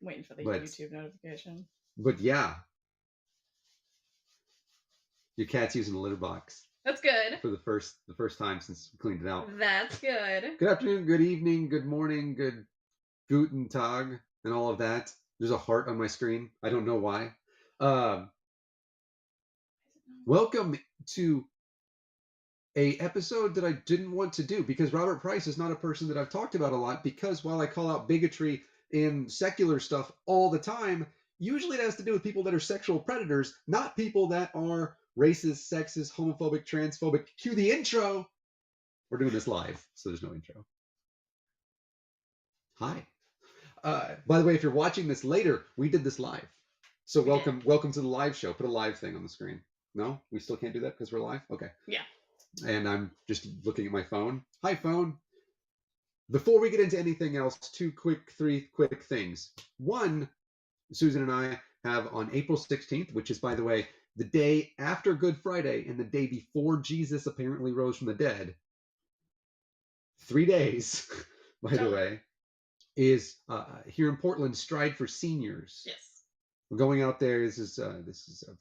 Waiting for the But- YouTube notification. But yeah, your cat's using a litter box That's good. for the first time since we cleaned it out. That's good. Good afternoon, good evening, good morning, good guten tag, and all of that. There's a heart on my screen. I don't know why. Welcome to a episode that I didn't want to do because Robert Price is not a person that I've talked about a lot, because while I call out bigotry in secular stuff all the time, usually it has to do with people that are sexual predators, not people that are racist, sexist, homophobic, transphobic. Cue the intro. We're doing this live, so there's no intro. Hi. By the way, if you're watching this later, we did this live. So welcome to the live show. Put a live thing on the screen. No? We still can't do that because we're live? Okay. Yeah. And I'm just looking at my phone. Hi, phone. Before we get into anything else, three quick things. One, Susan and I have on April 16th, which is, by the way, the day after Good Friday and the day before Jesus apparently rose from the dead. 3 days, by the way, is here in Portland, Stride for Seniors. Yes. We're going out there. This is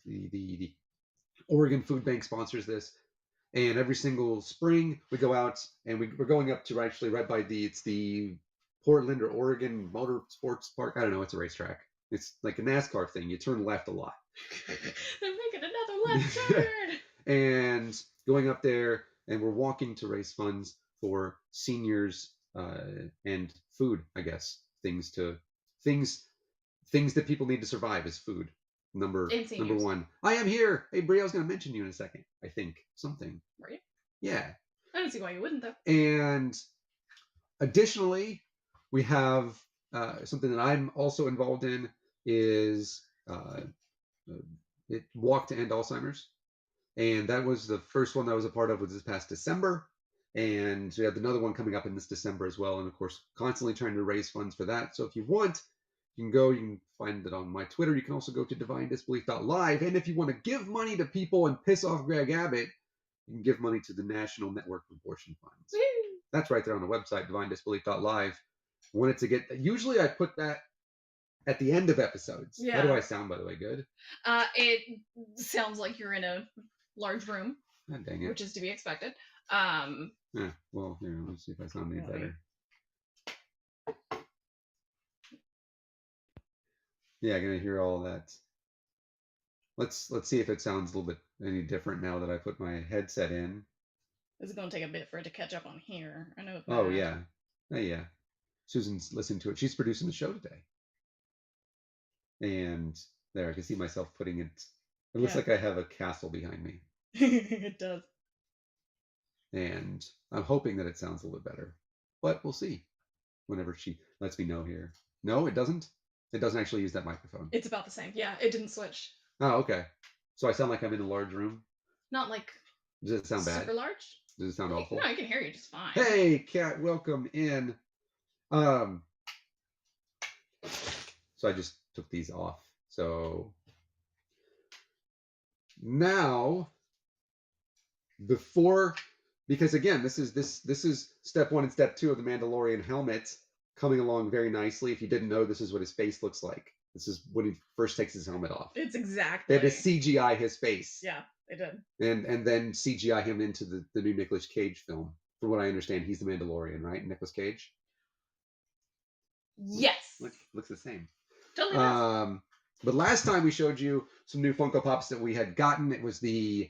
the Oregon Food Bank sponsors this. And every single spring we go out, and we're going up to actually right by the Portland or Oregon Motor Sports Park. I don't know. It's a racetrack. It's like a NASCAR thing. You turn left a lot. They're making another left turn. And going up there, and we're walking to raise funds for seniors and food. I guess things that people need to survive is food. Number one. I am here. Hey, Brie, I was going to mention you in a second. I think something. Were you? Yeah. I don't see why you wouldn't, though. And additionally, we have something that I'm also involved in is Walk to End Alzheimer's. And that was the first one that I was a part of was this past December. And we have another one coming up in this December as well. And of course, constantly trying to raise funds for that. So if you want, you can find it on my Twitter. You can also go to divinedisbelief.live. And if you want to give money to people and piss off Greg Abbott, you can give money to the National Network of Abortion Funds. Woo! That's right there on the website, divinedisbelief.live. Wanted to get, usually I put that at the end of episodes. Yeah. How do I sound, by the way? Good? It sounds like you're in a large room. God dang it. Which is to be expected. Yeah, well, here, let's see if I sound any better. Yeah, I'm gonna hear all that. Let's see if it sounds a little bit any different now that I put my headset in. It's gonna take a bit for it to catch up on here. I know. Oh yeah, yeah. Susan's listening to it. She's producing the show today, and there I can see myself putting it. It looks like I have a castle behind me. It does. And I'm hoping that it sounds a little bit better, but we'll see. Whenever she lets me know here. No, it doesn't. It doesn't actually use that microphone. It's about the same. Yeah, it didn't switch. Oh, okay. So I sound like I'm in a large room? Not like Does it sound bad? super large? Does it sound awful? No, I can hear you just fine. Hey, Kat, welcome in. So I just took these off. So now, because again, this is step 1 and step 2 of the Mandalorian helmet coming along very nicely. If you didn't know, this is what his face looks like. This is when he first takes his helmet off. It's exactly. They had to CGI his face. Yeah, they did. And then CGI him into the new Nicolas Cage film. From what I understand, he's the Mandalorian, right? Nicolas Cage? Yes. Looks the same. Totally does. But last time we showed you some new Funko Pops that we had gotten. It was the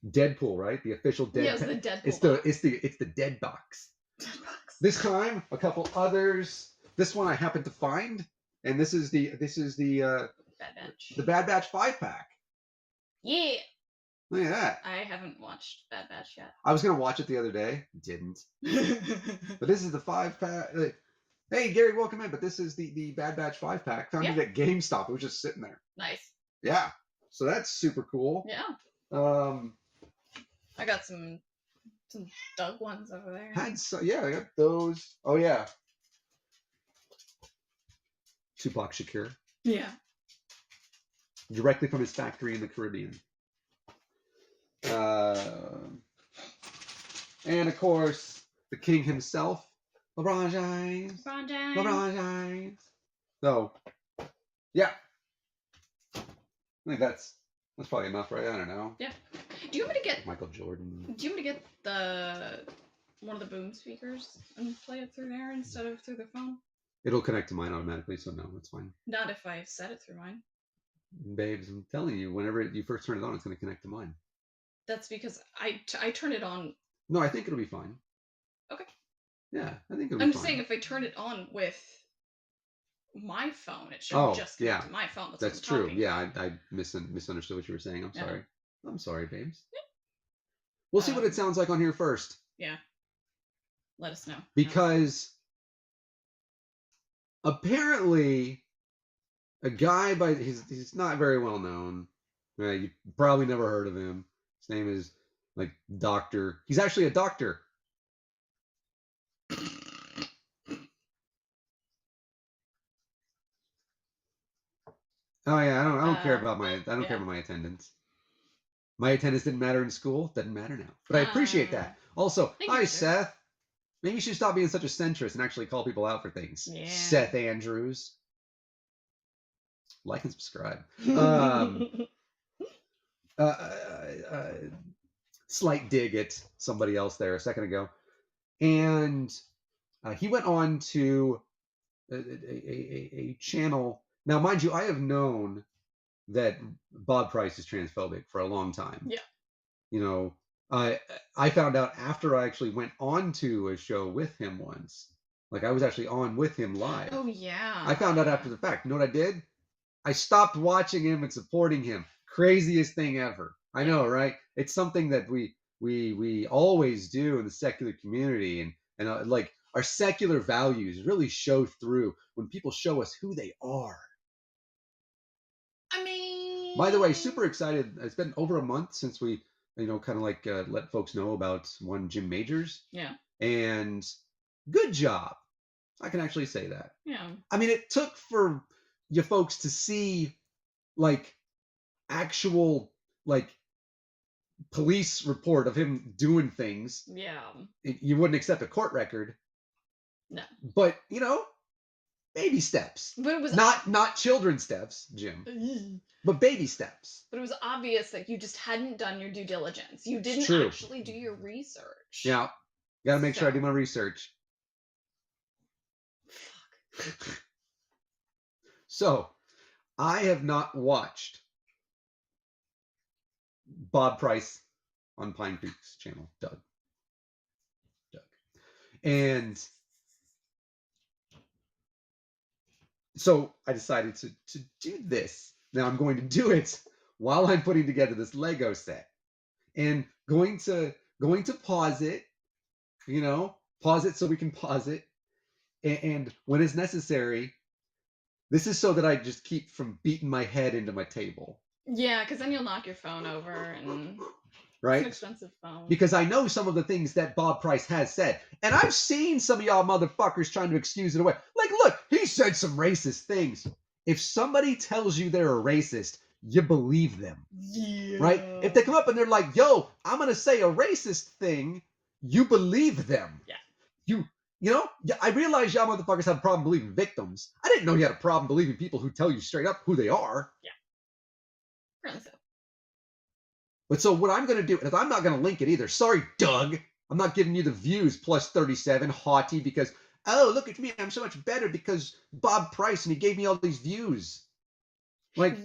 Deadpool, right? The official Deadpool. Yeah, it was the Deadpool. It's the Dead Box. This time, a couple others. This one I happened to find, and this is the Bad Batch. The Bad Batch 5-pack. Yeah. Look at that. I haven't watched Bad Batch yet. I was gonna watch it the other day, didn't. But this is the 5-pack. Hey Gary, welcome in. But this is the Bad Batch 5-pack. Found it at GameStop. It was just sitting there. Nice. Yeah. So that's super cool. Yeah. I got some Doug ones over there. I got those. Oh yeah. Tupac Shakur. Yeah. Directly from his factory in the Caribbean. And of course, the king himself, LeBron James. LeBron James. LeBron James. So, yeah. I think that's probably enough, right? I don't know. Yeah. Do you want me to get Michael Jordan? Do you want me to get the one of the boom speakers and play it through there instead of through the phone? It'll connect to mine automatically, so no, that's fine. Not if I set it through mine. Babes, I'm telling you, whenever you first turn it on, it's going to connect to mine. That's because I turn it on. No, I think it'll be fine. Okay. Yeah, I think it'll be I'm fine. just saying if I turn it on with my phone, it should just connect yeah. to my phone. That's true. Yeah, I misunderstood what you were saying. I'm Yeah. sorry. I'm sorry, babes. Yeah. We'll see what it sounds like on here first. Yeah. Let us know. Because apparently a guy by he's not very well known. You probably never heard of him. His name is like Doctor. He's actually a doctor. Oh yeah, I don't care about my care about my attendance. My attendance didn't matter in school. Doesn't matter now. But I appreciate that. Also, hi Seth. Maybe you should stop being such a centrist and actually call people out for things. Yeah. Seth Andrews. Like and subscribe. Slight dig at somebody else there a second ago. And he went on to a channel. Now, mind you, I have known that Bob Price is transphobic for a long time. Yeah. You know, I found out after I actually went on to a show with him once. Like I was actually on with him live. Oh yeah. I found out after the fact. You know what I did? I stopped watching him and supporting him. Craziest thing ever. I know, right? It's something that we always do in the secular community, and like our secular values really show through when people show us who they are. I mean, by the way, super excited. It's been over a month since we, kind of like let folks know about one Jim Majors. Yeah. And good job. I can actually say that. Yeah. I mean, it took for you folks to see like actual like police report of him doing things. Yeah. You wouldn't accept a court record. No. But, baby steps. But it was not children steps, Jim. But baby steps. But it was obvious that you just hadn't done your due diligence. You didn't actually do your research. Yeah. Got to make sure I do my research. Fuck. So, I have not watched Bob Price on Pine Creek's channel, Doug. And so I decided to do this. Now I'm going to do it while I'm putting together this Lego set. And going to pause it, pause it so we can pause it. And when it's necessary, this is so that I just keep from beating my head into my table. Yeah, because then you'll knock your phone over and right? It's an expensive phone. Because I know some of the things that Bob Price has said. And I've seen some of y'all motherfuckers trying to excuse it away. Like, look, he said some racist things. If somebody tells you they're a racist, you believe them. Yeah. Right? If they come up and they're like, yo, I'm going to say a racist thing, you believe them. Yeah. I realize y'all motherfuckers have a problem believing victims. I didn't know you had a problem believing people who tell you straight up who they are. Yeah. Really so. But so what I'm going to do is I'm not going to link it either. Sorry, Doug. I'm not giving you the views plus 37 haughty because, oh, look at me. I'm so much better because Bob Price and he gave me all these views. Like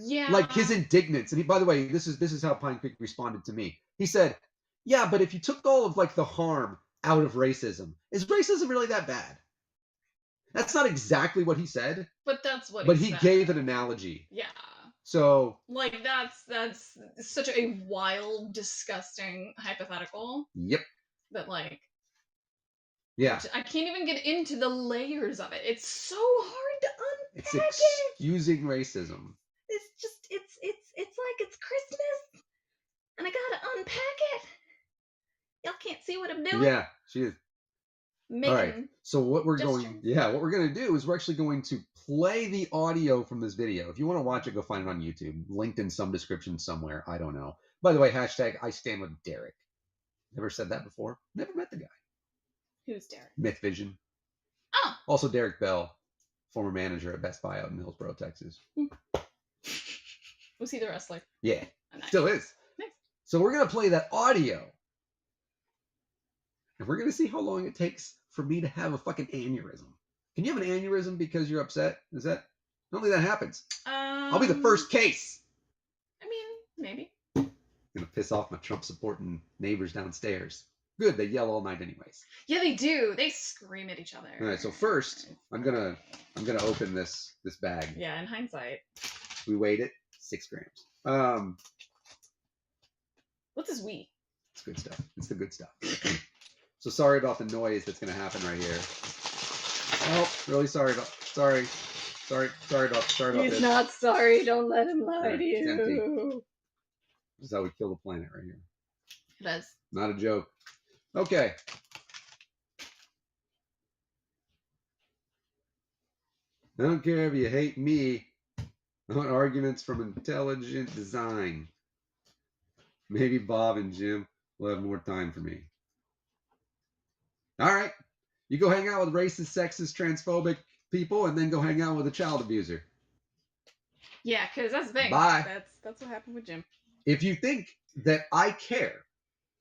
his indignance. And by the way, this is how Pine Creek responded to me. He said, yeah, but if you took all of like the harm out of racism, is racism really that bad? That's not exactly what he said. But that's what he gave an analogy. Yeah. So like that's such a wild, disgusting hypothetical. Yep. That like yeah. I can't even get into the layers of it. It's so hard to unpack It's excusing racism. It's just it's like it's Christmas and I gotta unpack it. Y'all can't see what I'm doing. Yeah, she is. Making all right. So what we're gestures. what we're going to do is we're actually going to play the audio from this video. If you want to watch it, go find it on YouTube. Linked in some description somewhere. I don't know. By the way, hashtag I stand with Derek. Never said that before. Never met the guy. Who's Derek? Myth Vision. Oh. Also Derek Bell. former manager at Best Buy out in Hillsboro, Texas. Was he the wrestler? Yeah, Oh, nice. still is. Nice. So we're gonna play that audio, and we're gonna see how long it takes for me to have a fucking aneurysm. Can you have an aneurysm because you're upset? Is that? I don't think that happens. I'll be the first case. I mean, maybe. Gonna piss off my Trump supporting neighbors downstairs. Good, they yell all night anyways. Yeah, they do. They scream at each other. All right, so first I'm gonna open this bag. Yeah, in hindsight. We weighed it, 6 grams. What's this we? It's good stuff. It's the good stuff. So sorry about the noise that's gonna happen right here. Oh, really sorry about He's this. not sorry. Don't let him lie Alright, to it's empty. you. This is how we kill the planet right here. It is. Not a joke. Okay. I don't care if you hate me. I want arguments from intelligent design. Maybe Bob and Jim will have more time for me. All right. You go hang out with racist, sexist, transphobic people, and then go hang out with a child abuser. Yeah, because that's the thing. Bye. That's what happened with Jim. If you think that I care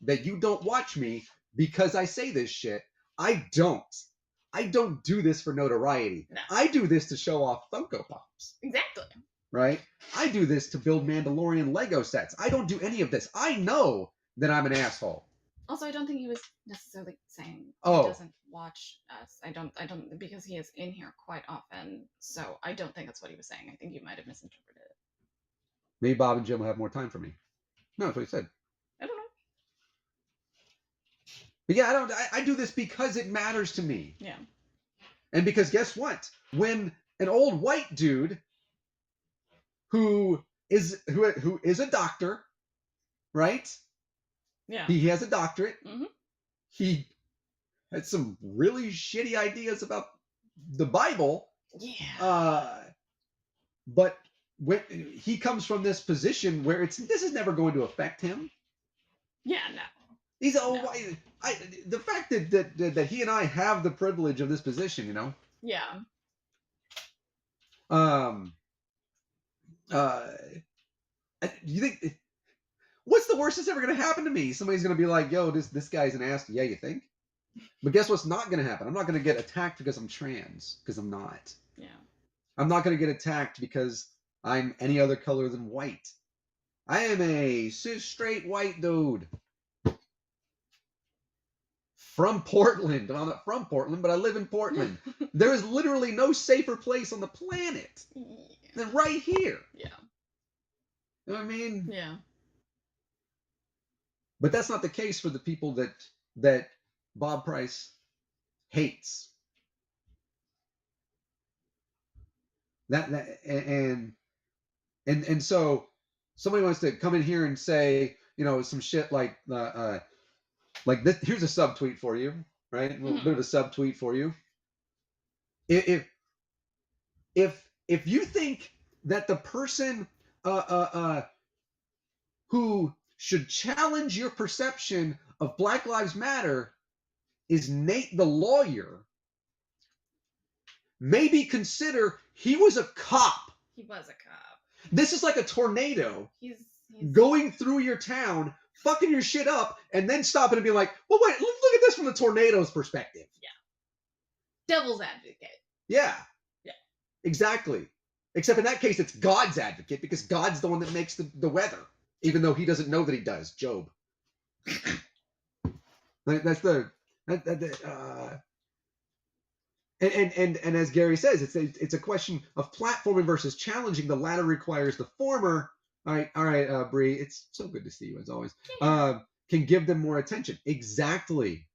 that you don't watch me because I say this shit, I don't. I don't do this for notoriety. No. I do this to show off Funko Pops. Exactly. Right? I do this to build Mandalorian Lego sets. I don't do any of this. I know that I'm an asshole. Also, I don't think he was necessarily saying he doesn't watch us. I don't because he is in here quite often. So I don't think that's what he was saying. I think you might have misinterpreted it. Maybe Bob and Jim will have more time for me. No, that's what he said. I don't know. But yeah, I do this because it matters to me. Yeah. And because guess what? When an old white dude who is a doctor, right? Yeah. He has a doctorate. Mm-hmm. He had some really shitty ideas about the Bible. Yeah. But when he comes from this position where this is never going to affect him. Yeah, no. He's white. The fact that he and I have the privilege of this position, you know. Yeah. You think what's the worst that's ever going to happen to me? Somebody's going to be like, "Yo, this guy's an ass." Yeah, you think? But guess what's not going to happen? I'm not going to get attacked because I'm trans, because I'm not. Yeah. I'm not going to get attacked because I'm any other color than white. I am a cis straight white dude. From Portland. I'm not from Portland, but I live in Portland. There is literally no safer place on the planet than right here. Yeah. You know what I mean? Yeah. But that's not the case for the people that Bob Price hates. And so somebody wants to come in here and say, you know, some shit like this. Here's a subtweet for you, right? A little bit of a subtweet for you. If you think that the person who should challenge your perception of Black Lives Matter is Nate the lawyer, maybe consider he was a cop. He was a cop. This is like a tornado He's going through your town, fucking your shit up, and then stopping and being like, well, wait, look at this from the tornado's perspective. Yeah. Devil's advocate. Yeah. Yeah. Exactly. Except in that case, it's God's advocate because God's the one that makes the weather, even though he doesn't know that he does. Job. That's the and as Gary says, it's a question of platforming versus challenging. The latter requires the former. All right, Bree. It's so good to see you as always. Can give them more attention. Exactly.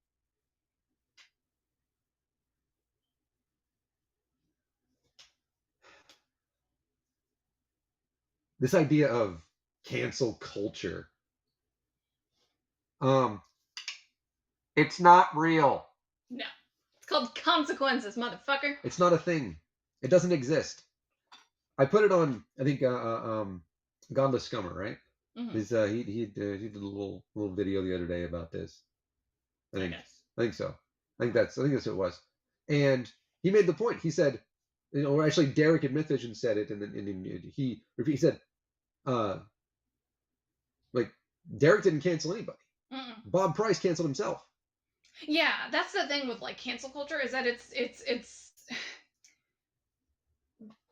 This idea of cancel culture. It's not real. No. It's called consequences, motherfucker. It's not a thing. It doesn't exist. I put it on, I think, Gonda Scummer, right? Mm-hmm. He did a little video the other day about this. I think so. I think that's what it was. And he made the point. He said, or actually Derek in Mythision said it, and then he said, uh, like Derek didn't cancel anybody. Mm-mm. Bob Price canceled himself. Yeah, that's the thing with like cancel culture is that it's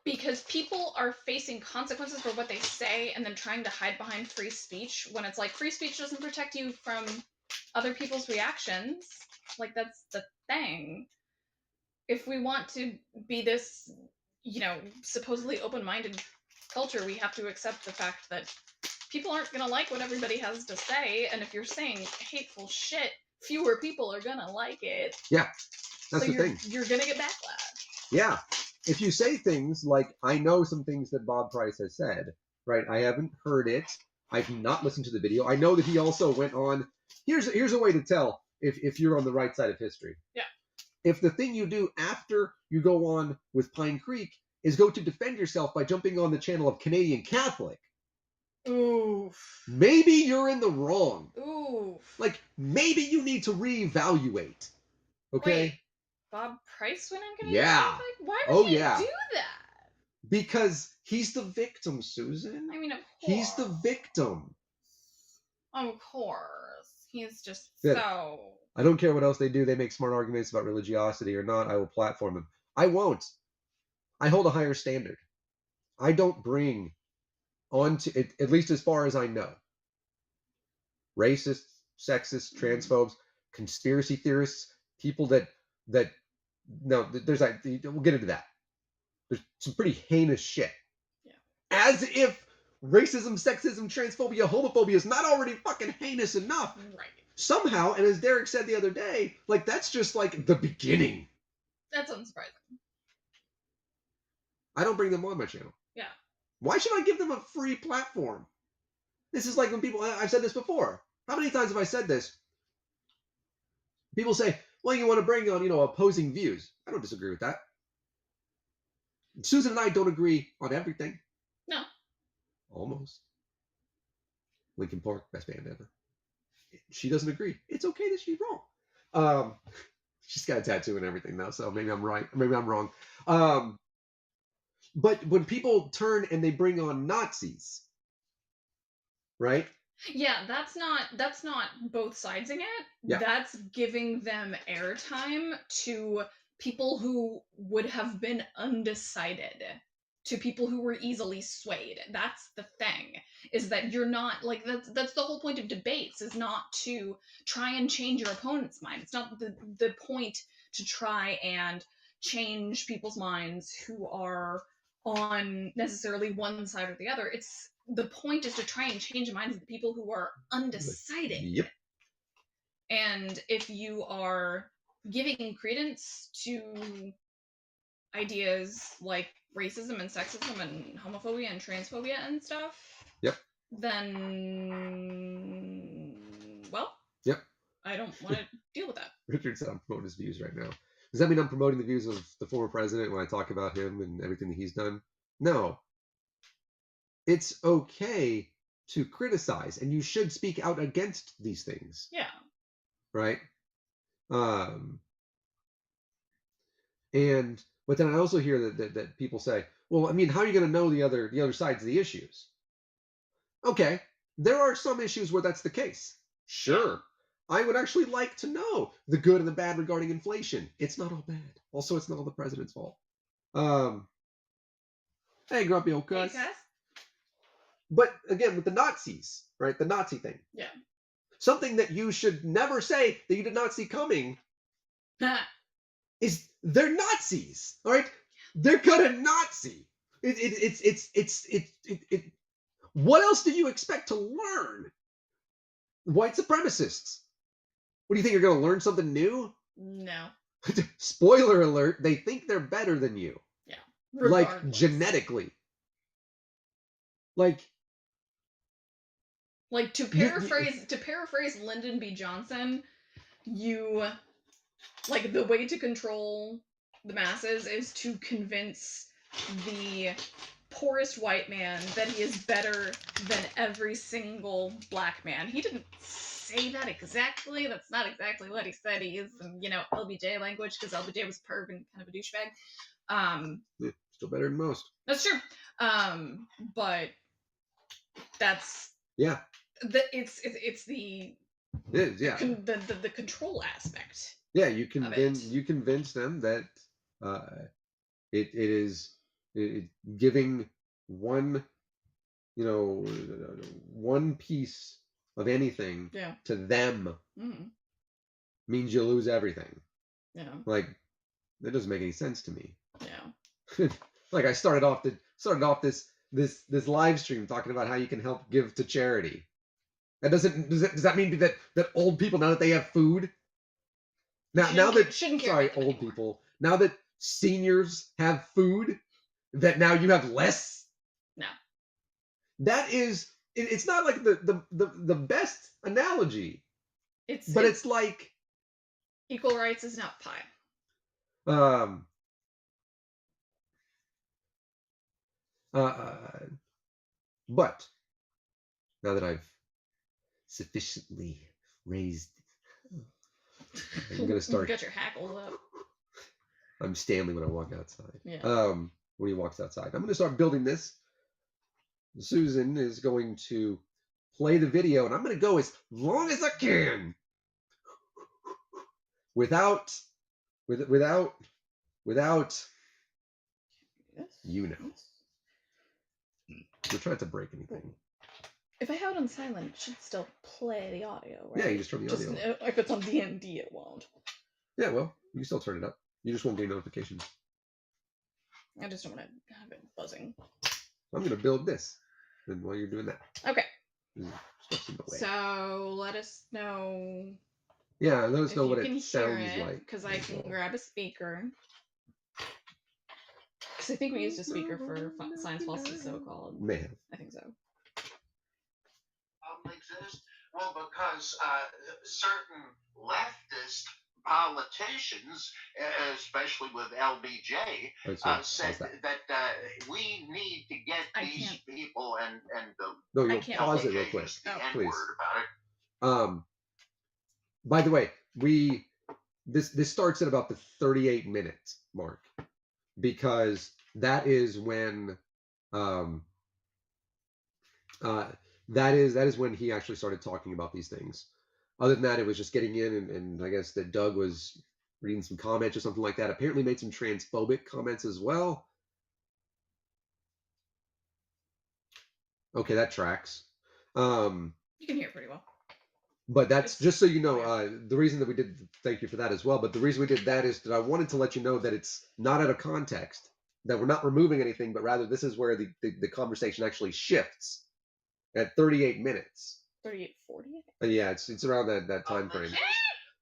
because people are facing consequences for what they say and then trying to hide behind free speech when it's like free speech doesn't protect you from other people's reactions. Like that's the thing. If we want to be this, supposedly open-minded culture, we have to accept the fact that people aren't going to like what everybody has to say, and if you're saying hateful shit, fewer people are going to like it. Yeah, that's so the thing. You're going to get backlash. Yeah. If you say things like, I know some things that Bob Price has said, right? I haven't heard it. I've not listened to the video. I know that he also went on. Here's a way to tell if you're on the right side of history. Yeah. If the thing you do after you go on with Pine Creek is go to defend yourself by jumping on the channel of Canadian Catholic, oof, maybe you're in the wrong. Oof. Like, maybe you need to reevaluate. Okay? Wait, Bob Price went on Canadian Yeah. Catholic? Why would he do that? Because he's the victim, Susan. I mean, of course. He's the victim. Of course. He's just Yeah. so... I don't care what else they do. They make smart arguments about religiosity or not. I will platform them. I won't. I hold a higher standard. I don't bring onto it, at least as far as I know, racists, sexists, transphobes, conspiracy theorists, people that no, there's like, we'll get into that. There's some pretty heinous shit. Yeah. As if racism, sexism, transphobia, homophobia is not already fucking heinous enough. Right. Somehow, and as Derek said the other day, like that's just like the beginning. That's unsurprising. I don't bring them on my channel. Yeah. Why should I give them a free platform? This is like when people, I've said this before. How many times have I said this? People say, well, you want to bring on, opposing views. I don't disagree with that. Susan and I don't agree on everything. No. Almost. Linkin Park, best band ever. She doesn't agree. It's okay that she's wrong. She's got a tattoo and everything now, so maybe I'm right. Maybe I'm wrong. But when people turn and they bring on Nazis, right? Yeah, that's not both sidesing it. Yeah. That's giving them airtime to people who would have been undecided, to people who were easily swayed. That's the thing, is that you're not like that's the whole point of debates, is not to try and change your opponent's mind. It's not the point to try and change people's minds who are on necessarily one side or the other. It's the point is to try and change the minds of the people who are undecided. Yep. And if you are giving credence to ideas like racism and sexism and homophobia and transphobia and stuff, yep, then, well, yep, I don't want to deal with that. Richard said I'm promoting his views right now. Does that mean I'm promoting the views of the former president when I talk about him and everything that he's done? No. It's okay to criticize, and you should speak out against these things. Yeah. Right? But then I also hear that people say, well, I mean, how are you going to know the other sides of the issues? Okay, there are some issues where that's the case. Sure. I would actually like to know the good and the bad regarding inflation. It's not all bad. Also, it's not all the president's fault. Hey, grumpy old cuss. Hey, cuss. But again, with the Nazis, right? The Nazi thing. Yeah. Something that you should never say that you did not see coming is they're Nazis. All right, they're gonna Nazi. What else do you expect to learn? White supremacists. What do you think, you're gonna learn something new? No. Spoiler alert, they think they're better than you. Yeah. Regardless. Like genetically. Like to paraphrase Lyndon B. Johnson, the way to control the masses is to convince the poorest white man that he is better than every single black man. He didn't say that exactly. That's not exactly what he said. He used some, LBJ language because LBJ was perv and kind of a douchebag. Still better than most. That's true. But that's Yeah. It's the It is, yeah. The control aspect. Yeah, you convince them that it is giving one, one piece of anything to them means you lose everything. Yeah. Like, that doesn't make any sense to me. Yeah. Like, I started off this live stream talking about how you can help give to charity. That does that mean that old people, now that they have food, now that old people, now that seniors have food, that now you have less? No. That is, it's not like the best analogy. It's like equal rights is not pie. But now that I've sufficiently raised, I'm gonna start. You got your hackles up. I'm Stanley when I walk outside. Yeah. When he walks outside, I'm gonna start building this. Susan is going to play the video, and I'm gonna go as long as I can without, you know. We're trying to break anything. If I have it on silent, it should still play the audio, right? Yeah, you just turn the audio up. If it's on DND, it won't. Yeah, well, you can still turn it up. You just won't get notifications. I just don't want to have it buzzing. I'm going to build this, and while you're doing that. Okay. Stuff's in the way. So, let us know... Yeah, let us know what it sounds like. Because I can grab a speaker. Because I think we used a speaker for Science Plus, so-called. May have. I think so. Exist? Well, because certain leftist politicians, especially with LBJ, said that we need to get these people and no, you'll pause it real quick, please. About it. By the way, this starts at about the 38-minute mark, because that is when that is when he actually started talking about these things. Other than that, it was just getting in, and I guess that Doug was reading some comments or something like that. Apparently made some transphobic comments as well. Okay, that tracks. You can hear it pretty well. But that's just so you know, the reason that we did, thank you for that as well, but the reason we did that is that I wanted to let you know that it's not out of context, that we're not removing anything, but rather this is where the conversation actually shifts at 38 minutes. 38:40? Yeah, it's around that time frame.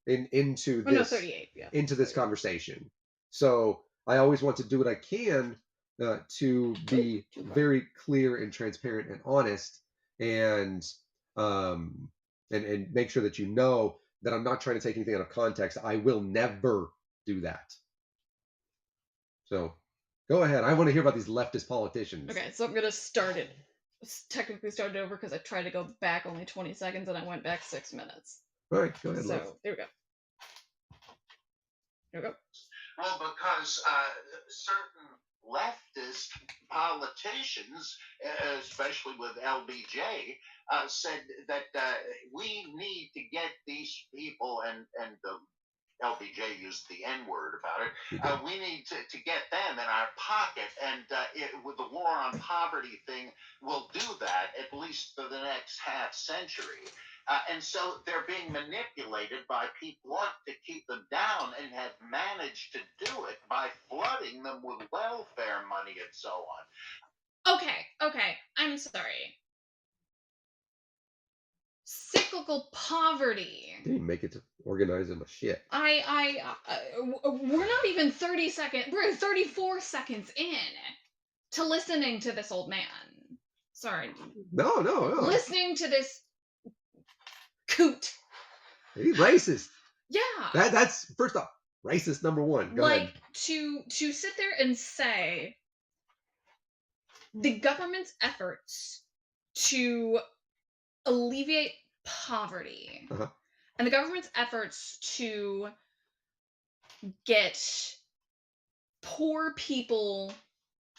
Into this 38, yeah. Into this conversation. So I always want to do what I can to be very clear and transparent and honest, and make sure that you know that I'm not trying to take anything out of context. I will never do that. So go ahead. I want to hear about these leftist politicians. Okay, so I'm gonna start it. Technically started over because I tried to go back only 20 seconds and I went back 6 minutes. All right, go ahead. So there we go. Here we go. Well, because certain leftist politicians, especially with LBJ, said that we need to get these people, and LBJ used the N-word about it. We need to get them in our pocket, and with the war on poverty thing, we'll do that at least for the next half century. And so they're being manipulated by people who want to keep them down, and have managed to do it by flooding them with welfare money and so on. Okay, I'm sorry. Cyclical poverty. Didn't even make it to organizing my shit. We're not even 30 seconds. We're 34 seconds in to listening to this old man. Sorry. No. Listening to this coot. He's racist. Yeah. That's first off, racist number one. Go ahead. to sit there and say the government's efforts to alleviate poverty and the government's efforts to get poor people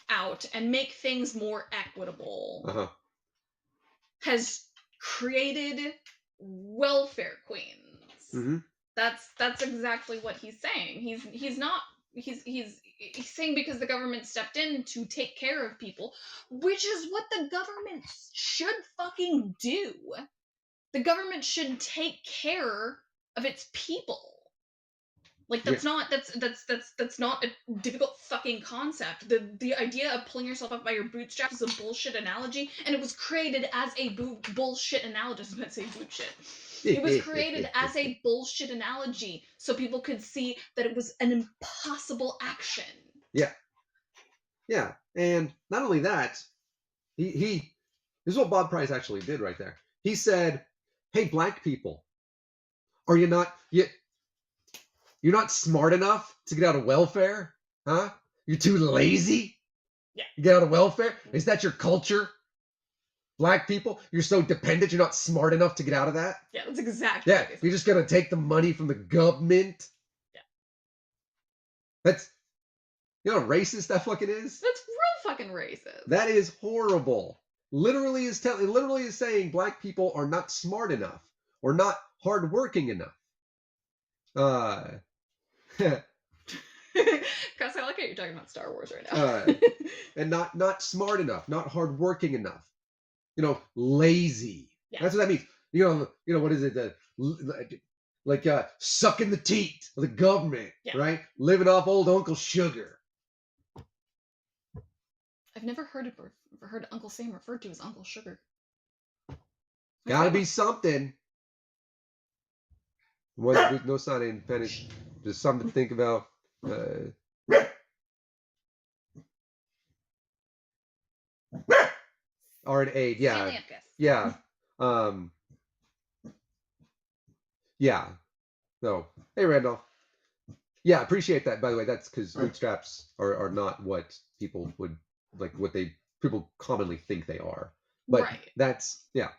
out and make things more equitable has created welfare queens. Mm-hmm. That's exactly what he's saying. He's saying because the government stepped in to take care of people, which is what the government should fucking do. The government should take care of its people. Like that's not a difficult fucking concept. The idea of pulling yourself up by your bootstraps is a bullshit analogy, and it was created as a bullshit analogy. I was going to say boot shit. It was created as a bullshit analogy so people could see that it was an impossible action. Yeah. Yeah. And not only that, this is what Bob Price actually did right there. He said, "Hey, black people, are you not you're not smart enough to get out of welfare? Huh? You're too lazy? Yeah. You get out of welfare? Is that your culture? Black people, you're so dependent, you're not smart enough to get out of that? Yeah, that's exactly Yeah, you're just going to take the money from the government? Yeah. That's, you know how racist that fucking is? That's real fucking racist. That is horrible. Literally is saying black people are not smart enough or not hardworking enough. Chris, I like how you're talking about Star Wars right now. And not smart enough, not hardworking enough. You know, lazy. Yeah. That's what that means. You know what is it? Like sucking the teat of the government, right? Living off old Uncle Sugar. I've never heard Uncle Sam referred to as Uncle Sugar. Gotta be something. With no sign of independence, just something to think about. R&A, yeah. Yeah. Yeah. So, hey, Randolph. Yeah, appreciate that, by the way. That's because bootstraps are not what people would, like, what people commonly think they are. But that's, yeah.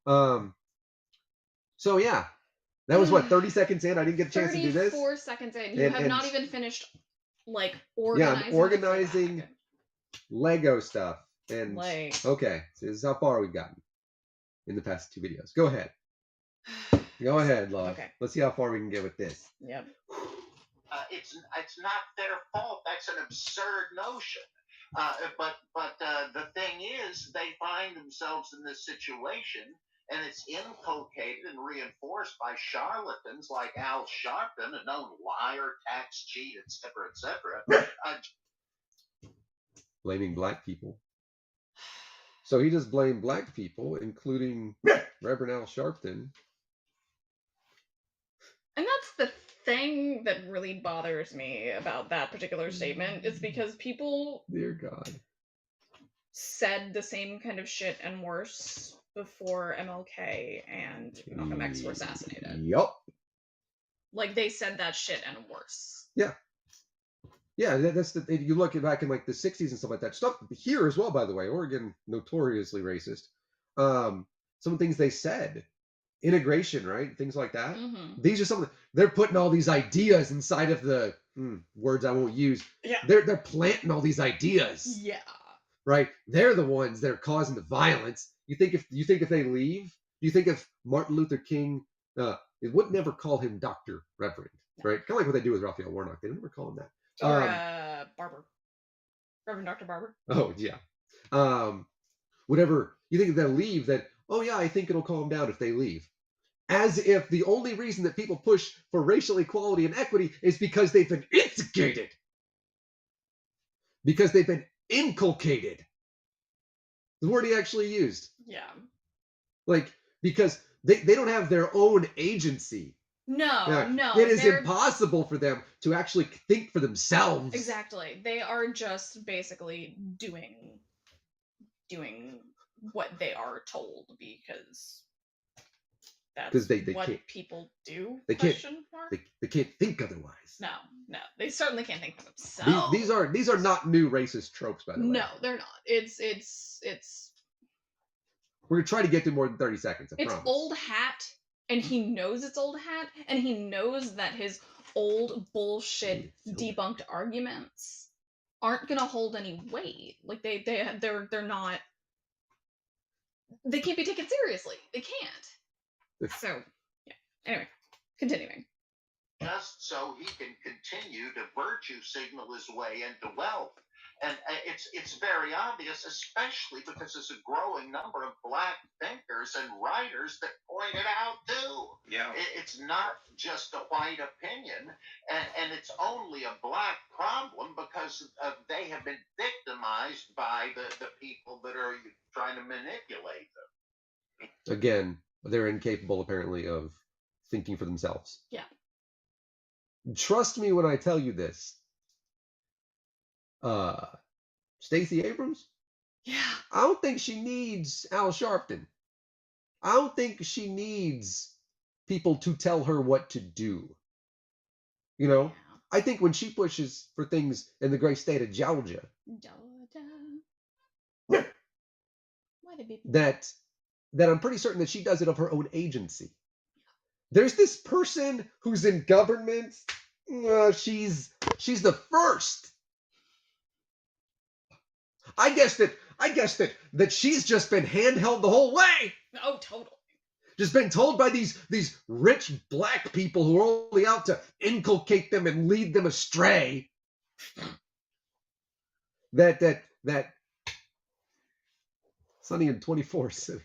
So, yeah. That was, what, 30 seconds in? I didn't get a chance to do this? 34 seconds in. You have not even finished, like, organizing. Yeah, I'm organizing Lego stuff. And, okay, so this is how far we've gotten in the past 2 videos. Go ahead. Go ahead, love. Okay. Let's see how far we can get with this. Yep. It's not their fault. That's an absurd notion. But the thing is, they find themselves in this situation, and it's inculcated and reinforced by charlatans like Al Sharpton, a known liar, tax cheat, etc., etc. Blaming black people. So he just blamed black people, including Reverend Al Sharpton. And that's the thing that really bothers me about that particular statement, is because people, dear God, said the same kind of shit and worse before MLK and Malcolm X were assassinated. Yup. Like, they said that shit and worse. Yeah. Yeah, that's you look back in like the 60s and stuff like that. Stuff here as well, by the way. Oregon, notoriously racist. Some of the things they said. Integration, right? Things like that. Mm-hmm. These are some of they're putting all these ideas inside of the words I won't use. Yeah. They're planting all these ideas. Yeah. Right? They're the ones that are causing the violence. You think if they leave, you think if Martin Luther King it would never call him Dr. Reverend, right? Kind of like what they do with Raphael Warnock. They never call him that. Or Barber. Reverend Dr. Barber. Oh, yeah. Whatever. You think if they'll leave, that, oh, yeah, I think it'll calm down if they leave. As if the only reason that people push for racial equality and equity is because they've been instigated. Because they've been inculcated. The word he actually used. Yeah. Like, because they don't have their own agency. No. It is impossible for them to actually think for themselves. Exactly. They are just basically doing what they are told because that's what people do. They can't think otherwise. No. They certainly can't think for themselves. These are not new racist tropes, by the way. No, they're not. It's we're gonna try to get to more than 30 seconds, I promise. It's old hat. And he knows it's old hat, and he knows that his old bullshit debunked arguments aren't gonna hold any weight. Like they're not. They can't be taken seriously. They can't. So yeah. Anyway, continuing. Just so he can continue to virtue signal his way into wealth. And it's very obvious, especially because there's a growing number of black thinkers and writers that point it out too. Yeah. It's not just a white opinion, and it's only a black problem because they have been victimized by the people that are trying to manipulate them. Again, they're incapable, apparently, of thinking for themselves. Yeah. Trust me when I tell you this. Stacey Abrams? Yeah. I don't think she needs Al Sharpton. I don't think she needs people to tell her what to do. You know? Yeah. I think when she pushes for things in the great state of Georgia, Why did people... that I'm pretty certain that she does it of her own agency. There's this person who's in government. She's the first. I guess that she's just been handheld the whole way. Oh, totally. Just been told by these rich black people who are only out to inculcate them and lead them astray. That Sunny in 24 said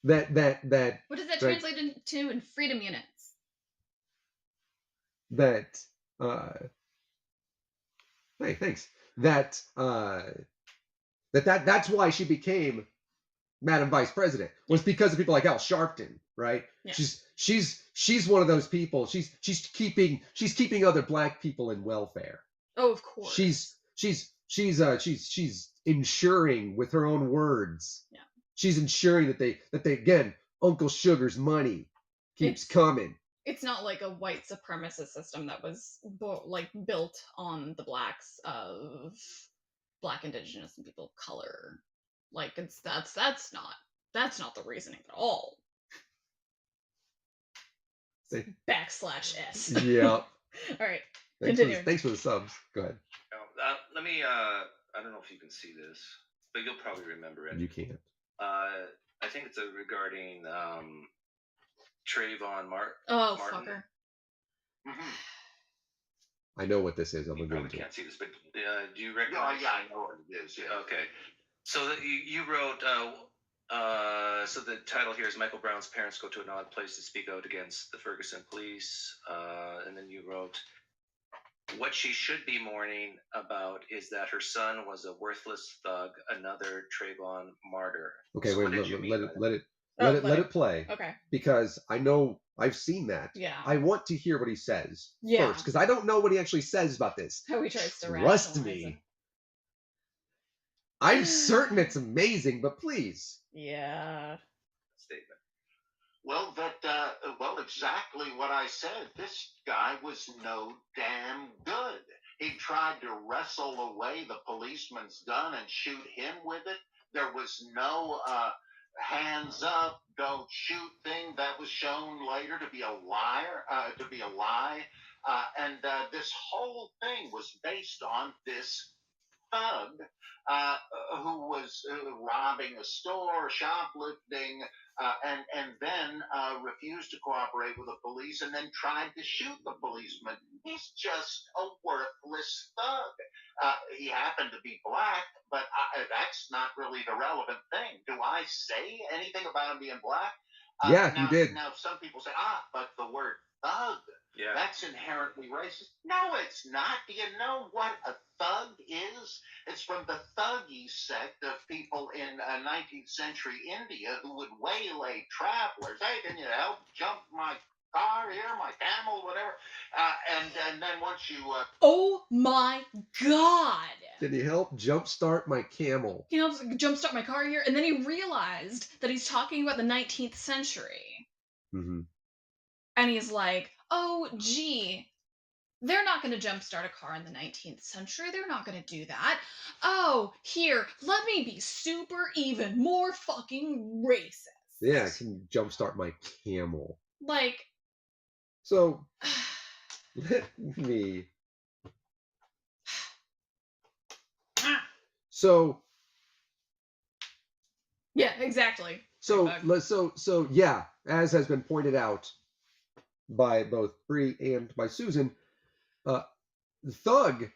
that what does that translate into in freedom units? Hey, thanks. That's why she became Madam Vice President, was because of people like Al Sharpton, right? Yeah. She's one of those people. She's keeping other black people in welfare. Oh, of course. She's ensuring with her own words. Yeah. She's ensuring that they again, Uncle Sugar's money keeps coming. It's not like a white supremacist system that was built on the blacks of Black, Indigenous, and people of color. Like that's not the reasoning at all. /S. Yeah. All right. Continue. Thanks for the subs. Go ahead. Let me. I don't know if you can see this, but you'll probably remember it. You can't. I think it's regarding Trayvon Martin. Oh, fucker. Mm-hmm. I know what this is. I'm You going probably to. can't see this, but do you recognize? Yeah, I know what it is. Yeah. Okay. So you wrote. So the title here is Michael Brown's parents go to an odd place to speak out against the Ferguson police, and then you wrote, what she should be mourning about is that her son was a worthless thug, another Trayvon martyr. Okay, So wait. what did you mean Let it play. Okay. Because I know I've seen that. Yeah. I want to hear what he says Yeah. first, because I don't know what he actually says about this. How he tries to Trust rationalize me. it. I'm certain it's amazing, but please. Yeah. Statement. Well, exactly what I said. This guy was no damn good. He tried to wrestle away the policeman's gun and shoot him with it. There was no hands up, don't shoot thing. That was shown later to be a lie. And this whole thing was based on this thug who was robbing a store, shoplifting, and then refused to cooperate with the police and then tried to shoot the policeman. He's just a worthless thug. He happened to be black, but that's not really the relevant thing. Do I say anything about him being black? Yeah, you did. Now, some people say, but the word thug, Yeah. that's inherently racist. No, it's not. Do you know what a thug is? It's from the Thuggee sect of people in 19th century India who would waylay travelers. Hey, can you help jump my car here, my camel, whatever? And then once you... Oh my god! Can you help jumpstart my camel? He helps jumpstart my car here, and then he realized that he's talking about the 19th century. Mm-hmm. And he's like, oh, gee, they're not going to jumpstart a car in the 19th century. They're not going to do that. Oh, here, let me be super even more fucking racist. Yeah, can you jumpstart my camel? Like... So, let me So Yeah, exactly. so Big bug. let's so yeah, as has been pointed out by both Bree and by Susan, Thug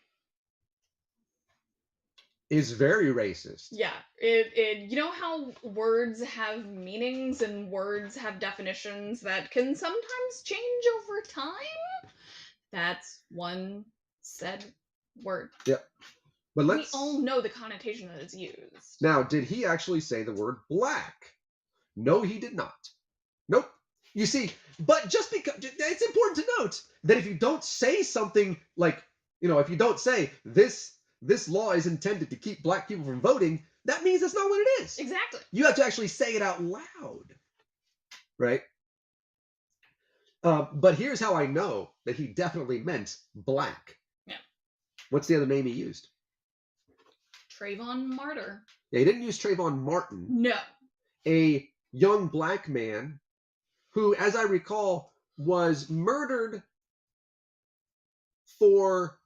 is very racist. Yeah, it you know how words have meanings and words have definitions that can sometimes change over time? That's one said word. Yep. But We let's all know the connotation that is used. now, did he actually say the word black? No, he did not. Nope. You see, but just because it's important to note that if you don't say something like, if you don't say this law is intended to keep black people from voting, that means that's not what it is. Exactly. You have to actually say it out loud, right? But here's how I know that he definitely meant black. Yeah. What's the other name he used? Trayvon Martyr. Yeah, he didn't use Trayvon Martin. No. A young black man who, as I recall, was murdered for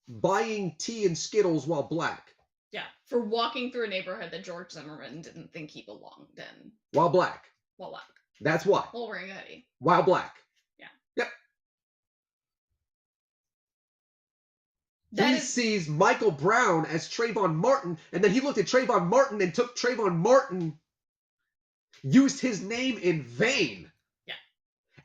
buying tea and Skittles while black. Yeah, for walking through a neighborhood that George Zimmerman didn't think he belonged in. While black. While black. That's why. While wearing a hoodie. While black. Yeah. Yep. That He sees Michael Brown as Trayvon Martin, and then he looked at Trayvon Martin and took Trayvon Martin, used his name in vain. Yeah.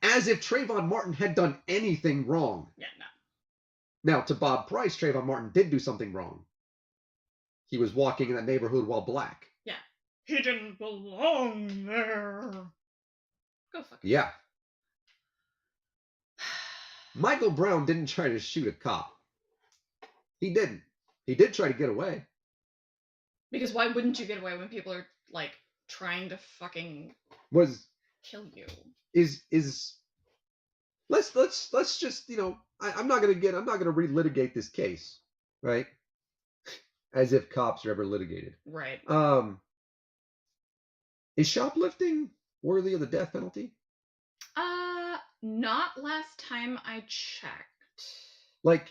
As if Trayvon Martin had done anything wrong. Yeah, no. Now, to Bob Price, Trayvon Martin did do something wrong. He was walking in that neighborhood while black. Yeah. He didn't belong there. Go fuck it. Yeah. Michael Brown didn't try to shoot a cop. He didn't. He did try to get away. Because why wouldn't you get away when people are, like, trying to fucking kill you? Let's just, I'm not gonna relitigate this case, right? As if cops are ever litigated. Right. Is shoplifting worthy of the death penalty? Not last time I checked. Like,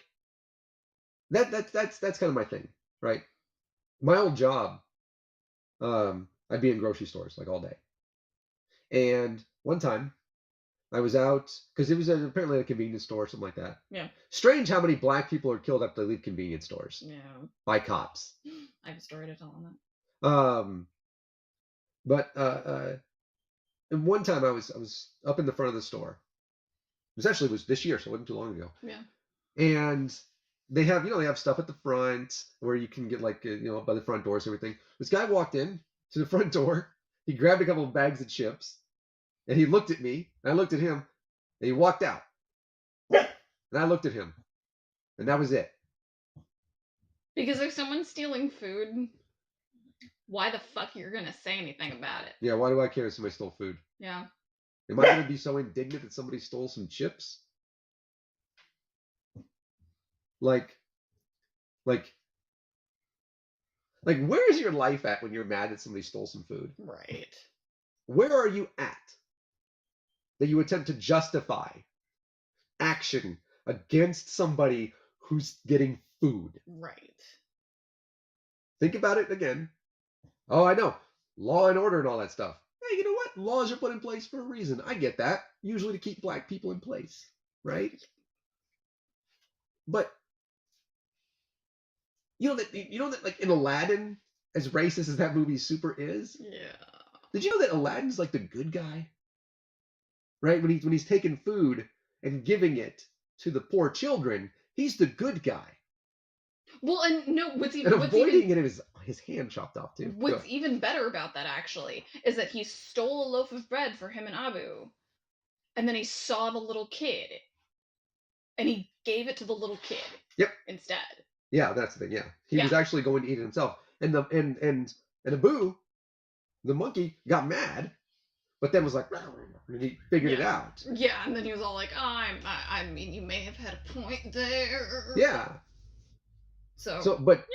that's kind of my thing, right? My old job, I'd be in grocery stores like all day. And one time I was out because it was apparently a convenience store or something like that. Yeah. Strange how many black people are killed after they leave convenience stores. Yeah. By cops. I have a story to tell on that. But and one time I was up in the front of the store. It was this year, so it wasn't too long ago. Yeah. And they have stuff at the front where you can get by the front doors and everything. This guy walked in to the front door. He grabbed a couple of bags of chips, and he looked at me, and I looked at him, and he walked out. And I looked at him, and that was it. Because if someone's stealing food, why the fuck you're gonna say anything about it? Yeah, why do I care if somebody stole food? Yeah. Am I gonna be so indignant that somebody stole some chips? Like, where is your life at when you're mad that somebody stole some food? Right. Where are you at that you attempt to justify action against somebody who's getting food? Right. Think about it again. Oh, I know. Law and order and all that stuff. Hey, you know what? Laws are put in place for a reason. I get that. Usually to keep black people in place, right? But you know that like in Aladdin, as racist as that movie super is, Yeah. did you know that Aladdin's like the good guy? Right? When he's taking food and giving it to the poor children, he's the good guy. Well, and no, what's And avoiding getting his hand chopped off too. What's even better about that actually is that he stole a loaf of bread for him and Abu, and then he saw the little kid, and he gave it to the little kid. Yep. Instead. Yeah, that's the thing. Yeah, he was actually going to eat it himself, and Abu, the monkey, got mad, but then was like, and he figured it out. Yeah, and then he was all like, I mean, you may have had a point there. Yeah. But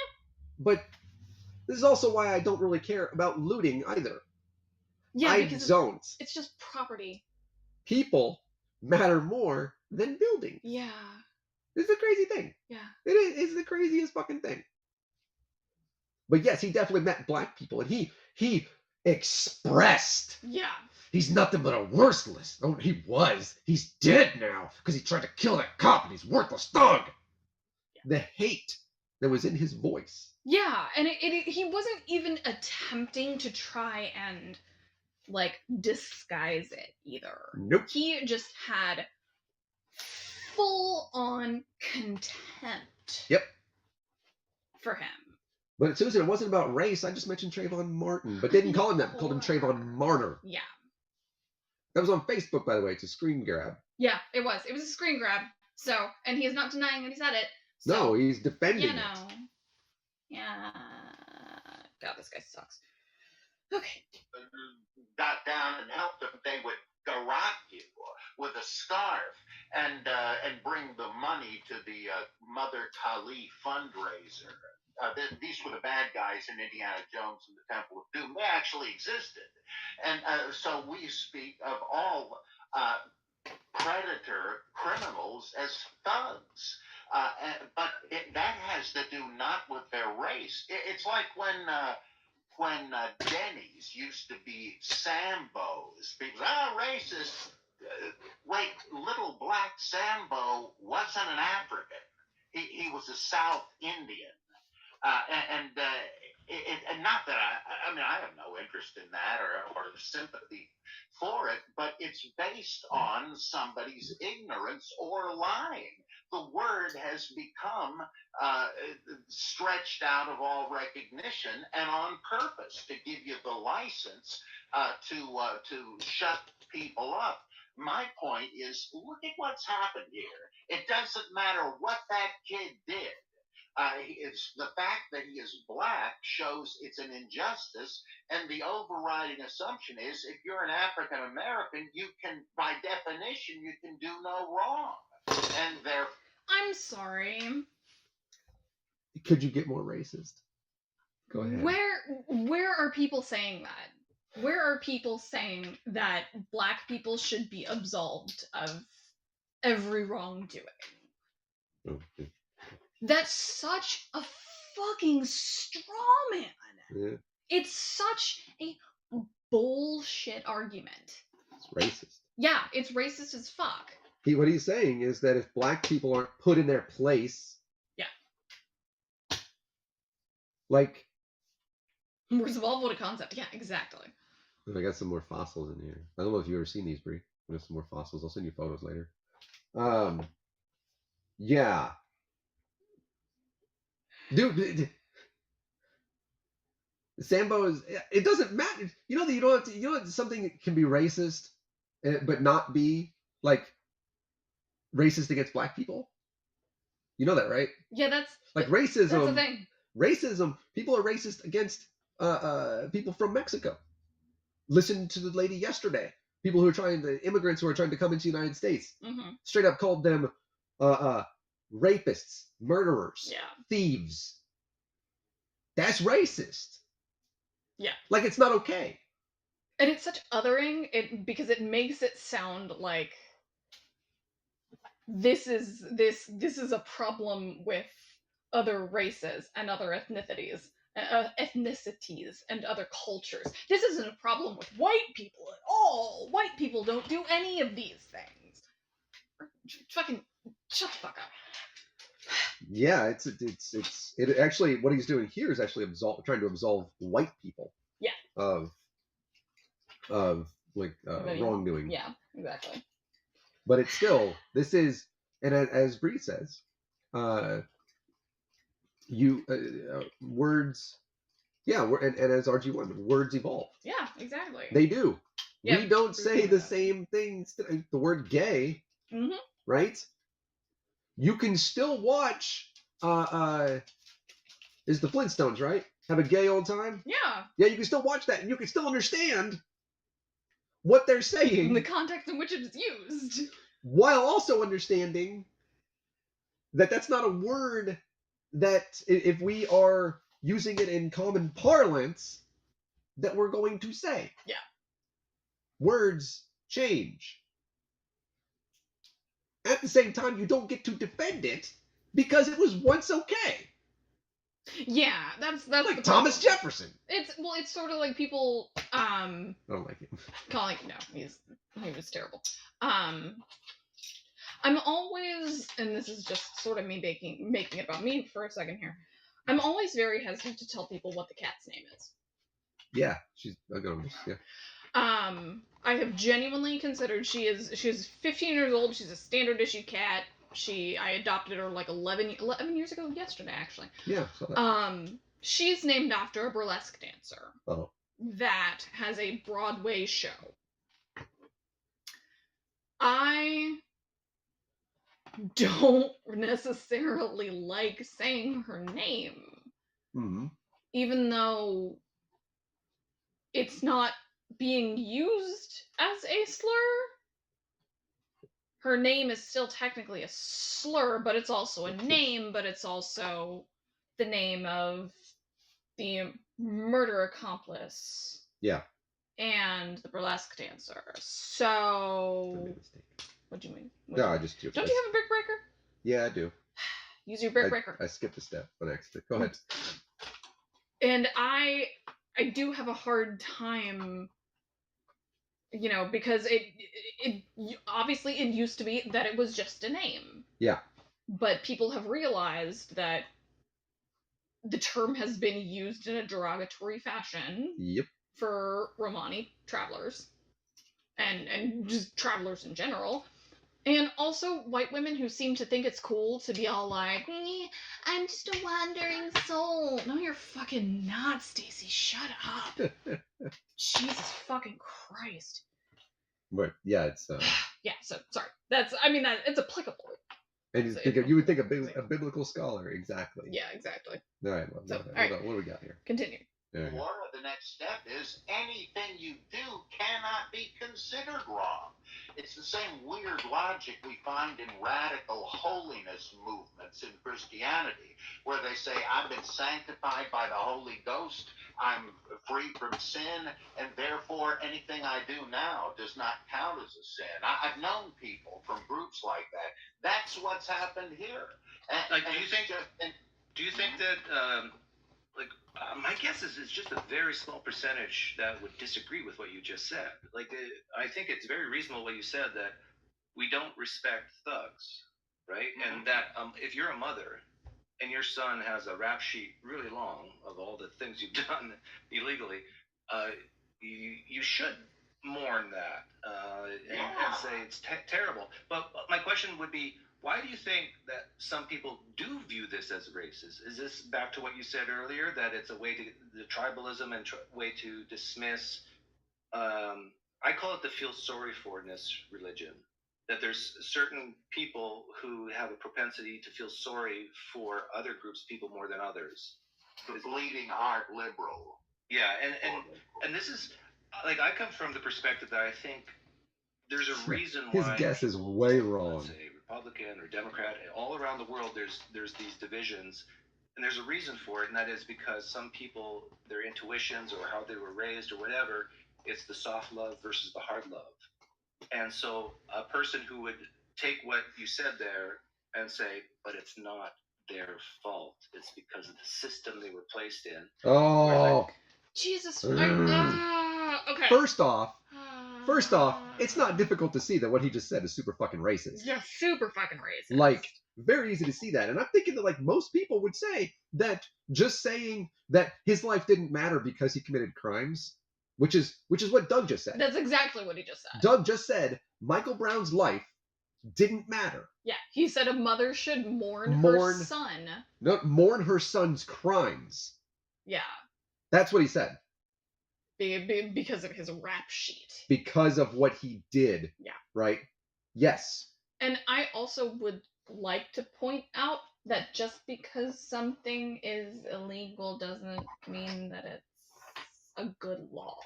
this is also why I don't really care about looting either. Yeah, I because don't. It's just property. People matter more than buildings. Yeah. It's a crazy thing. Yeah. It's the craziest fucking thing. But yes, he definitely met black people, and he expressed Yeah. he's nothing but a worthless. Oh, he was. He's dead now because he tried to kill that cop, and he's worthless thug. Yeah. The hate that was in his voice. Yeah, and he wasn't even attempting to try and like disguise it either. Nope. He just had full on contempt. Yep. For him. But Susan, it wasn't about race. I just mentioned Trayvon Martin, but didn't call him that. Called him Trayvon Martyr. Yeah. That was on Facebook, by the way. It's a screen grab. Yeah, it was. It was a screen grab. So, and he is not denying that he said it. So, No, he's defending you know. it. Yeah. God, this guy sucks. Okay. Got down and helped them. They would garrote you with a scarf and bring the money to the Mother Kali fundraiser. These were the bad guys in Indiana Jones and the Temple of Doom. They actually existed. And so we speak of all predator criminals as thugs. But that has to do not with their race. It's like when Denny's used to be Sambos. People say, racist. Wait, little black Sambo wasn't an African. He was a South Indian. And not that I mean, I have no interest in that or sympathy for it, but it's based on somebody's ignorance or lying. The word has become stretched out of all recognition and on purpose to give you the license to shut people up. My point is, look at what's happened here. It doesn't matter what that kid did. It's the fact that he is black shows it's an injustice, and the overriding assumption is if you're an African American, you can, by definition, you can do no wrong. And they're. I'm sorry. Could you get more racist? Go ahead. Where are people saying that? Where are people saying that black people should be absolved of every wrongdoing? Okay. That's such a fucking straw man. Yeah. It's such a bullshit argument. It's racist. Yeah, it's racist as fuck. What he's saying is that if black people aren't put in their place, like, resolve what a concept. Yeah, exactly. I got some more fossils in here. I don't know if you've ever seen these, Brie. I have some more fossils. I'll send you photos later. Yeah. Dude, Sambo is. It doesn't matter. You know that you don't have to. You know that something can be racist, but not be like racist against black people. You know that, right? Yeah, that's like racism. That's the thing. Racism. People are racist against people from Mexico. Listen to the lady yesterday. People who are immigrants who are trying to come into the United States. Mm-hmm. Straight up called them rapists, murderers, thieves. That's racist. Yeah. Like, it's not okay. And it's such othering because it makes it sound like this is a problem with other races and other ethnicities and other cultures. This isn't a problem with white people at all. White people don't do any of these things. Fucking shut the fuck up. Yeah, it actually, what he's doing here is actually trying to absolve white people. Yeah. Of wrongdoing. Yeah, exactly. But it's still, this is, and as Bree says, words, and as RG1, words evolve. Yeah, exactly. They do. Yeah, we don't say the same things. The word gay, right? You can still watch, is the Flintstones, right? Have a gay old time? Yeah. Yeah, you can still watch that, and you can still understand what they're saying. In the context in which it is used. While also understanding that that's not a word that, if we are using it in common parlance, that we're going to say. Yeah. Words change. At the same time, you don't get to defend it because it was once okay. Yeah, that's Like the Thomas problem. Jefferson. It's sort of like people I don't like him. calling no, he was terrible. I'm always, and this is just sort of me making it about me for a second here. I'm always very hesitant to tell people what the cat's name is. Yeah, she's a good one. Yeah. I have genuinely considered she's 15 years old. She's a standard issue cat. I adopted her like 11 years ago yesterday, actually. Yeah. Saw that. She's named after a burlesque dancer Oh. that has a Broadway show. I don't necessarily like saying her name, even though it's not being used as a slur. Her name is still technically a slur, but it's also a name, but it's also the name of the murder accomplice. Yeah. And the burlesque dancer. So, what do you mean? No, I just do. Don't you have a brick breaker? Yeah, I do. Use your brick breaker. I skipped a step on accident. Go ahead. And I do have a hard time, because it obviously it used to be that it was just a name. Yeah. But people have realized that the term has been used in a derogatory fashion. Yep. For Romani travelers and just travelers in general. And also white women who seem to think it's cool to be all like, I'm just a wandering soul. No, you're fucking not, Stacy. Shut up. Jesus fucking Christ. But yeah, it's yeah, so sorry. That it's applicable. And you would think a biblical scholar, exactly. Yeah, exactly. All right, well, So, all right. What do we got here? Continue. Yeah. Or the next step is anything you do cannot be considered wrong. It's the same weird logic we find in radical holiness movements in Christianity, where they say, I've been sanctified by the Holy Ghost, I'm free from sin, and therefore anything I do now does not count as a sin. I've known people from groups like that. That's what's happened here. Do you think that my guess is it's just a very small percentage that would disagree with what you just said. I think it's very reasonable what you said, that we don't respect thugs, right? Mm-hmm. And that if you're a mother and your son has a rap sheet really long of all the things you've done illegally, you should mourn that and say it's terrible. But my question would be, why do you think that some people do view this as racist? Is this back to what you said earlier, that it's a way to the tribalism and way to dismiss? I call it the feel sorry forness religion. That there's certain people who have a propensity to feel sorry for other groups, people more than others. The bleeding heart liberal. Yeah, and this is I come from the perspective that I think there's a reason why his guess is way wrong. Let's say Republican or Democrat, all around the world, there's these divisions, and there's a reason for it, and that is because some people, their intuitions or how they were raised or whatever, it's the soft love versus the hard love. And so a person who would take what you said there and say, but it's not their fault, it's because of the system they were placed in. Oh, Jesus. Okay. First off, it's not difficult to see that what he just said is super fucking racist. Yeah, super fucking racist. Like, very easy to see that. And I'm thinking that, most people would say that just saying that his life didn't matter because he committed crimes, which is what Doug just said. That's exactly what he just said. Doug just said Michael Brown's life didn't matter. Yeah, he said a mother should mourn her son. No, mourn her son's crimes. Yeah. That's what he said. Because of his rap sheet. Because of what he did. Yeah. Right? Yes. And I also would like to point out that just because something is illegal doesn't mean that it's a good law.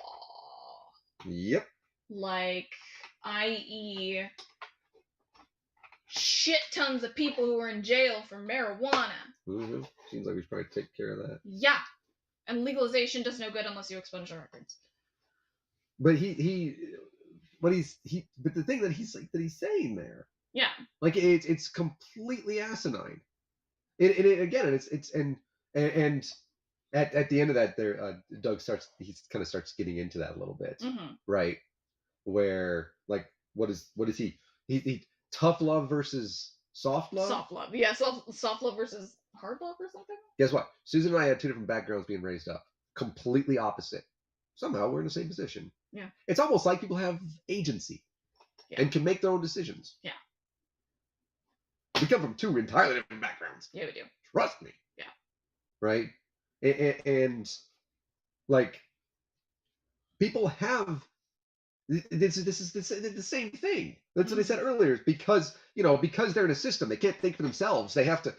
Yep. I.e., shit tons of people who are in jail for marijuana. Mm-hmm. Seems like we should probably take care of that. Yeah. And legalization does no good unless you expunge the records. But but the thing that he's saying there. Yeah. It's completely asinine. It's And at the end of that, there Doug starts getting into that a little bit, Mm-hmm. right? Where like what is he tough love versus soft love? Soft love. Yeah, soft love versus hard love or something? Guess what? Susan and I had two different backgrounds being raised up, completely opposite. Somehow we're in the same position. Yeah. It's almost like people have agency and can make their own decisions. Yeah. We come from two entirely different backgrounds. Yeah, we do. Trust me. Yeah. Right? And like people have this is the same thing. That's what I said earlier. Because because they're in a system, they can't think for themselves. They have to,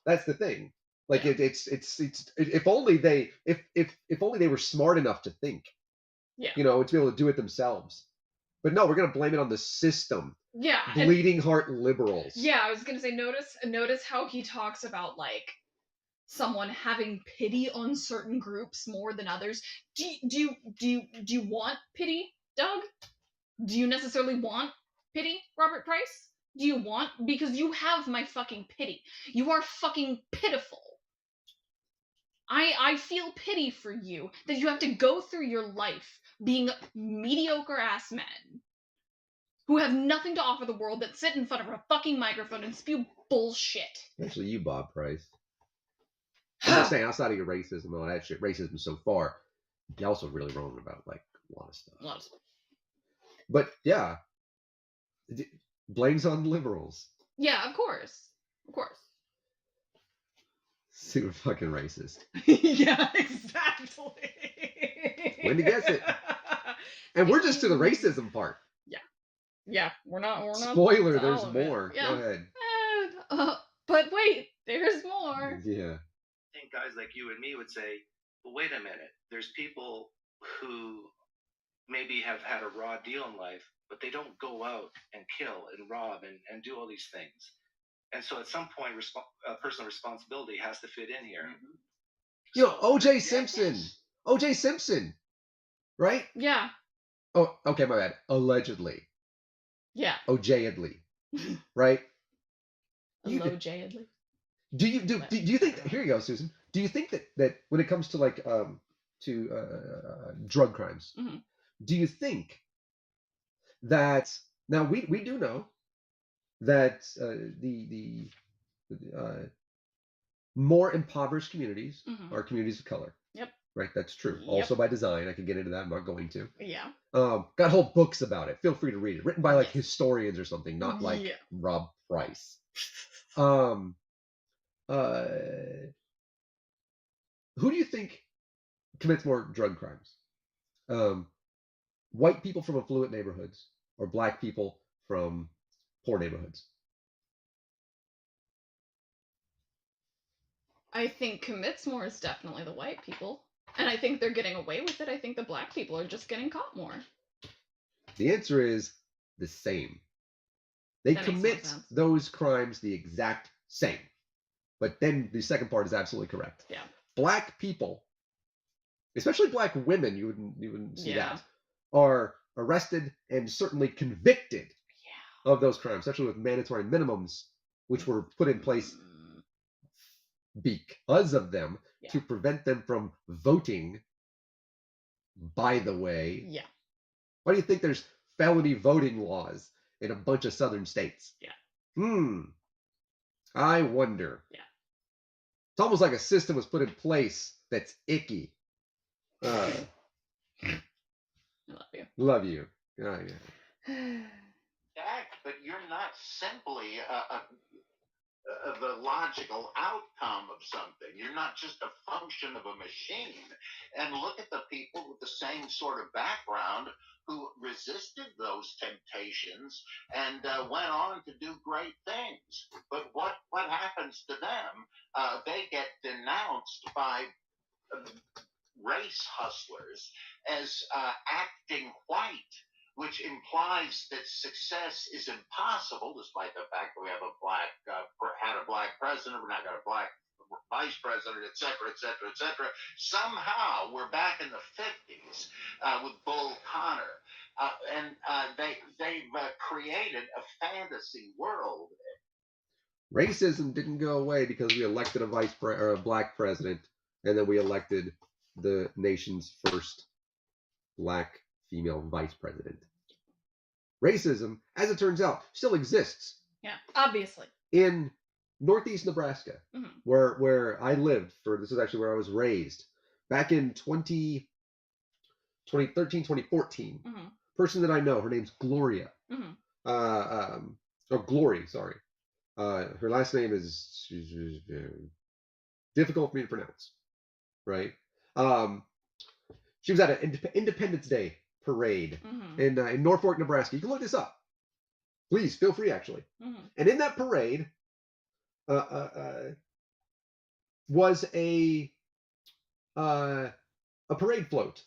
that's the thing. Like it's if only they if only they were smart enough to think. Yeah. To be able to do it themselves. But no, we're gonna blame it on the system. Yeah. Bleeding heart liberals. Yeah, I was gonna say notice how he talks about like someone having pity on certain groups more than others. Do you want pity, Doug? Do you necessarily want pity, Robert Price? Do you want, because you have my fucking pity. You are fucking pitiful. I feel pity for you that you have to go through your life being mediocre ass men who have nothing to offer the world, that sit in front of a fucking microphone and spew bullshit. Actually, you, Bob Price. I'm just saying, outside of your racism and all that shit, racism so far, you're also really wrong about like a lot of stuff. A lot of stuff. But yeah, blames on liberals. Yeah, of course. Of course. Super fucking racist. Yeah, exactly. When to guess it. And we're just to the racism part. Yeah, we're not. Spoiler, there's more. Yeah. Go ahead. But wait, there's more. Yeah. I think guys like you and me would say, well, wait a minute. There's people who maybe have had a raw deal in life, but they don't go out and kill and rob and do all these things. And so at some point, personal responsibility has to fit in here. Mm-hmm. O.J. Simpson. O.J. Simpson. Right? Yeah. Oh, okay, my bad. Allegedly. Yeah. O.J.edly. Right? Allegedly. Do you think here you go, Susan? Do you think that when it comes to like drug crimes, mm-hmm. do you think that now we do know that the more impoverished communities mm-hmm. are communities of color? Yep. Right, that's true. Yep. Also by design. I can get into that. I'm not going to. Yeah. Got whole books about it. Feel free to read it. Written by like historians or something, not like Rob Price. Who do you think commits more drug crimes? White people from affluent neighborhoods or black people from poor neighborhoods? I think commits more is definitely the white people. And I think they're getting away with it. I think the black people are just getting caught more. The answer is the same. They commit those crimes the exact same. But then the second part is absolutely correct. Yeah. Black people, especially black women, you wouldn't see that, are arrested and certainly convicted of those crimes, especially with mandatory minimums, which were put in place because of them to prevent them from voting. By the way, why do you think there's felony voting laws in a bunch of southern states? I wonder. It's almost like a system was put in place that's icky. I love you. Love you. Oh, But you're not simply the logical outcome of something. You're not just a function of a machine. And look at the people with the same sort of background who resisted those temptations and went on to do great things. But what happens to them? They get denounced by race hustlers as acting white, which implies that success is impossible, despite the fact that we have had a black president, we're not got a black vice president, et cetera, et cetera, et cetera. Somehow we're back in the 50s with Bull Connor, and they've created a fantasy world. Racism didn't go away because we elected a black president, and then we elected the nation's first black female vice president. Racism, as it turns out, still exists. Yeah, obviously. In northeast Nebraska, where I lived this is actually where I was raised. Back in 2013, 2014, person that I know, her name's Gloria. Glory, sorry. Her last name is difficult for me to pronounce, right? She was at an Independence Day parade in Norfolk, Nebraska. You can look this up. Please, feel free, actually. And in that parade was a parade float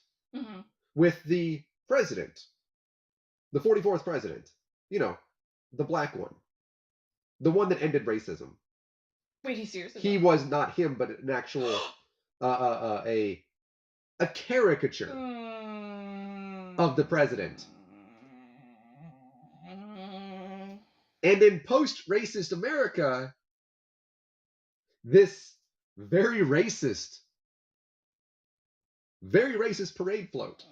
with the president, the 44th president, the black one, the one that ended racism. Wait, he's serious? He was not him, but an actual a caricature of the president. And in post-racist America, this very racist parade float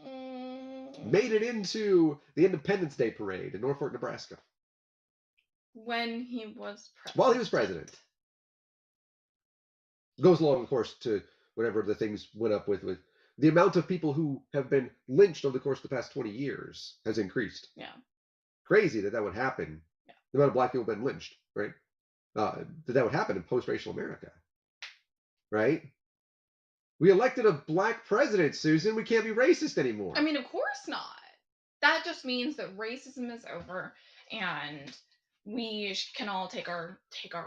made it into the Independence Day parade in Norfolk, Nebraska. When he was president. While he was president. Goes along, of course, to whatever the things went up with the amount of people who have been lynched over the course of the past 20 years has increased. Yeah. Crazy that would happen. Yeah. The amount of black people have been lynched, right? That would happen in post-racial America, right? We elected a black president, Susan. We can't be racist anymore. I mean, of course not. That just means that racism is over, and we can all take our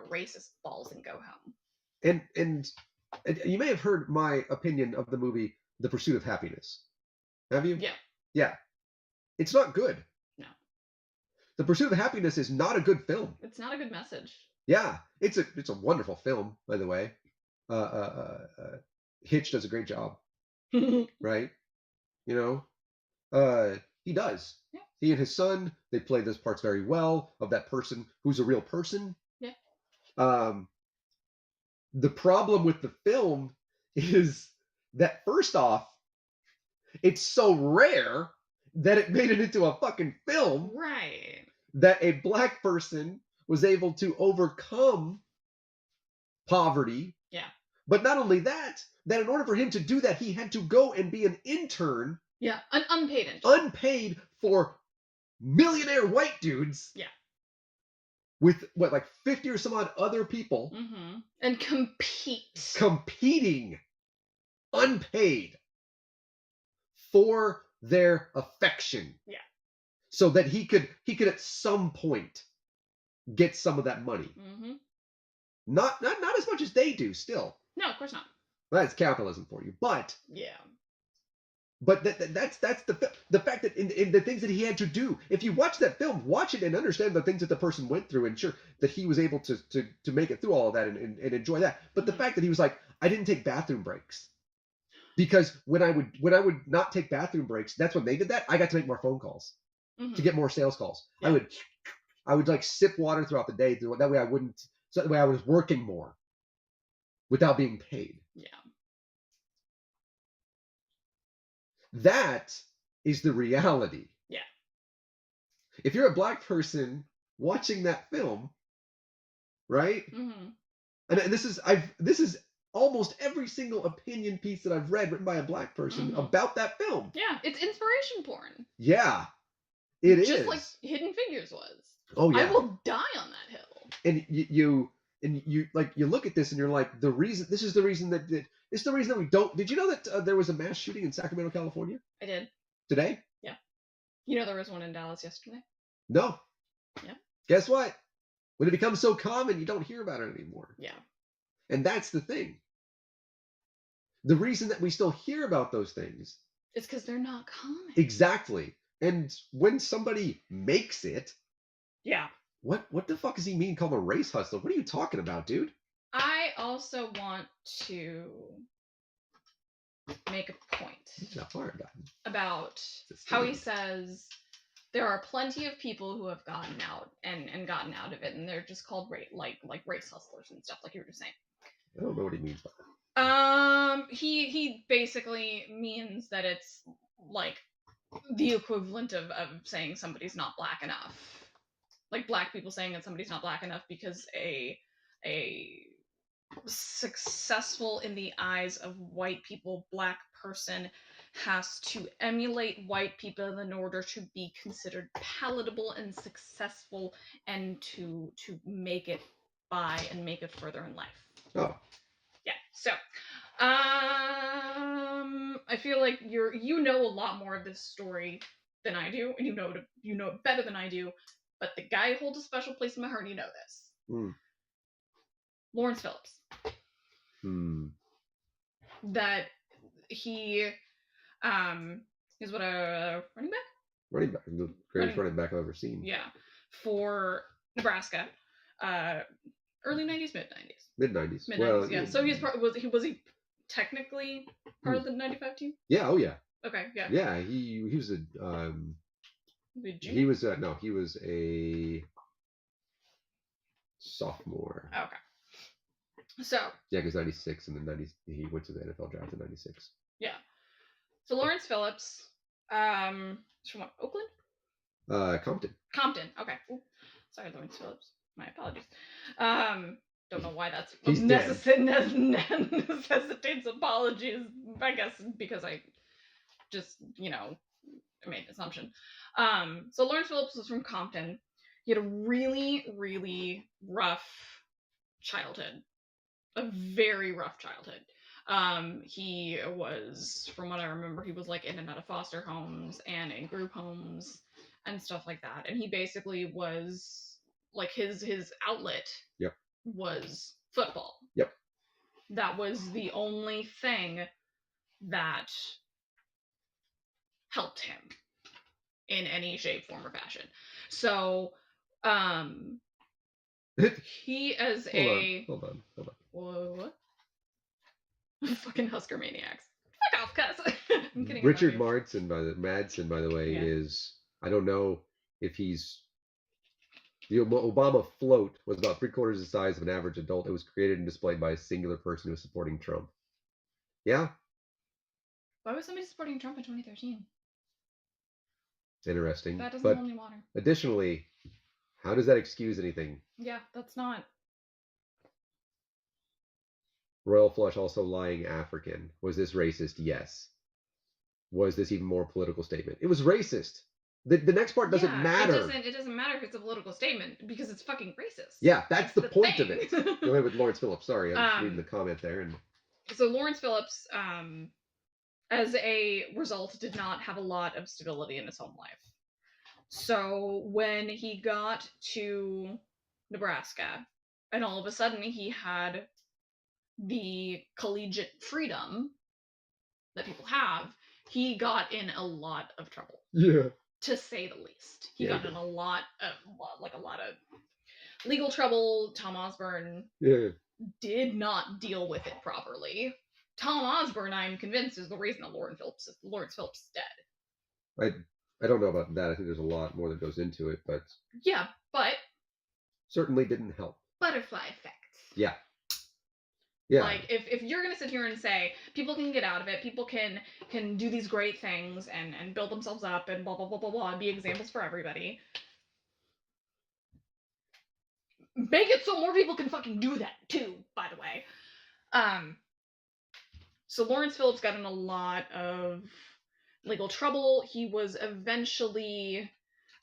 racist balls and go home. And you may have heard my opinion of the movie The Pursuit of Happiness. Have you? Yeah. Yeah. It's not good. No. The Pursuit of Happiness is not a good film. It's not a good message. Yeah. It's a wonderful film, by the way. Hitch does a great job. Right? He does. Yeah. He and his son, they play those parts very well of that person who's a real person. Yeah. The problem with the film is that, first off, it's so rare that it made it into a fucking film. Right. That a black person was able to overcome poverty. Yeah. But not only that in order for him to do that, he had to go and be an intern. Yeah, an unpaid intern. Unpaid for millionaire white dudes. Yeah. With, like 50 or some odd other people. And compete. Competing. Unpaid. For their affection. Yeah. So that he could at some point get some of that money. Not as much as they do still. No, of course not. That's capitalism for you. But yeah. But that's the fact that in the things that he had to do. If you watch that film, watch it and understand the things that the person went through, and sure that he was able to make it through all of that and enjoy that. But the fact that he was like, I didn't take bathroom breaks. Because when I would not take bathroom breaks, that's when they did that. I got to make more phone calls to get more sales calls. Yeah. I would like sip water throughout the day. That way I wouldn't. So that way I was working more without being paid. Yeah. That is the reality. Yeah. If you're a black person watching that film, right? And this is almost every single opinion piece that I've read written by a black person about that film. Yeah, it's inspiration porn. Yeah, it is. Just like Hidden Figures was. Oh yeah. I will die on that hill. And you look at this and you're like, this is the reason that we don't. Did you know that there was a mass shooting in Sacramento, California? I did. Today? Yeah. You know there was one in Dallas yesterday? No. Yeah. Guess what? When it becomes so common, you don't hear about it anymore. Yeah. And that's the thing. The reason that we still hear about those things is because they're not common. Exactly. And when somebody makes it, yeah. What the fuck does he mean call him a race hustler? What are you talking about, dude? I also want to make a point about how he says There are plenty of people who have gotten out and gotten out of it, and they're just called like race hustlers and stuff, like you were just saying. I don't know what he means by that. He basically means that it's like the equivalent of saying somebody's not black enough. Like black people saying that somebody's not black enough because a successful in the eyes of white people black person has to emulate white people in order to be considered palatable and successful and to make it by and make it further in life. Oh. Yeah. So I feel like you know a lot more of this story than I do, and you know it better than I do, but the guy holds a special place in my heart, and you know this. Lawrence Phillips. That he is what, a running back? Running back. The greatest running back I've ever seen. Yeah. For Nebraska. Early 90s, mid 90s. Mid 90s. Well, yeah. So was he technically part of the 95 team? Yeah, oh yeah. Okay, yeah. Yeah, he was a he was a sophomore. Okay. So yeah, because 96 and then 90 he went to the NFL draft in 96. Yeah. So Lawrence Phillips, is from what, Oakland? Compton. Compton. Okay. Ooh. Sorry, Lawrence Phillips. My apologies. Don't know why that's necessitates apologies. I guess because I just made an assumption. So Lawrence Phillips was from Compton. He had a really, really rough childhood. A very rough childhood. He was, from what I remember, he was like in and out of foster homes and in group homes and stuff like that. And he basically was like his outlet was football. Yep. That was the only thing that helped him in any shape, form, or fashion. So, he as Hold on. What? Fucking Husker maniacs. Fuck off, cuss. I'm kidding. Richard Madsen, by the way, is, I don't know if he's, the Obama float was about 3/4 the size of an average adult. It was created and displayed by a singular person who was supporting Trump. Yeah? Why was somebody supporting Trump in 2013? Interesting. That doesn't hold any water. Additionally, how does that excuse anything? Yeah, that's not. Royal flush, also lying African. Was this racist? Yes. Was this even more political statement? It was racist. The next part doesn't matter. It doesn't matter if it's a political statement because it's fucking racist. Yeah, that's the point of it. Go ahead with Lawrence Phillips. Sorry, I was reading the comment there. So Lawrence Phillips, as a result, did not have a lot of stability in his home life. So when he got to Nebraska, and all of a sudden he had the collegiate freedom that people have, he got in a lot of trouble. Yeah. To say the least. He got in a lot of legal trouble. Tom Osborne did not deal with it properly. Tom Osborne, I'm convinced, is the reason that Lawrence Phillips is dead. I don't know about that. I think there's a lot more that goes into it, but... Yeah, but... certainly didn't help. Butterfly effect. Yeah. Yeah. Like, if you're going to sit here and say, people can get out of it, people can do these great things and build themselves up and blah, blah, blah, blah, blah, and be examples for everybody, make it so more people can fucking do that, too, by the way. So Lawrence Phillips got in a lot of legal trouble. He was eventually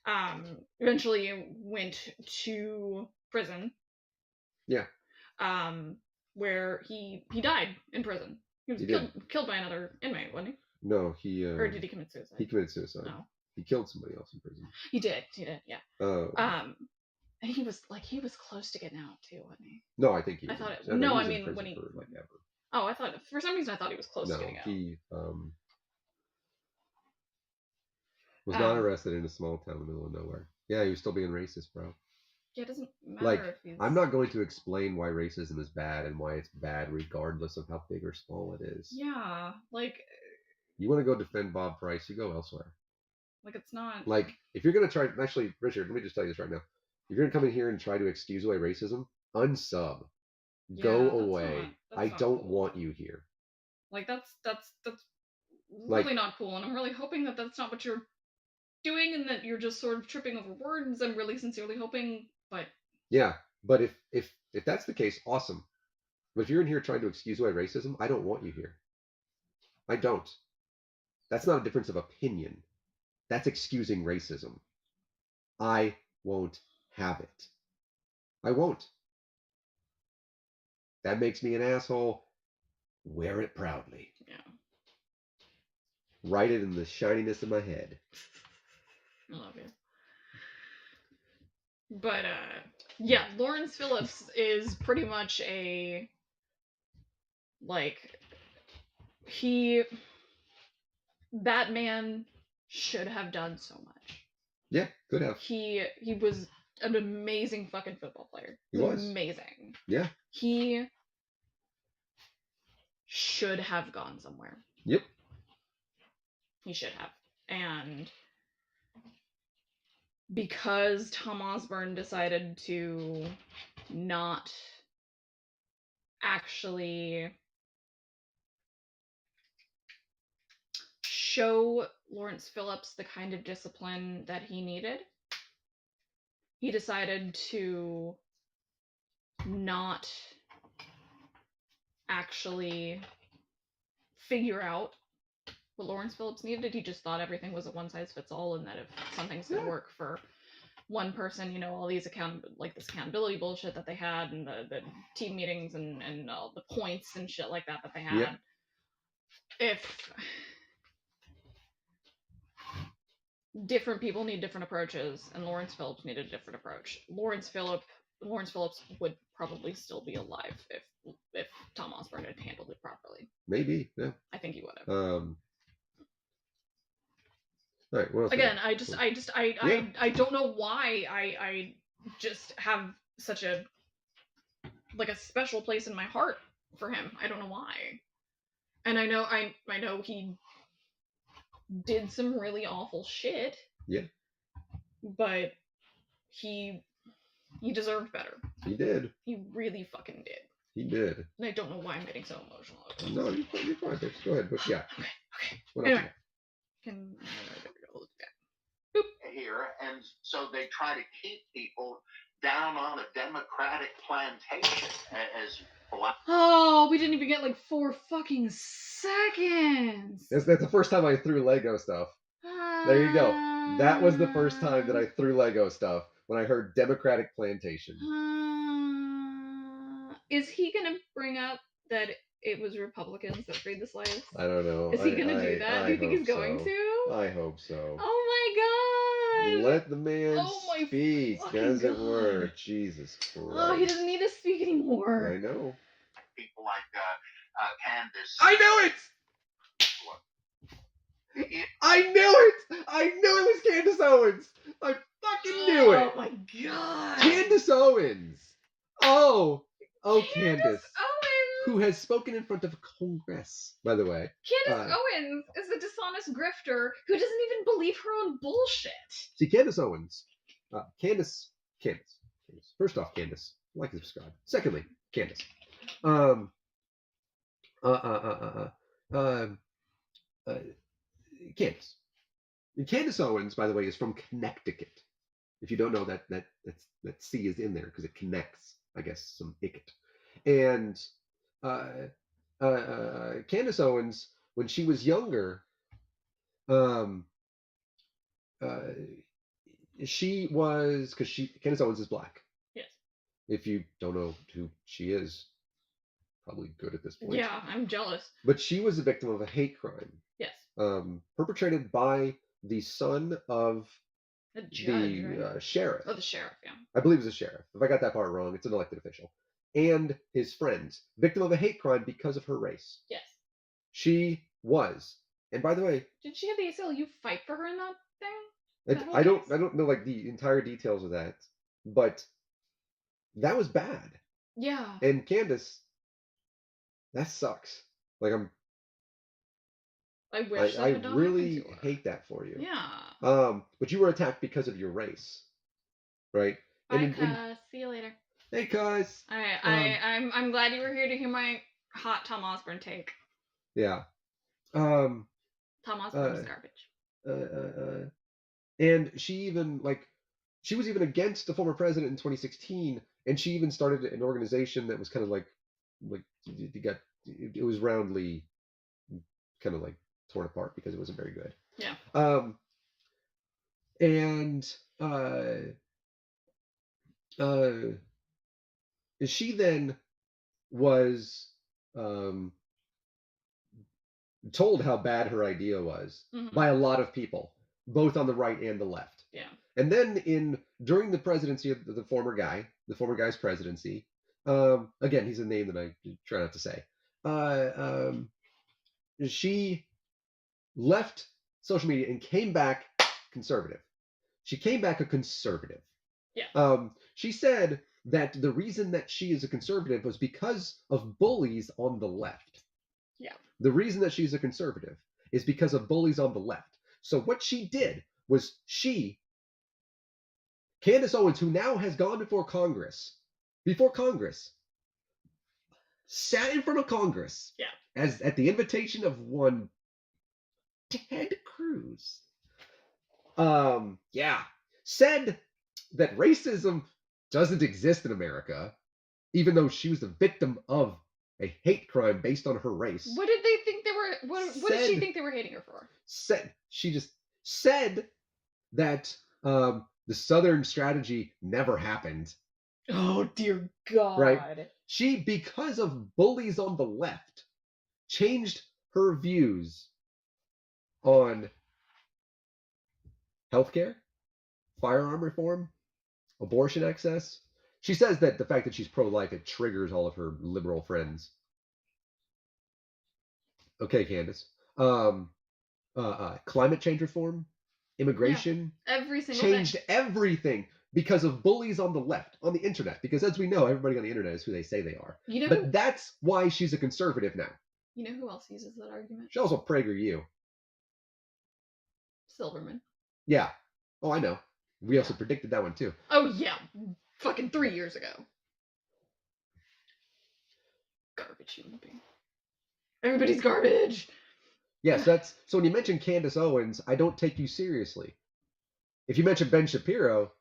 went to prison. Yeah. Where he died in prison. He was killed by another inmate, wasn't he? No, he... or did he commit suicide? He committed suicide. No. He killed somebody else in prison. He did, yeah. Oh. And he was close to getting out, too, wasn't he? No, I think he was. I mean, when he... for, like, ever. Oh, I thought, for some reason, I thought he was close to getting out. No, he was not arrested in a small town in the middle of nowhere. Yeah, he was still being racist, bro. Yeah, it doesn't matter if he's... I'm not going to explain why racism is bad and why it's bad regardless of how big or small it is. Yeah, like... You want to go defend Bob Price, you go elsewhere. Like, it's not. Like, if you're gonna try, actually, Richard, let me just tell you this right now. If you're gonna come in here and try to excuse away racism, unsub, Yeah, go that's away. that's I not don't cool. want you here. Like, that's Like- really not cool, and I'm really hoping that that's not what you're doing, and that you're just sort of tripping over words. I'm really sincerely hoping, but Yeah, but if that's the case, awesome. But if you're in here trying to excuse away racism, I don't want you here. I don't. That's not a difference of opinion. That's excusing racism. I won't have it. I won't. That makes me an asshole. Wear it proudly. yeah. Write it in the shininess of my head. I love you. But yeah, Lawrence Phillips is pretty much a, like, that man should have done so much. Yeah, could have. He was an amazing fucking football player. He was. Amazing. Yeah. He should have gone somewhere. Yep. He should have. And because Tom Osborne decided to not actually show Lawrence Phillips the kind of discipline that he needed, he decided to not actually figure out what Lawrence Phillips needed. He just thought everything was a one-size-fits-all, and that if something's gonna work for one person, you know, all these this accountability bullshit that they had, and the team meetings and all the points and shit like that they had. Yep. If different people need different approaches, and Lawrence Phillips needed a different approach. Lawrence Phillips would probably still be alive if Tom Osborne had handled it properly. Maybe. Yeah. I think he would have. All right. What else? Again, I don't know why I just have such a special place in my heart for him. I don't know why. And I know he did some really awful shit. Yeah. But he deserved better. He did. He really fucking did. He did. And I don't know why I'm getting so emotional over this. No, you're fine. Bitch. Go ahead. But yeah. Okay. What Anyway. else? Here, and so they try to keep people down on a Democratic plantation as black. Oh, we didn't even get 4 fucking seconds. That's the first time I threw Lego stuff. There you go. That was the first time that I threw Lego stuff, when I heard Democratic plantation. Is he gonna bring up that it was Republicans that freed the slaves? I don't know. Is he gonna do that? Do you think he's going to? I hope so. Oh my god! Let the man speak, as it were. God. Jesus Christ. Oh, he doesn't need to speak anymore. I know. People like Candace. I knew it! I knew it! I knew it was Candace Owens! I fucking knew it! Oh my god! Candace Owens! Oh, Candace. Owens! Who has spoken in front of Congress, by the way. Candace Owens is a dishonest grifter who doesn't even believe her own bullshit. See, Candace Owens. Candace. First off, Candace. Like and subscribe. Secondly, Candace. Candace. And Candace Owens, by the way, is from Connecticut. If you don't know that C is in there because it connects, I guess, some icket. And Candace Owens, when she was younger, she was, because Candace Owens is black. Yes. If you don't know who she is, probably good at this point. Yeah, I'm jealous. But she was a victim of a hate crime. Yes. Perpetrated by the son of the judge, right? Sheriff. Oh, the sheriff, yeah. I believe it's a sheriff. If I got that part wrong, it's an elected official. And his friends, victim of a hate crime because of her race. Yes. She was. And by the way, did she have the ACLU fight for her in that thing? I don't know the entire details of that, but that was bad. Yeah. And Candace, that sucks. I wish that I had not really happened to her. hate that for you. Yeah. But you were attacked because of your race, right? Bye, And Cuss. See you later. hey, cuz. I'm glad you were here to hear my hot Tom Osborne take. Yeah. Tom Osborne is garbage. And she was even against the former president in 2016, and she even started an organization that was kind of like it was roundly kind of like torn apart because it wasn't very good. Yeah. And she then was told how bad her idea was by a lot of people, both on the right and the left. Yeah. And then during the presidency of the former guy's presidency, again, he's a name that I try not to say. She left social media and came back conservative. She came back a conservative. Yeah. She said that the reason that she is a conservative was because of bullies on the left. Yeah. The reason that she's a conservative is because of bullies on the left. So what she did was Candace Owens, who now has gone before Congress, sat in front of Congress, yeah, as at the invitation of one Ted Cruz, said that racism doesn't exist in America, even though she was the victim of a hate crime based on her race. What did they think they were? What did she think they were hating her for? She just said that the Southern strategy never happened. Oh dear God! Right? She, because of bullies on the left, changed her views on healthcare, firearm reform, abortion access. She says that the fact that she's pro-life, it triggers all of her liberal friends. Okay, Candace. Climate change reform, immigration, every single changed thing. Everything because of bullies on the left, on the internet. Because as we know, everybody on the internet is who they say they are. But that's why she's a conservative now. You know who else uses that argument? She also PragerU. Silverman. Yeah. Oh, I know. We also predicted that one too. Oh yeah, fucking 3 years ago. Garbage human being. Everybody's garbage. Yes, so when you mention Candace Owens, I don't take you seriously. If you mention Ben Shapiro,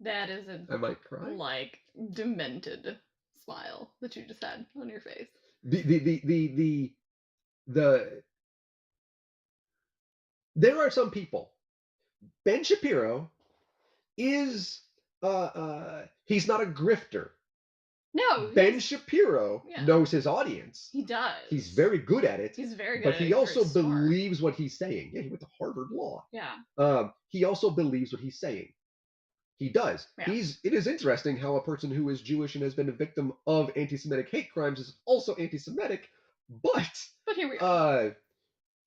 that is I might cry. Like demented smile that you just had on your face. There are some people. Ben Shapiro is he's not a grifter. No. Ben Shapiro knows his audience. He does. He's very good at it. He's very good but at it. He also believes what he's saying. Yeah, he went to Harvard Law. Yeah. He also believes what he's saying. He does. Yeah. It is interesting how a person who is Jewish and has been a victim of anti-Semitic hate crimes is also anti-Semitic, but here we are.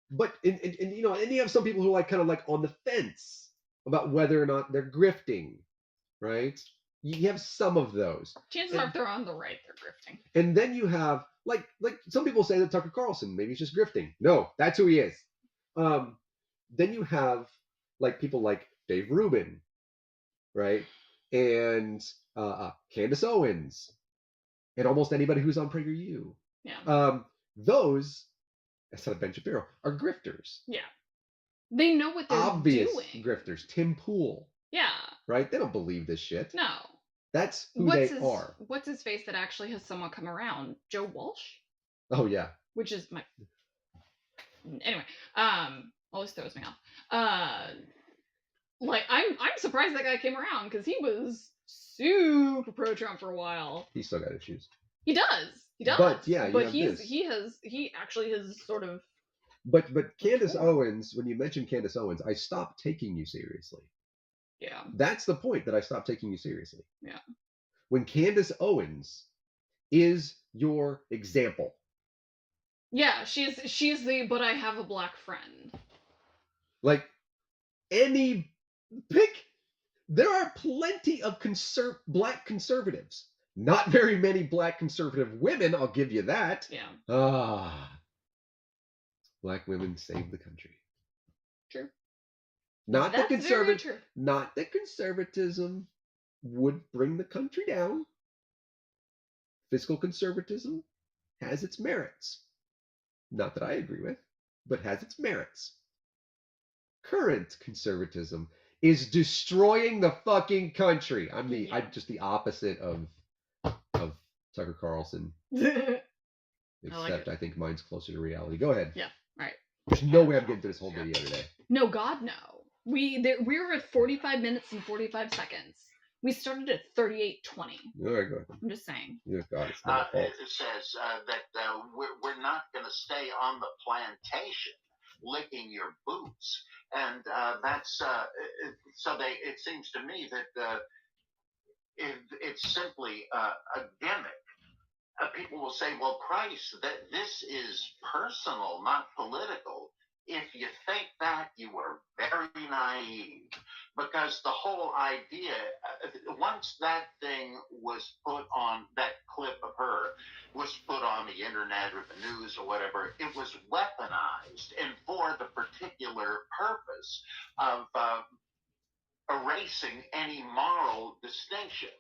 But and you know, and you have some people who are kind of like on the fence about whether or not they're grifting, right? You have some of those. Chances are, if they're on the right, they're grifting. And then you have like some people say that Tucker Carlson maybe he's just grifting. No, that's who he is. Then you have like people like Dave Rubin, right? And Candace Owens, and almost anybody who's on PragerU. Yeah. Those, instead of Ben Shapiro, are grifters. Yeah. They know what they're Obvious doing. grifters. Tim Pool. Yeah. Right? They don't believe this shit. No. That's who they are. What's his face that actually has somewhat come around? Joe Walsh? Oh yeah. Which is my anyway, always throws me off. Like I'm surprised that guy came around because he was super pro Trump for a while. He's still got issues. He does. But yeah, but he actually has sort of. But Candace Owens, when you mention Candace Owens, I stopped taking you seriously. Yeah. That's the point, that I stopped taking you seriously. Yeah. When Candace Owens is your example. Yeah, she's the but I have a black friend. Like there are plenty of black conservatives Not very many black conservative women, I'll give you that. Yeah. Black women save the country. True. Not That's that very true. Not that conservatism would bring the country down. Fiscal conservatism has its merits. Not that I agree with, but has its merits. Current conservatism is destroying the fucking country. I'm just the opposite of Tucker Carlson. Except I think mine's closer to reality. Go ahead. Yeah. All right. There's no way I'm getting to this whole video today. No, God, no. We were at 45 minutes and 45 seconds. We started at 38:20. All right, go ahead. I'm just saying. Yeah, God, it's not my fault. It says that we're not going to stay on the plantation licking your boots, and that's so they. It seems to me that it's simply a gimmick. People will say, "Well, Price, that this is personal, not political." If you think that, you are very naive, because the whole idea, once that thing was put on, that clip of her was put on the internet or the news or whatever, it was weaponized and for the particular purpose of erasing any moral distinctions.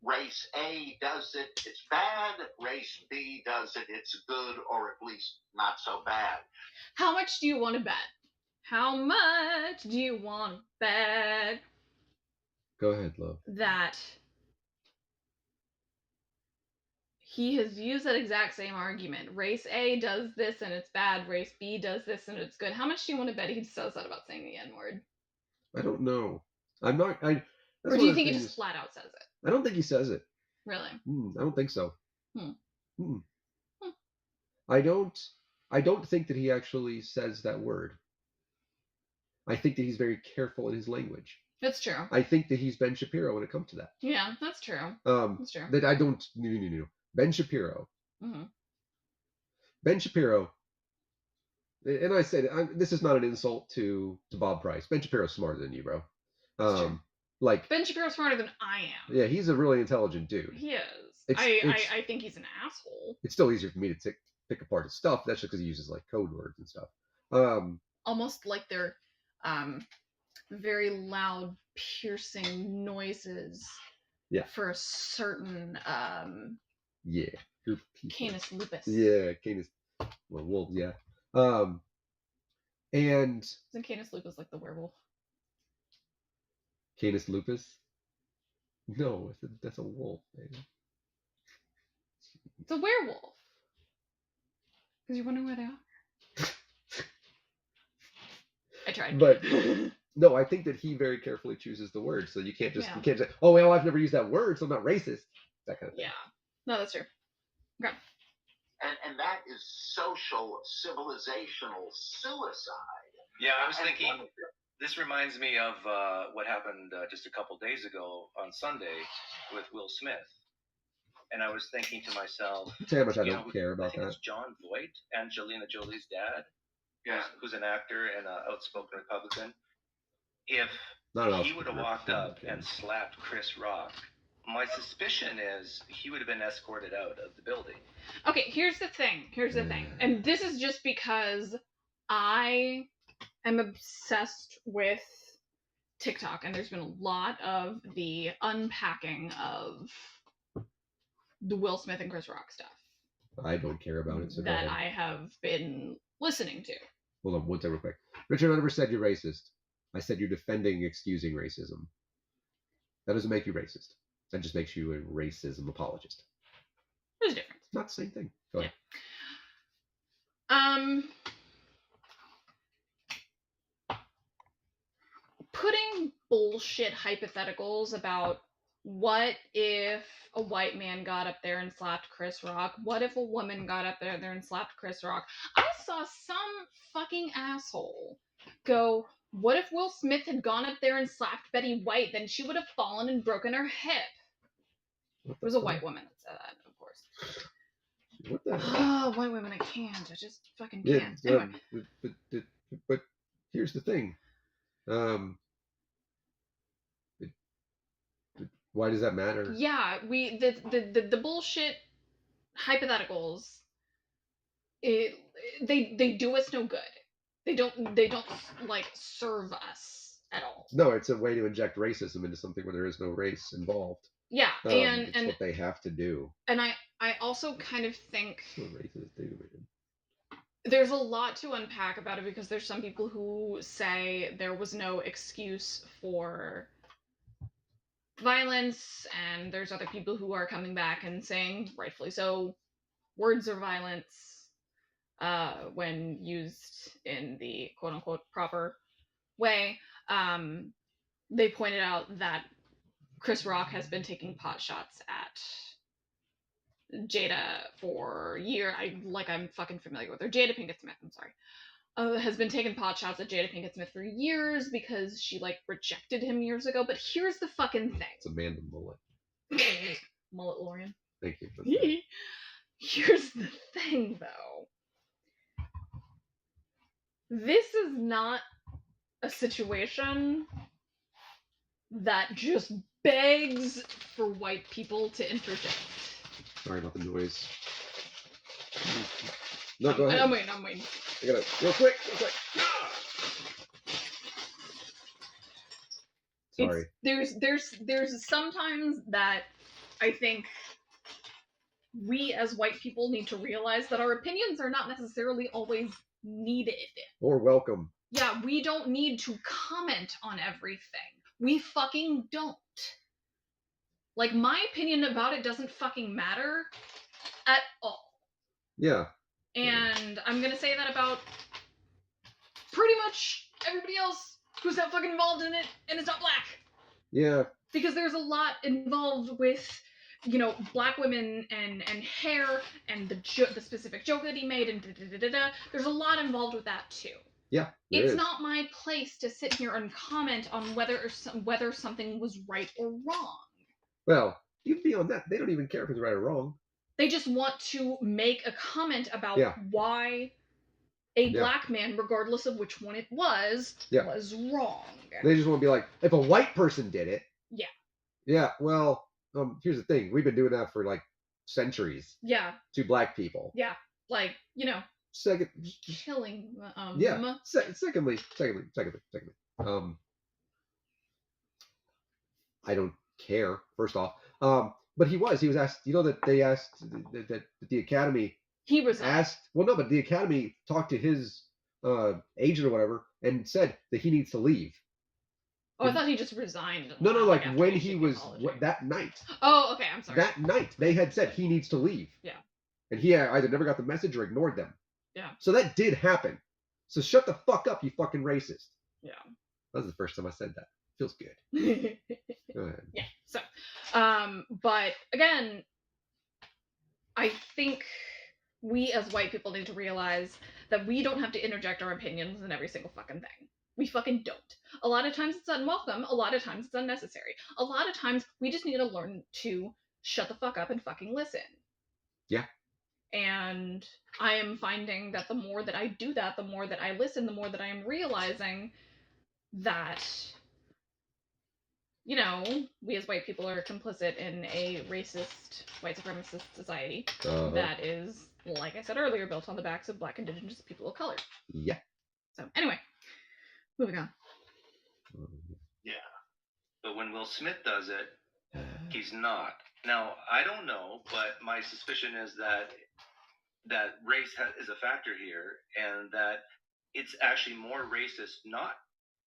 Race A does it, it's bad. Race B does it, it's good, or at least not so bad. How much do you want to bet? How much do you want to bet? Go ahead, love. That he has used that exact same argument. Race A does this and it's bad. Race B does this and it's good. How much do you want to bet he says that about saying the N-word? I don't know. I'm not. Or do you think he just flat out says it? I don't think he says it. Really? I don't think so. Hmm. I don't think that he actually says that word. I think that he's very careful in his language. That's true. I think that he's Ben Shapiro when it comes to that. Yeah, that's true. That's true. That I don't. No. Ben Shapiro. Mm-hmm. Ben Shapiro. And I said this is not an insult to Bob Price. Ben Shapiro's smarter than you, bro. Like Ben Shapiro's smarter than I am. Yeah, he's a really intelligent dude. He is. I think he's an asshole. It's still easier for me to pick apart his stuff. That's just because he uses like code words and stuff. Almost like they're very loud, piercing noises. Yeah. For a certain group of people. Canis lupus. Yeah, Canis. Well, wolves. Yeah. And isn't Canis lupus like the werewolf? Canis lupus? No, that's a wolf, man. It's a werewolf. Because you're wondering where they are. I tried. But no, I think that he very carefully chooses the word, so you can't say, "Oh well, I've never used that word, so I'm not racist." That kind of thing. Yeah. No, that's true. Okay. And that is social, civilizational suicide. Yeah, I was thinking, this reminds me of what happened just a couple days ago on Sunday with Will Smith. And I was thinking to myself, how much I don't care about I think that. it's John Voight, Angelina Jolie's dad, yeah, who's an actor and an outspoken Republican. If he would have walked up and slapped Chris Rock, my suspicion is he would have been escorted out of the building. Okay, here's the thing. And this is just because I am obsessed with TikTok, and there's been a lot of the unpacking of the Will Smith and Chris Rock stuff. I don't care about it. So that I have been listening to. Hold on, one second real quick. Richard, I never said you're racist. I said you're defending excusing racism. That doesn't make you racist. That just makes you a racism apologist. There's a difference. Not the same thing. Go ahead. Putting bullshit hypotheticals about what if a white man got up there and slapped Chris Rock? What if a woman got up there and slapped Chris Rock? I saw some fucking asshole go, what if Will Smith had gone up there and slapped Betty White? Then she would have fallen and broken her hip. It was a white woman that said that, of course. What the hell? Oh, white women, I can't. I just fucking can't. Yeah, anyway. but here's the thing. Why does that matter? Yeah, the bullshit hypotheticals, they do us no good. They don't like serve us at all. No, it's a way to inject racism into something where there is no race involved. Yeah, It's and what they have to do. and I also kind of think What racist do, man? there's a lot to unpack about it, because there's some people who say there was no excuse for violence, and there's other people who are coming back and saying, rightfully so, words are violence when used in the quote-unquote proper way. They pointed out that Chris Rock has been taking pot shots at Jada for years. I'm fucking familiar with her. Jada Pinkett Smith, I'm sorry. Has been taking pot shots at Jada Pinkett Smith for years because she like rejected him years ago. But here's the fucking thing. It's Amanda Mullet. Mullet-lorian. Thank you for that. Here's the thing, though. This is not a situation that just begs for white people to interject. Sorry about the noise. No, go ahead. I'm waiting. I gotta real quick. Sorry. There's sometimes that I think we as white people need to realize that our opinions are not necessarily always needed. Or welcome. Yeah, we don't need to comment on everything. We fucking don't. Like, my opinion about it doesn't fucking matter at all. Yeah. And I'm gonna say that about pretty much everybody else who's not fucking involved in it and is not black. Yeah. Because there's a lot involved with, you know, black women and hair and the specific joke that he made and da-da-da-da-da. There's a lot involved with that too. Yeah. It's not my place to sit here and comment on whether something was right or wrong. Well, even beyond that, they don't even care if it's right or wrong. They just want to make a comment about why a black man, regardless of which one it was wrong. They just want to be like, if a white person did it. Yeah. Yeah, well, here's the thing. We've been doing that for like centuries. Yeah. To black people. Yeah. Like, you know. Killing. Yeah. Secondly. I don't care, first off. But he was asked, you know, that they asked that the Academy. He was asked. Well, no, but the Academy talked to his agent or whatever and said that he needs to leave. Oh, I thought he just resigned. No, like when he was that night. Oh, okay, I'm sorry. That night, they had said he needs to leave. Yeah. And he either never got the message or ignored them. Yeah. So that did happen. So shut the fuck up, you fucking racist. Yeah. That was the first time I said that. Feels good. Go ahead. Yeah. So, but again, I think we as white people need to realize that we don't have to interject our opinions in every single fucking thing. We fucking don't. A lot of times it's unwelcome. A lot of times it's unnecessary. A lot of times we just need to learn to shut the fuck up and fucking listen. Yeah. And I am finding that the more that I do that, the more that I listen, the more that I am realizing that, you know, we as white people are complicit in a racist, white supremacist society that is, like I said earlier, built on the backs of black, indigenous people of color. Yeah. So, anyway, moving on. Yeah. But when Will Smith does it, he's not. Now, I don't know, but my suspicion is that race is a factor here, and that it's actually more racist not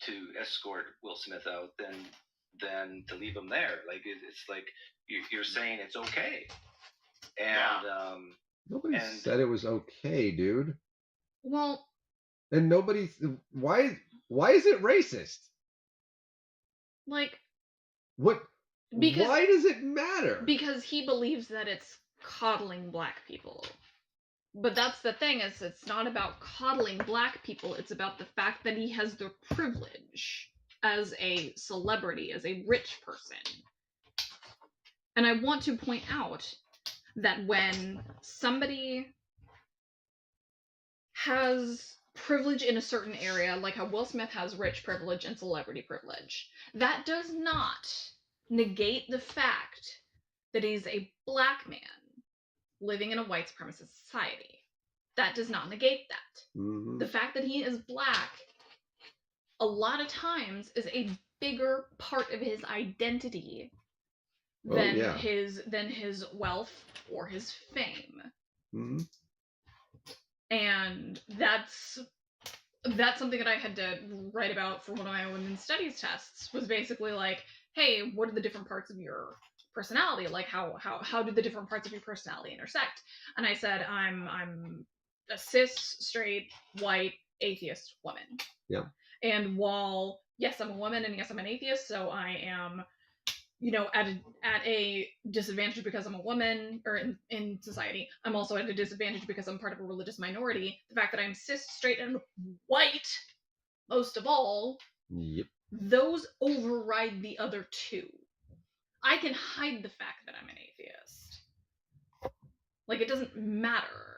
to escort Will Smith out than to leave him there. Like, it's like you're saying it's okay, and nobody said it was okay, dude. Well, and why is it racist? Like, what? Why does it matter? Because he believes that it's coddling black people. But that's the thing, is it's not about coddling black people, it's about the fact that he has the privilege as a celebrity, as a rich person. And I want to point out that when somebody has privilege in a certain area, like how Will Smith has rich privilege and celebrity privilege, that does not negate the fact that he's a black man living in a white supremacist society. That does not negate that. Mhm. The fact that he is black a lot of times is a bigger part of his identity than his wealth or his fame. Mhm. And that's something that I had to write about for one of my women's studies tests, was basically like, hey, what are the different parts of your personality? Like how do the different parts of your personality intersect? And I said, I'm a cis, straight, white, atheist woman. Yeah. And while yes, I'm a woman, and yes, I'm an atheist, so I am, at a disadvantage because I'm a woman, or in society. I'm also at a disadvantage because I'm part of a religious minority. The fact that I'm cis, straight, and white, most of all, Yep. those override the other two. I can hide the fact that I'm an atheist. Like, it doesn't matter.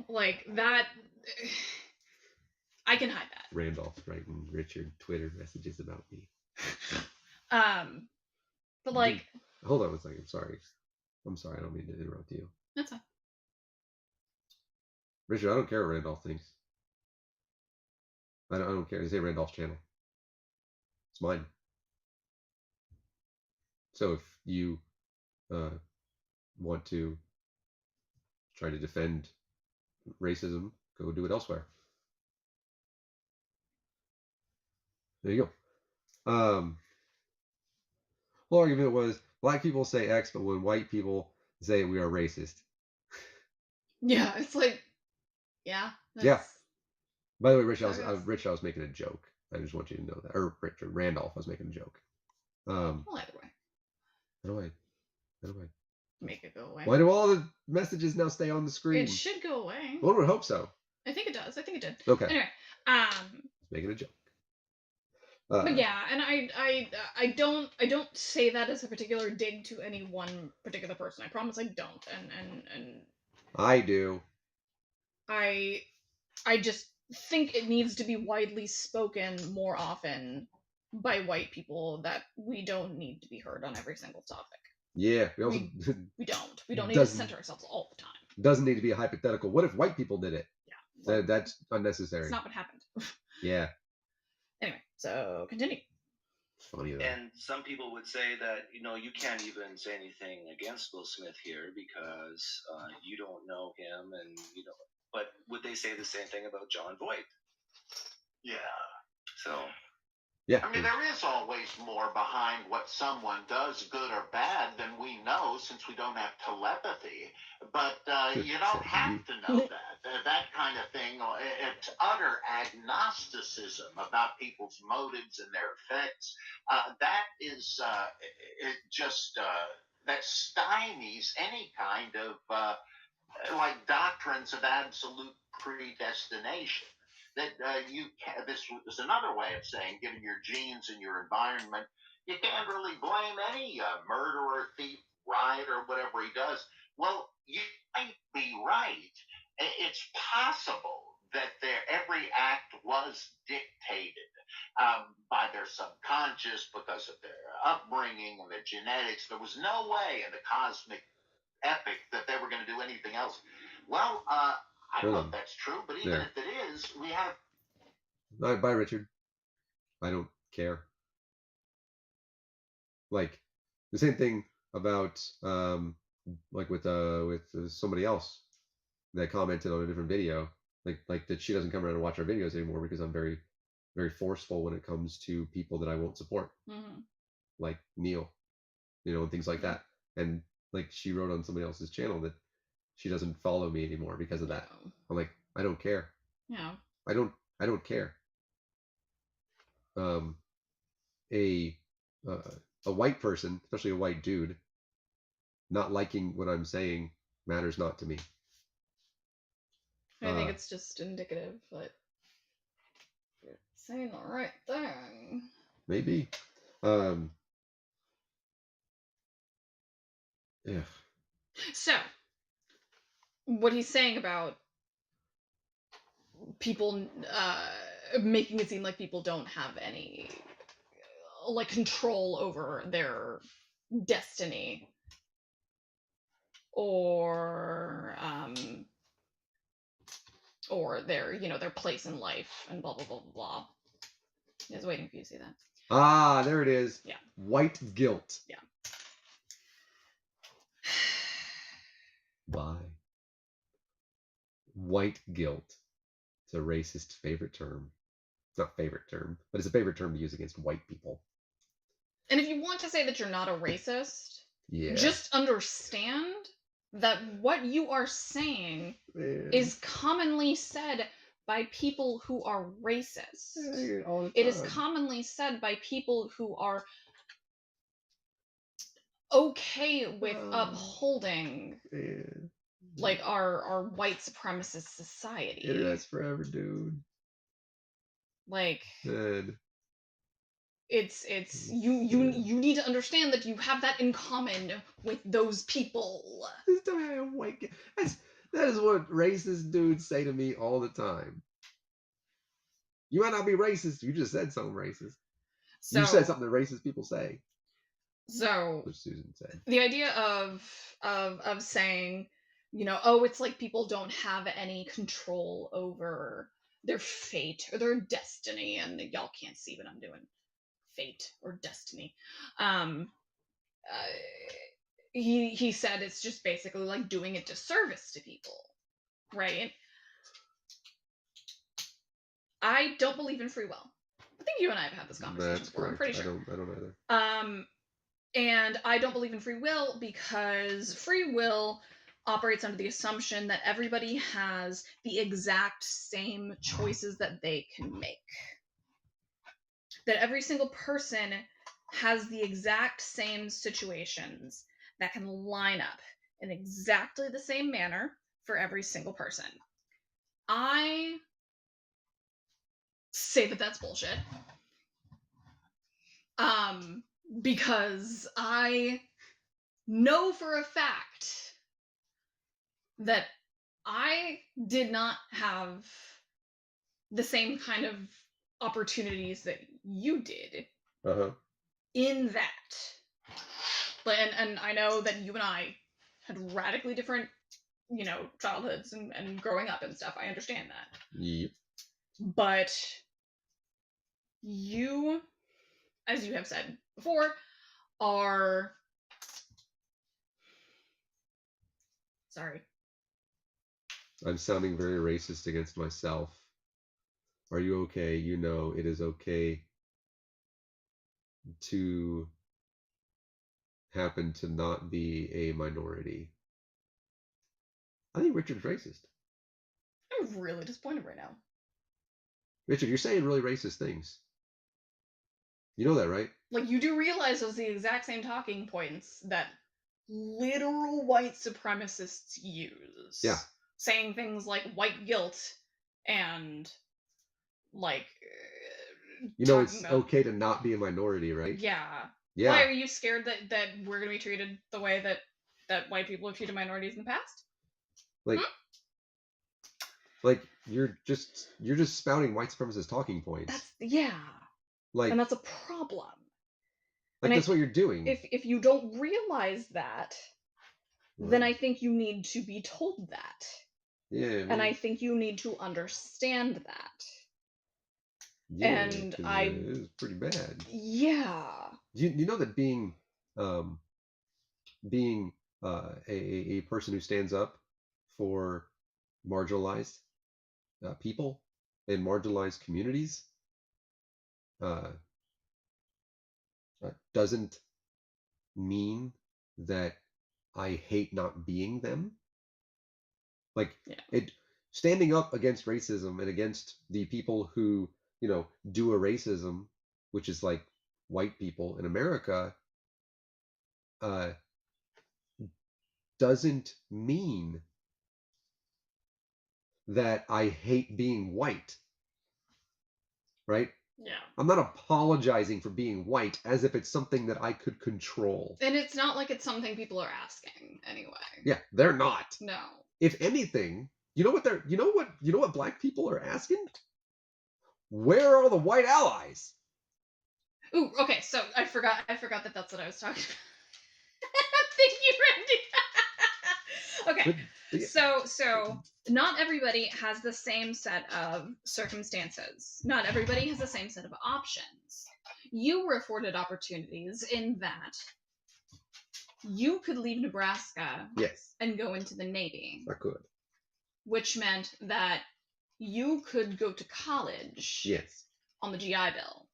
Like that. I can hide that. Randolph writing Richard Twitter messages about me. But like, hold on a second. I'm sorry. I don't mean to interrupt you. That's fine. Richard, I don't care what Randolph thinks. I don't care. It's a Randolph's channel. It's mine. So if you want to try to defend racism, go do it elsewhere. There you go. Whole argument was black people say X, but when white people say we are racist. Yeah, it's like, yeah. Yeah. By the way, Rich, I guess. was making a joke. I just want you to know that. Or Richard, Randolph, I was making a joke. Well, either way. How do I make it go away? Why do all the messages now stay on the screen? It should go away. One would hope so. I think it does. I think it did. Okay. Anyway, making a joke. But yeah, and I don't say that as a particular dig to any one particular person. I promise I don't. And I do. I just think it needs to be widely spoken more often by white people that we don't need to be heard on every single topic. Yeah, we also we don't need to center ourselves all the time. Doesn't need to be a hypothetical. What if white people did it? Yeah, well, that's unnecessary. It's not what happened. Yeah. Anyway, so continue. Funny though. And some people would say that you can't even say anything against Will Smith here because you don't know him, and But would they say the same thing about John Voight? Yeah. So. Yeah. I mean, there is always more behind what someone does, good or bad, than we know, since we don't have telepathy. But you don't have to know that. That kind of thing, it's utter agnosticism about people's motives and their effects. That is that stymies any kind of like doctrines of absolute predestination. That this is another way of saying, given your genes and your environment, you can't really blame any murderer, thief, riot, or whatever he does. Well, you might be right. It's possible that every act was dictated by their subconscious because of their upbringing and their genetics. There was no way in the cosmic epic that they were going to do anything else. Well, I don't know if that's true, but even if it is, we have. Bye, Richard. I don't care. Like the same thing about like with somebody else that commented on a different video, like that she doesn't come around and watch our videos anymore because I'm very, very forceful when it comes to people that I won't support, like Neil, and things like that. And like she wrote on somebody else's channel that she doesn't follow me anymore because of that. I'm like, I don't care. Yeah. I don't care. A white person, especially a white dude, not liking what I'm saying matters not to me. I think it's just indicative that you're saying the right thing. Maybe. Yeah. So, what he's saying about people making it seem like people don't have any like control over their destiny or their, you know, their place in life and blah blah blah blah blah. I was waiting for you to see that. Ah, there it is. Yeah. White guilt. Yeah. Why? White guilt. It's a racist favorite term. It's not favorite term, but it's a favorite term to use against white people. And if you want to say that you're not a racist, Yeah. just understand that what you are saying is commonly said by people who are racist. It is commonly said by people who are okay with upholding like our white supremacist society. Internet's forever, dude. Like Good. it's you need to understand that you have that in common with those people. Just tell me I am white. That is what racist dudes say to me all the time. You might not be racist. You just said something racist. So, you said something that racist people say. So Which Susan said. The idea of saying, you know, oh, it's like people don't have any control over their fate or their destiny, and y'all can't see what I'm doing. Fate or destiny. He said it's just basically like doing a disservice to people, right? I don't believe in free will. I think you and I have had this conversation before. I'm pretty sure. I don't either. And I don't believe in free will because free will operates under the assumption that everybody has the exact same choices that they can make. That every single person has the exact same situations that can line up in exactly the same manner for every single person. I say that that's bullshit. Because I know for a fact that I did not have the same kind of opportunities that you did in that. And I know that you and I had radically different, you know, childhoods and growing up and stuff. I understand that. Yep. But you, as you have said before, are... Sorry. I'm sounding very racist against myself. Are you okay? You know it is okay to happen to not be a minority. I think Richard's racist. I'm really disappointed right now. Richard, you're saying really racist things. You know that, right? Like, you do realize those are the exact same talking points that literal white supremacists use. Yeah. Saying things like white guilt and, like... You know it's okay to not be a minority, right? Yeah. Yeah. Why are you scared that we're going to be treated the way that white people have treated minorities in the past? Like... Like you're just spouting white supremacist talking points. Like, and that's a problem. Like, that's what you're doing. If you don't realize that, then I think you need to be told that. Yeah. And I think you need to understand that. Yeah, and it was pretty bad. Yeah. You know that being a person who stands up for marginalized people in marginalized communities doesn't mean that I hate not being them. Like, standing up against racism and against the people who, you know, do a racism, which is like white people in America, doesn't mean that I hate being white, right? Yeah. I'm not apologizing for being white as if it's something that I could control. And it's not like it's something people are asking anyway. Yeah, they're not. No. If anything, you know what black people are asking? Where are the white allies? Ooh, okay, so I forgot that that's what I was talking about. Thank you, Randy. Okay, But yeah, so not everybody has the same set of circumstances. Not everybody has the same set of options. You were afforded opportunities in that you could leave Nebraska yes, and go into the Navy, I could. which meant that you could go to college Yes. on the GI Bill.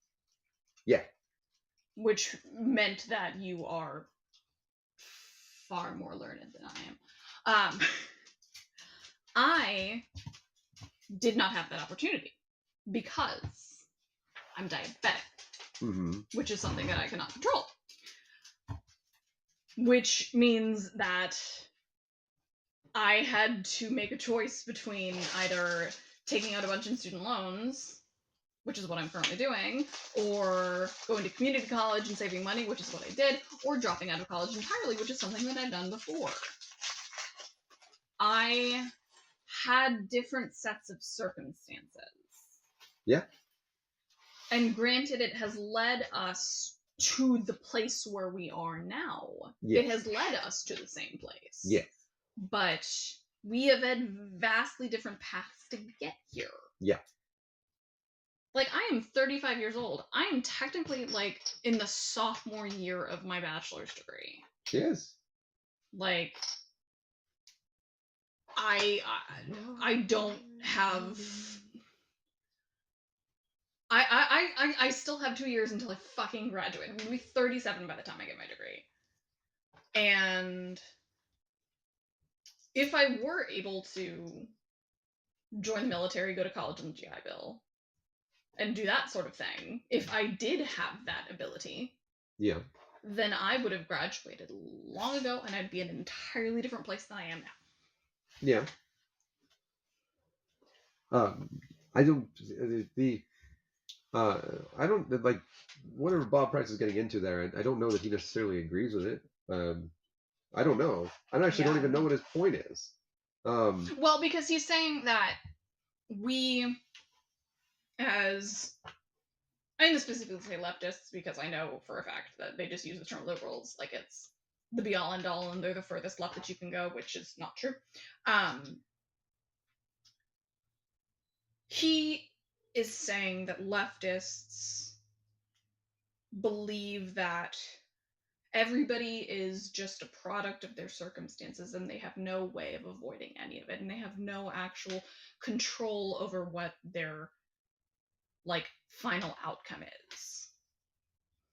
Yeah. Which meant that you are far more learned than I am. I did not have that opportunity because I'm diabetic, which is something that I cannot control. Which means that I had to make a choice between either taking out a bunch in student loans, which is what I'm currently doing, or going to community college and saving money, which is what I did, or dropping out of college entirely, which is something that I've done before. I had different sets of circumstances. Yeah. And granted, it has led us to the place where we are now. Yes. It has led us to the same place. Yes. But we have had vastly different paths to get here. Yeah. Like, I am 35 years old. I am technically, like, in the sophomore year of my bachelor's degree. Yes. Like, I don't have... I still have 2 years until I fucking graduate. I'm gonna be 37 by the time I get my degree. And if I were able to join the military, go to college on the GI Bill, and do that sort of thing, if I did have that ability, yeah, then I would have graduated long ago, and I'd be in an entirely different place than I am now. Yeah. I don't I don't like whatever Bob Price is getting into there. I don't know that he necessarily agrees with it. I don't know. I actually don't even know what his point is. Well, because he's saying that we, as I'm going to specifically say leftists, because I know for a fact that they just use the term liberals like it's the be all end all and they're the furthest left that you can go, which is not true. He is saying that leftists believe that everybody is just a product of their circumstances and they have no way of avoiding any of it, and they have no actual control over what their, like, final outcome is.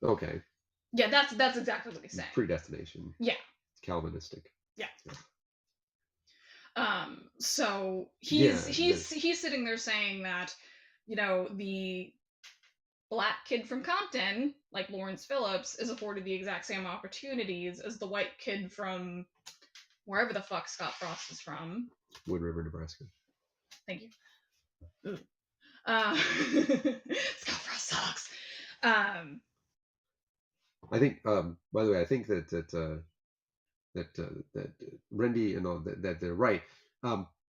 Okay. Yeah, that's exactly what he's saying. Predestination. Yeah. Calvinistic. Yeah. So he's sitting there saying that, you know, the black kid from Compton, like Lawrence Phillips, is afforded the exact same opportunities as the white kid from wherever the fuck Scott Frost is from. Wood River, Nebraska. Thank you. Scott Frost sucks. I think, by the way, I think that Rendy and all that they're right.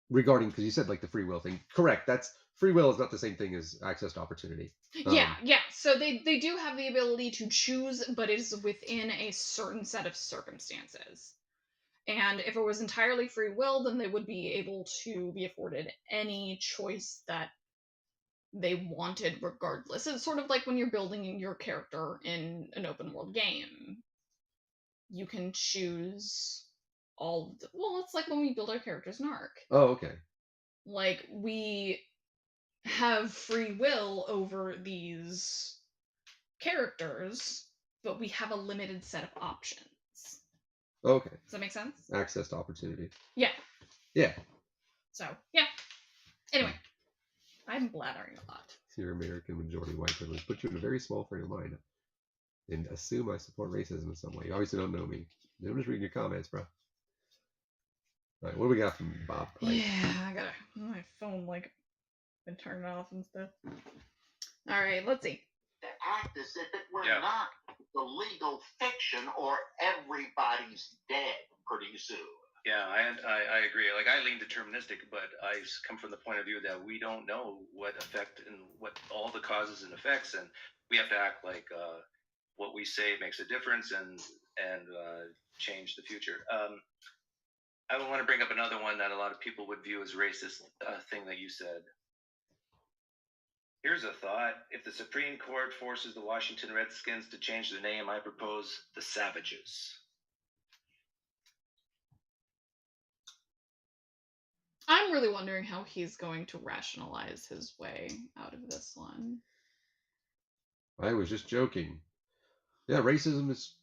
Regarding, because you said like the free will thing. Correct. That's free will is not the same thing as access to opportunity. Yeah. So they do have the ability to choose, but it is within a certain set of circumstances. And if it was entirely free will, then they would be able to be afforded any choice that they wanted regardless. It's sort of like when you're building your character in an open world game. You can choose all well, it's like when we build our characters in ARC. Oh, okay. Like, we have free will over these characters, but we have a limited set of options. Okay. Does that make sense? Access to opportunity. Yeah. Yeah. So, yeah. Anyway, I'm blathering a lot. Your American majority white privilege put you in a very small frame of mind and assume I support racism in some way. You obviously don't know me. I'm just reading your comments, bro. All right, what do we got from Bob Price? Yeah, I got my phone, like, been turned off and stuff. All right, let's see. To act as if it were not the legal fiction or everybody's dead pretty soon. Yeah, I agree. Like, I lean deterministic, but I come from the point of view that we don't know what effect and what all the causes and effects, and we have to act like what we say makes a difference and change the future. I want to bring up another one that a lot of people would view as racist thing that you said. Here's a thought. If the Supreme Court forces the Washington Redskins to change their name, I propose the Savages. I'm really wondering how he's going to rationalize his way out of this one. I was just joking. Yeah, racism is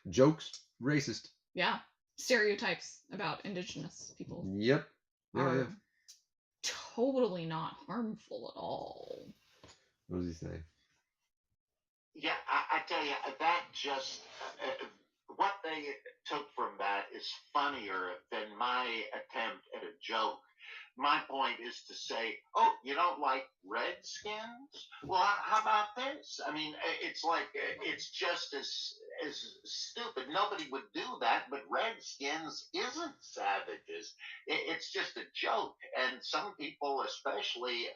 jokes, racist. Yeah. Stereotypes about indigenous people Yep. are totally not harmful at all. What does he say? Yeah, I tell you, that just what they took from that is funnier than my attempt at a joke. My point is to say, oh, you don't like Redskins? Well, how about this? I mean, it's like it's just as stupid. Nobody would do that, but Redskins isn't savages. It's just a joke, and some people, especially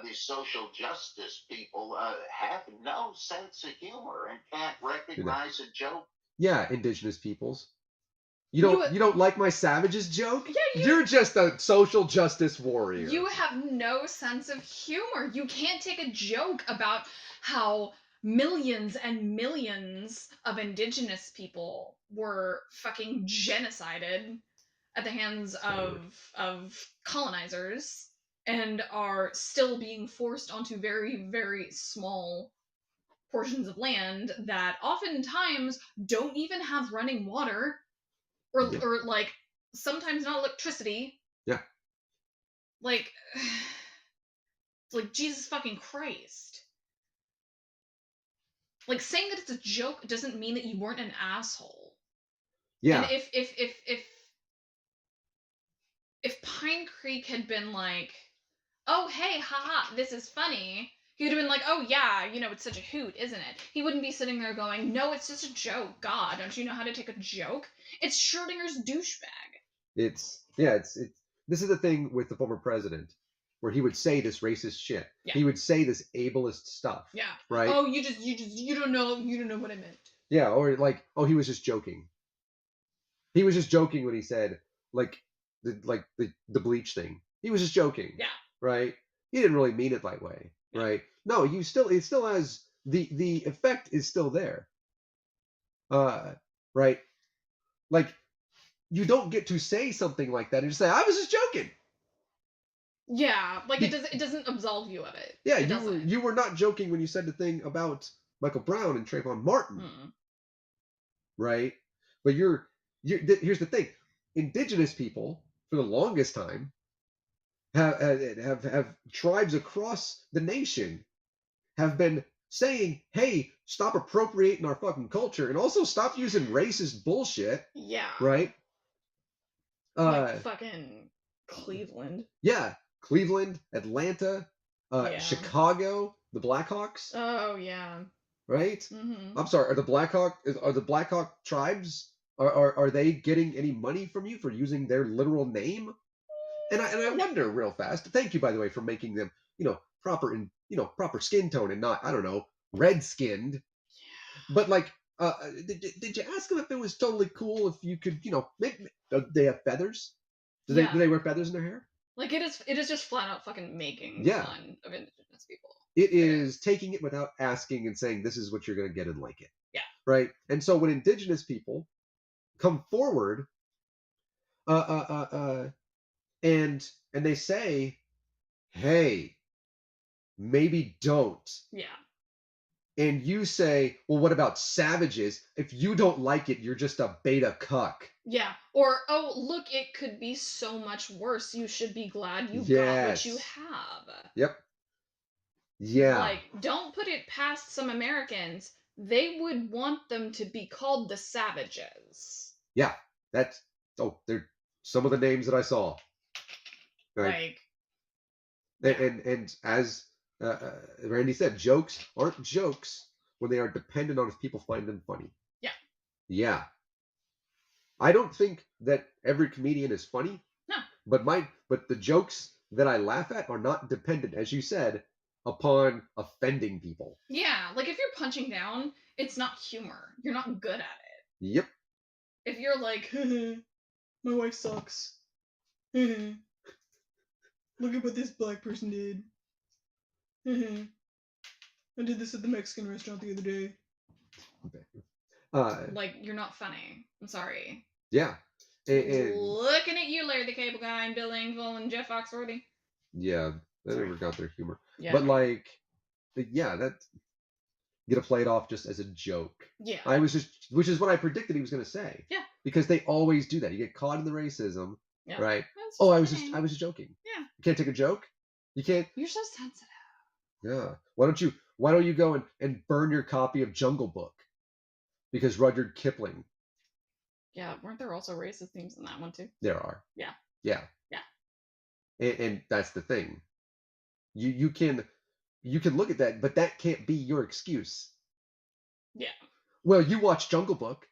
these social justice people, have no sense of humor and can't recognize a joke. Yeah, indigenous peoples. You don't like my savages joke? Yeah, You're just a social justice warrior. You have no sense of humor. You can't take a joke about how millions and millions of indigenous people were fucking genocided at the hands of colonizers and are still being forced onto very, very small portions of land that oftentimes don't even have running water or like sometimes not electricity. Yeah. Like it's like Jesus fucking Christ. Like saying that it's a joke doesn't mean that you weren't an asshole. Yeah. And if Pine Creek had been like, oh hey, haha, this is funny, he would have been like, oh yeah, it's such a hoot, isn't it? He wouldn't be sitting there going, no, it's just a joke. God, don't you know how to take a joke? It's Schrodinger's douchebag. It's this is the thing with the former president, where he would say this racist shit. Yeah. He would say this ableist stuff. Yeah. Right? Oh, you don't know what I meant. Yeah, or like, oh, he was just joking. He was just joking when he said the bleach thing. He was just joking. Yeah. Right? He didn't really mean it that way. Yeah. Right? No, it still has the effect is still there. Right? Like, you don't get to say something like that and just say, I was just joking. Yeah, like it doesn't absolve you of it. Yeah, you were not joking when you said the thing about Michael Brown and Trayvon Martin. Right? But here's the thing. Indigenous people, for the longest time, have tribes across the nation have been saying, hey, stop appropriating our fucking culture and also stop using racist bullshit. Yeah. Right? Like fucking Cleveland. Yeah. Cleveland, Atlanta, Chicago, the Blackhawks. Oh yeah. Right? Mm-hmm. I'm sorry, are the Blackhawk tribes are they getting any money from you for using their literal name? And I wonder real fast. Thank you, by the way, for making them, proper proper skin tone and not, I don't know, red skinned. Yeah. But like, did you ask them if it was totally cool if you could, they have feathers? Do they wear feathers in their hair? Like it is just flat out fucking making fun of indigenous people. It is taking it without asking and saying this is what you're gonna get and like it. Yeah. Right? And so when indigenous people come forward and they say, hey, maybe don't. Yeah. And you say, well, what about savages? If you don't like it, you're just a beta cuck. Yeah. Or, oh, look, it could be so much worse. You should be glad you got what you have. Yep. Yeah. Like, don't put it past some Americans. They would want them to be called the savages. Yeah. They're some of the names that I saw. Right? Like. And as Randy said, jokes aren't jokes when they are dependent on if people find them funny. Yeah. Yeah. I don't think that every comedian is funny. No. But the jokes that I laugh at are not dependent, as you said, upon offending people. Yeah, like if you're punching down, it's not humor. You're not good at it. Yep. If you're like, my wife sucks. Look at what this black person did. I did this at the Mexican restaurant the other day. Like, you're not funny. I'm sorry. Yeah. And looking at you, Larry the Cable Guy, and Bill Engvall, and Jeff Foxworthy. Yeah, they never got their humor. Yeah. But like, yeah, that get to play it off just as a joke. Yeah. Which is what I predicted he was going to say. Yeah. Because they always do that. You get caught in the racism, Yeah. right? That's Oh, I was fine. just joking. Yeah. You can't take a joke. You can't. You're so sensitive. Yeah. Why don't you go and burn your copy of Jungle Book? Because Rudyard Kipling. Yeah, weren't there also racist themes in that one too? There are. Yeah. Yeah. Yeah. And that's the thing. You can look at that, but that can't be your excuse. Yeah. Well, you watch Jungle Book.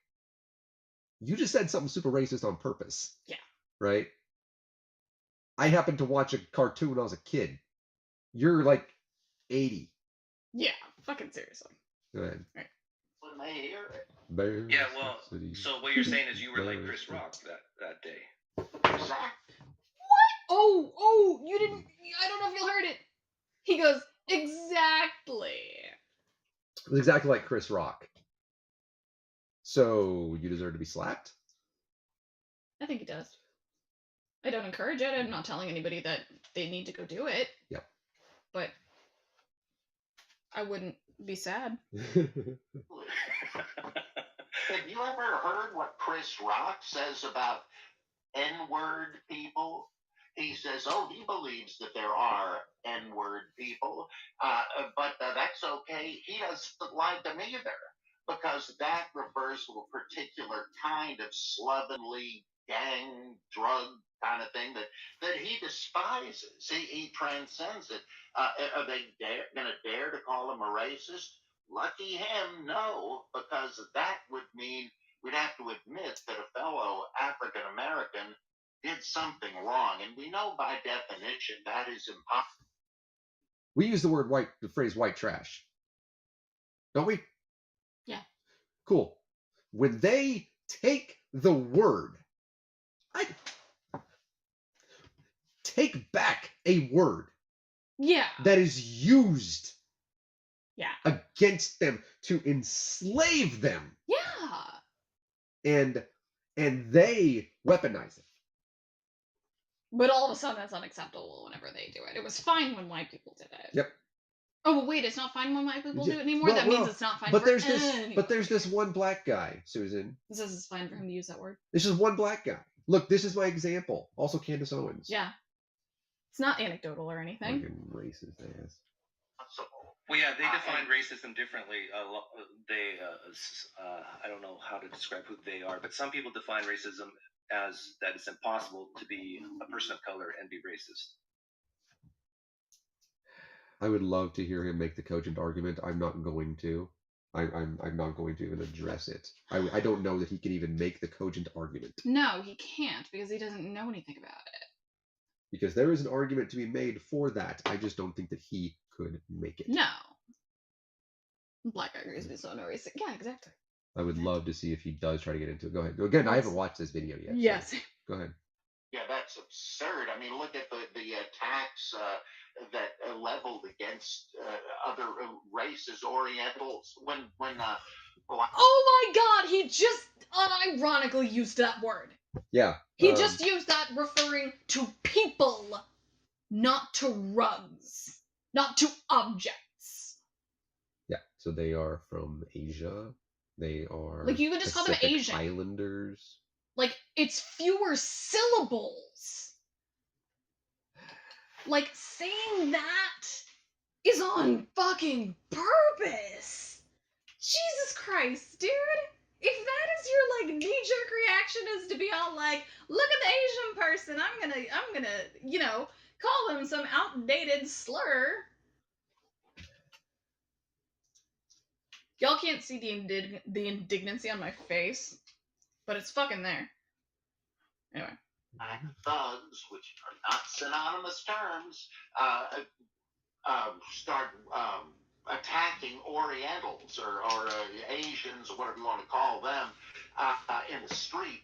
You just said something super racist on purpose. Yeah. Right? I happened to watch a cartoon when I was a kid. You're like 80. Yeah, fucking seriously. Go ahead. Right. When they hear it. Bears Yeah, well, City. so what you're saying is you were like Chris Rock that day. Exactly. Oh, you didn't. I don't know if you heard it. He goes, exactly. It was exactly like Chris Rock. So you deserve to be slapped? I think he does. I don't encourage it. I'm not telling anybody that they need to go do it. Yep. But I wouldn't be sad. Have you ever heard what Chris Rock says about N-word people? He says, he believes that there are N-word people, but that's okay. He doesn't like them either, because that refers to a particular kind of slovenly gang drug kind of thing that he despises. He transcends it. Are they going to dare to call him a racist? Lucky him, no, because that would mean we'd have to admit that a fellow African American did something wrong, and we know by definition that is impossible. We use the phrase white trash. Don't we? Yeah. Cool. When they take the word, take back a word Yeah. that is used against them to enslave them. Yeah. And they weaponize it. But all of a sudden, that's unacceptable whenever they do it. It was fine when white people did it. Yep. Oh, but wait, it's not fine when white people do it anymore? Well, that means it's not fine but for there's anybody. But there's this one black guy, Susan. It says it's fine for him to use that word. This is one black guy. Look, this is my example. Also Candace Owens. Yeah. It's not anecdotal or anything. Fucking racist ass. Well, yeah, they define racism differently. I don't know how to describe who they are, but some people define racism as that it's impossible to be a person of color and be racist. I would love to hear him make the cogent argument. I'm not going to. I'm not going to even address it. I don't know that he can even make the cogent argument. No, he can't because he doesn't know anything about it. Because there is an argument to be made for that. I just don't think that he could make it. No. Black guy agrees with so no racist. Yeah, exactly. I would love to see if he does try to get into it. Go ahead. Again, I haven't watched this video yet. Yes. So go ahead. Yeah, that's absurd. I mean, look at the attacks that leveled against other races, Orientals. When oh my God, he just unironically used that word. Yeah. He just used that referring to people, not to rugs, not to objects. Yeah. So they are from Asia. They are like you can just call them Asian Islanders. Like it's fewer syllables. Like saying that is on fucking purpose. Jesus Christ, dude. If that is your like knee-jerk reaction is to be all like, look at the Asian person, I'm gonna, call them some outdated slur. Y'all can't see the indignancy on my face, but it's fucking there. Anyway. Thugs, which are not synonymous terms, start attacking Orientals or Asians or whatever you want to call them in the street,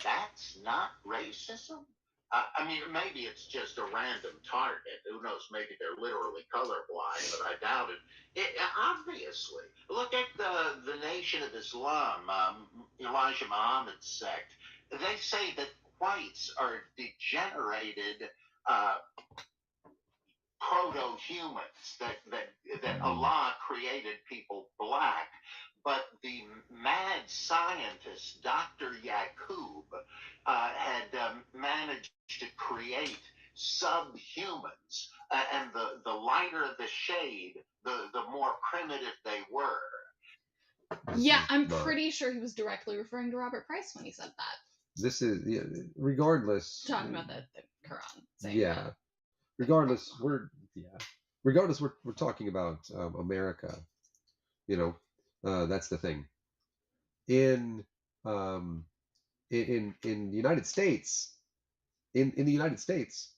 that's not racism. I mean, maybe it's just a random target. Who knows? Maybe they're literally colorblind, but I doubt it. Obviously, look at the Nation of Islam, Elijah Muhammad's sect. They say that whites are degenerated uh, proto-humans, that Allah created people black, but the mad scientist Dr. Yaqub had managed to create subhumans, and the lighter the shade, the more primitive they were. Yeah, I'm pretty sure he was directly referring to Robert Price when he said that. This is regardless. Talking about the Quran. Saying Yeah. that. Regardless, we're talking about America. You know, that's the thing. In the United States, in the United States,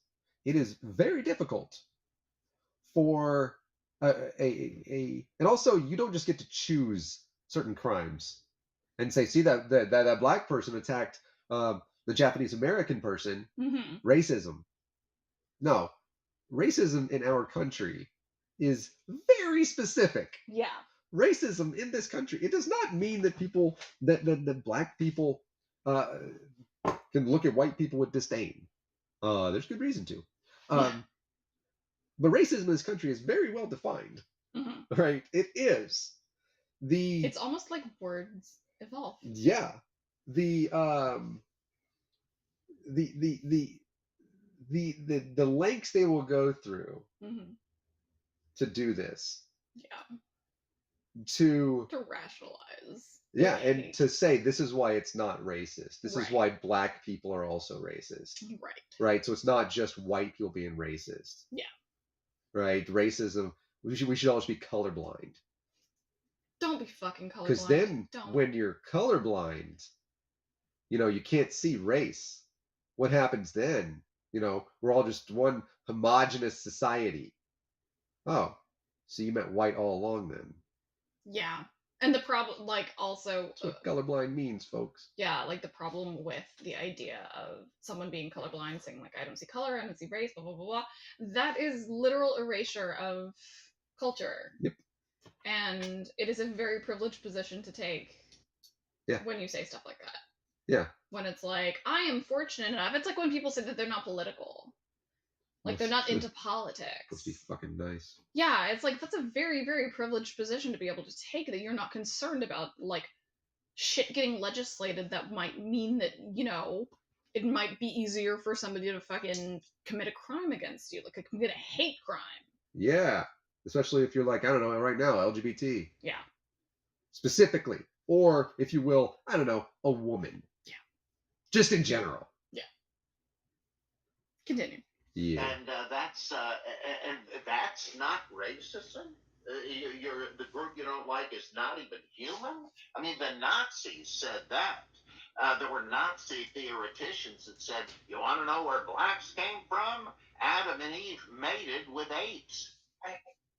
it is very difficult for and also you don't just get to choose certain crimes and say, see that black person attacked the Japanese American person, racism. No, racism in our country is very specific. Yeah. Racism in this country, it does not mean that people that black people can look at white people with disdain. There's good reason to. But racism in this country is very well defined. Right? It is. It's almost like words evolve. Yeah. The lengths they will go through to do this. Yeah. To rationalize. Yeah, and to say this is why it's not racist. This is why black people are also racist. Right. Right. So it's not just white people being racist. Yeah. Right. Racism. We should always be colorblind. Don't be fucking colorblind. Because then when you're colorblind, you can't see race. What happens then? We're all just one homogenous society. Oh, so you meant white all along then. Yeah. And the problem, also... That's what colorblind means, folks. Yeah, the problem with the idea of someone being colorblind, saying, I don't see color, I don't see race, blah, blah, blah, blah, that is literal erasure of culture. Yep. And it is a very privileged position to take when you say stuff like that. Yeah. When it's I am fortunate enough. It's like when people say that they're not political. They're not into politics. Supposed to be fucking nice. Yeah, it's that's a very, very privileged position to be able to take, that you're not concerned about, shit getting legislated that might mean that, it might be easier for somebody to fucking commit a crime against you, commit a hate crime. Yeah, especially if you're I don't know, right now, LGBT. Yeah. Specifically. Or, if you will, I don't know, a woman. Yeah. Just in general. Yeah. Continue. Yeah. And that's not racism. The group you don't like is not even human. I mean, the Nazis said that. There were Nazi theoreticians that said, you want to know where blacks came from? Adam and Eve mated with apes.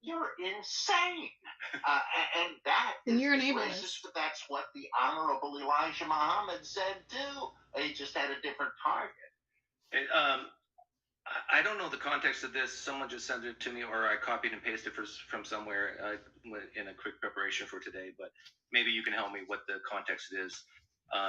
You're insane. And that and you're an racist, but that's what the Honorable Elijah Muhammad said too. He just had a different target. And, I don't know the context of this. Someone just sent it to me, or I copied and pasted from somewhere in a quick preparation for today. But maybe you can help me what the context is.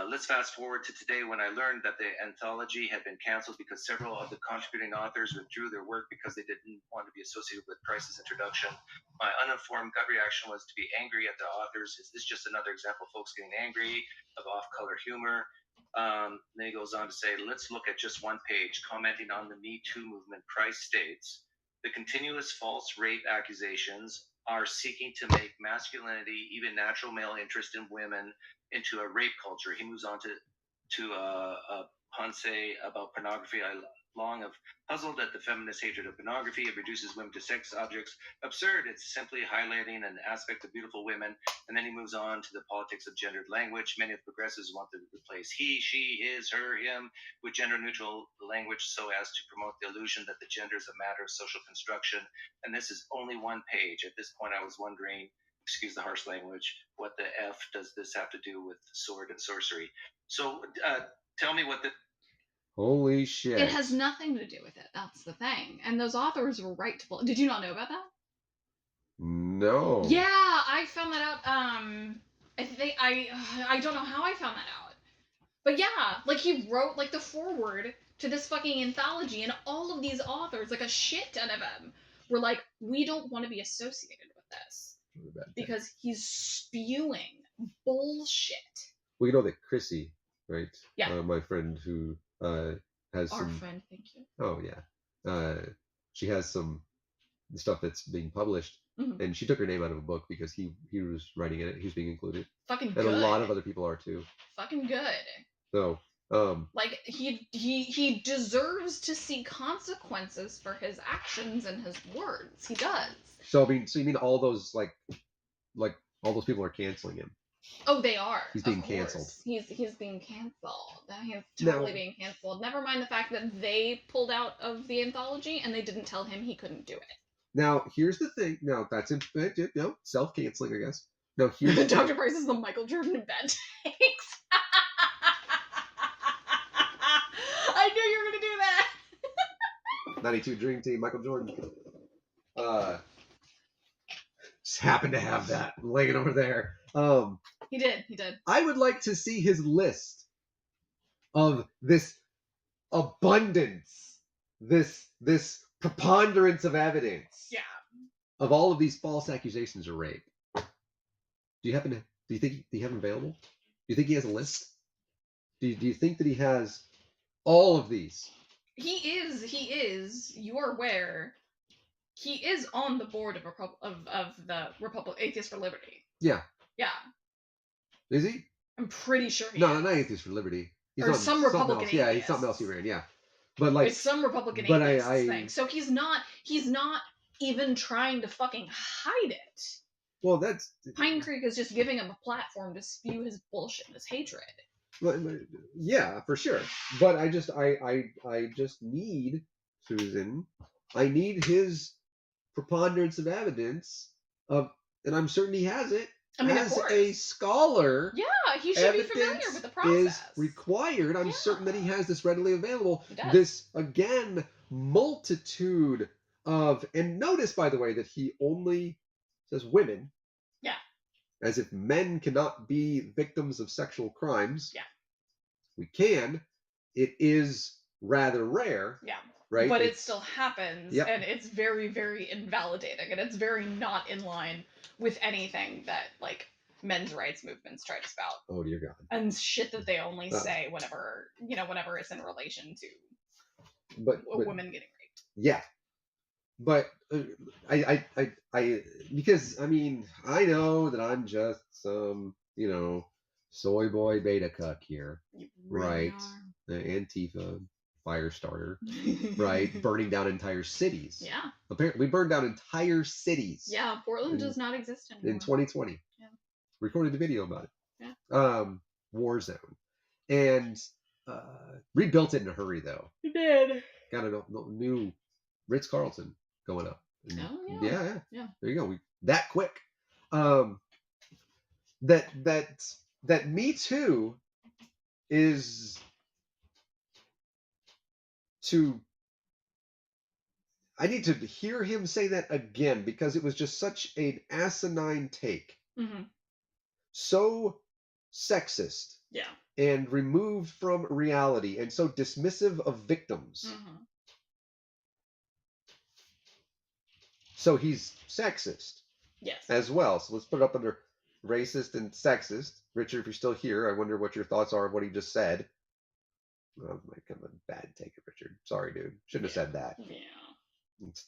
Let's fast forward to today, when I learned that the anthology had been canceled because several of the contributing authors withdrew their work because they didn't want to be associated with Price's introduction. My uninformed gut reaction was to be angry at the authors. Is this just another example of folks getting angry, of off-color humor? Then he goes on to say, let's look at just one page. Commenting on the Me Too movement, Price states, the continuous false rape accusations are seeking to make masculinity, even natural male interest in women, into a rape culture. He moves on to Ponce about pornography. long of puzzled at the feminist hatred of pornography. It reduces women to sex objects. Absurd. It's simply highlighting an aspect of beautiful women. And then he moves on to the politics of gendered language. Many of the progressives want to replace he, she, his, her, him with gender-neutral language so as to promote the illusion that the gender is a matter of social construction. And this is only one page. At this point, I was wondering, excuse the harsh language, what the F does this have to do with sword and sorcery? So tell me what the... Holy shit. It has nothing to do with it. That's the thing. And those authors were right to. Did you not know about that? No. Yeah, I found that out. I don't know how I found that out, but yeah, like he wrote like the foreword to this fucking anthology, and all of these authors, like a shit ton of them, were like, we don't want to be associated with this because he's spewing bullshit. Well, you know that Chrissy, right? Yeah. My friend who has Our some. friend, thank you. Oh yeah. She has some stuff that's being published, and she took her name out of a book because he was writing in it. He was being included. Fucking and good. A lot of other people are too. Fucking good. So. Like he deserves to see consequences for his actions and his words. He does. So you mean all those like all those people are canceling him? Oh, they are. He's being canceled. He's being canceled. He's totally being canceled. Never mind the fact that they pulled out of the anthology and they didn't tell him he couldn't do it. Now here's the thing. Now that's self-canceling, I guess. Now here's Dr. Price is the Michael Jordan of bad takes. I knew you were gonna do that. 92 Dream Team, Michael Jordan. Just happened to have that laying over there. He did. I would like to see his list of this abundance, this preponderance of evidence. Yeah. Of all of these false accusations of rape. Do you think you have them available? Do you think he has a list? Do you think that he has all of these? He is. You're aware. He is on the board of the Republic Atheists for Liberty. Yeah. Yeah. Is he? I'm pretty sure he is. No, not Atheists for Liberty. He's or on some Republican else. Yeah, he's something else he ran. Yeah, but like it's some Republican but atheist thing. So he's not even trying to fucking hide it. Well, that's Pine Creek is just giving him a platform to spew his bullshit, his hatred. Yeah, for sure. But I just need, Susan. I need his preponderance of evidence of, and I'm certain he has it. I mean, as a scholar, yeah, he should be familiar with the process. Is required. I'm certain that he has this readily available. He does. This again, multitude of, and notice by the way that he only says women. Yeah. As if men cannot be victims of sexual crimes. Yeah. We can. It is rather rare. Yeah. Right. But it still happens, yep. And it's very, very invalidating, and it's very not in line with anything that like men's rights movements try to spout. Oh dear God! And shit that they only say whenever it's in relation to women getting raped. Yeah, but I because I mean I know that I'm just some soy boy beta cuck here, really right? Antifa. Fire starter, right? Burning down entire cities. Yeah. Apparently, we burned down entire cities. Yeah, Portland does not exist anymore. In 2020. Yeah. Recorded a video about it. Yeah. War zone. And rebuilt it in a hurry, though. You did. Got a new Ritz-Carlton going up. And, oh, yeah. Yeah. There you go. That quick. That Me Too is... I need to hear him say that again because it was just such an asinine take. Mm-hmm. So sexist. Yeah. And removed from reality and so dismissive of victims. Mm-hmm. So he's sexist. Yes. As well. So let's put it up under racist and sexist. Richard, if you're still here, I wonder what your thoughts are of what he just said. That might come a bad take of Richard. Sorry, dude. Shouldn't have said that. Yeah. It's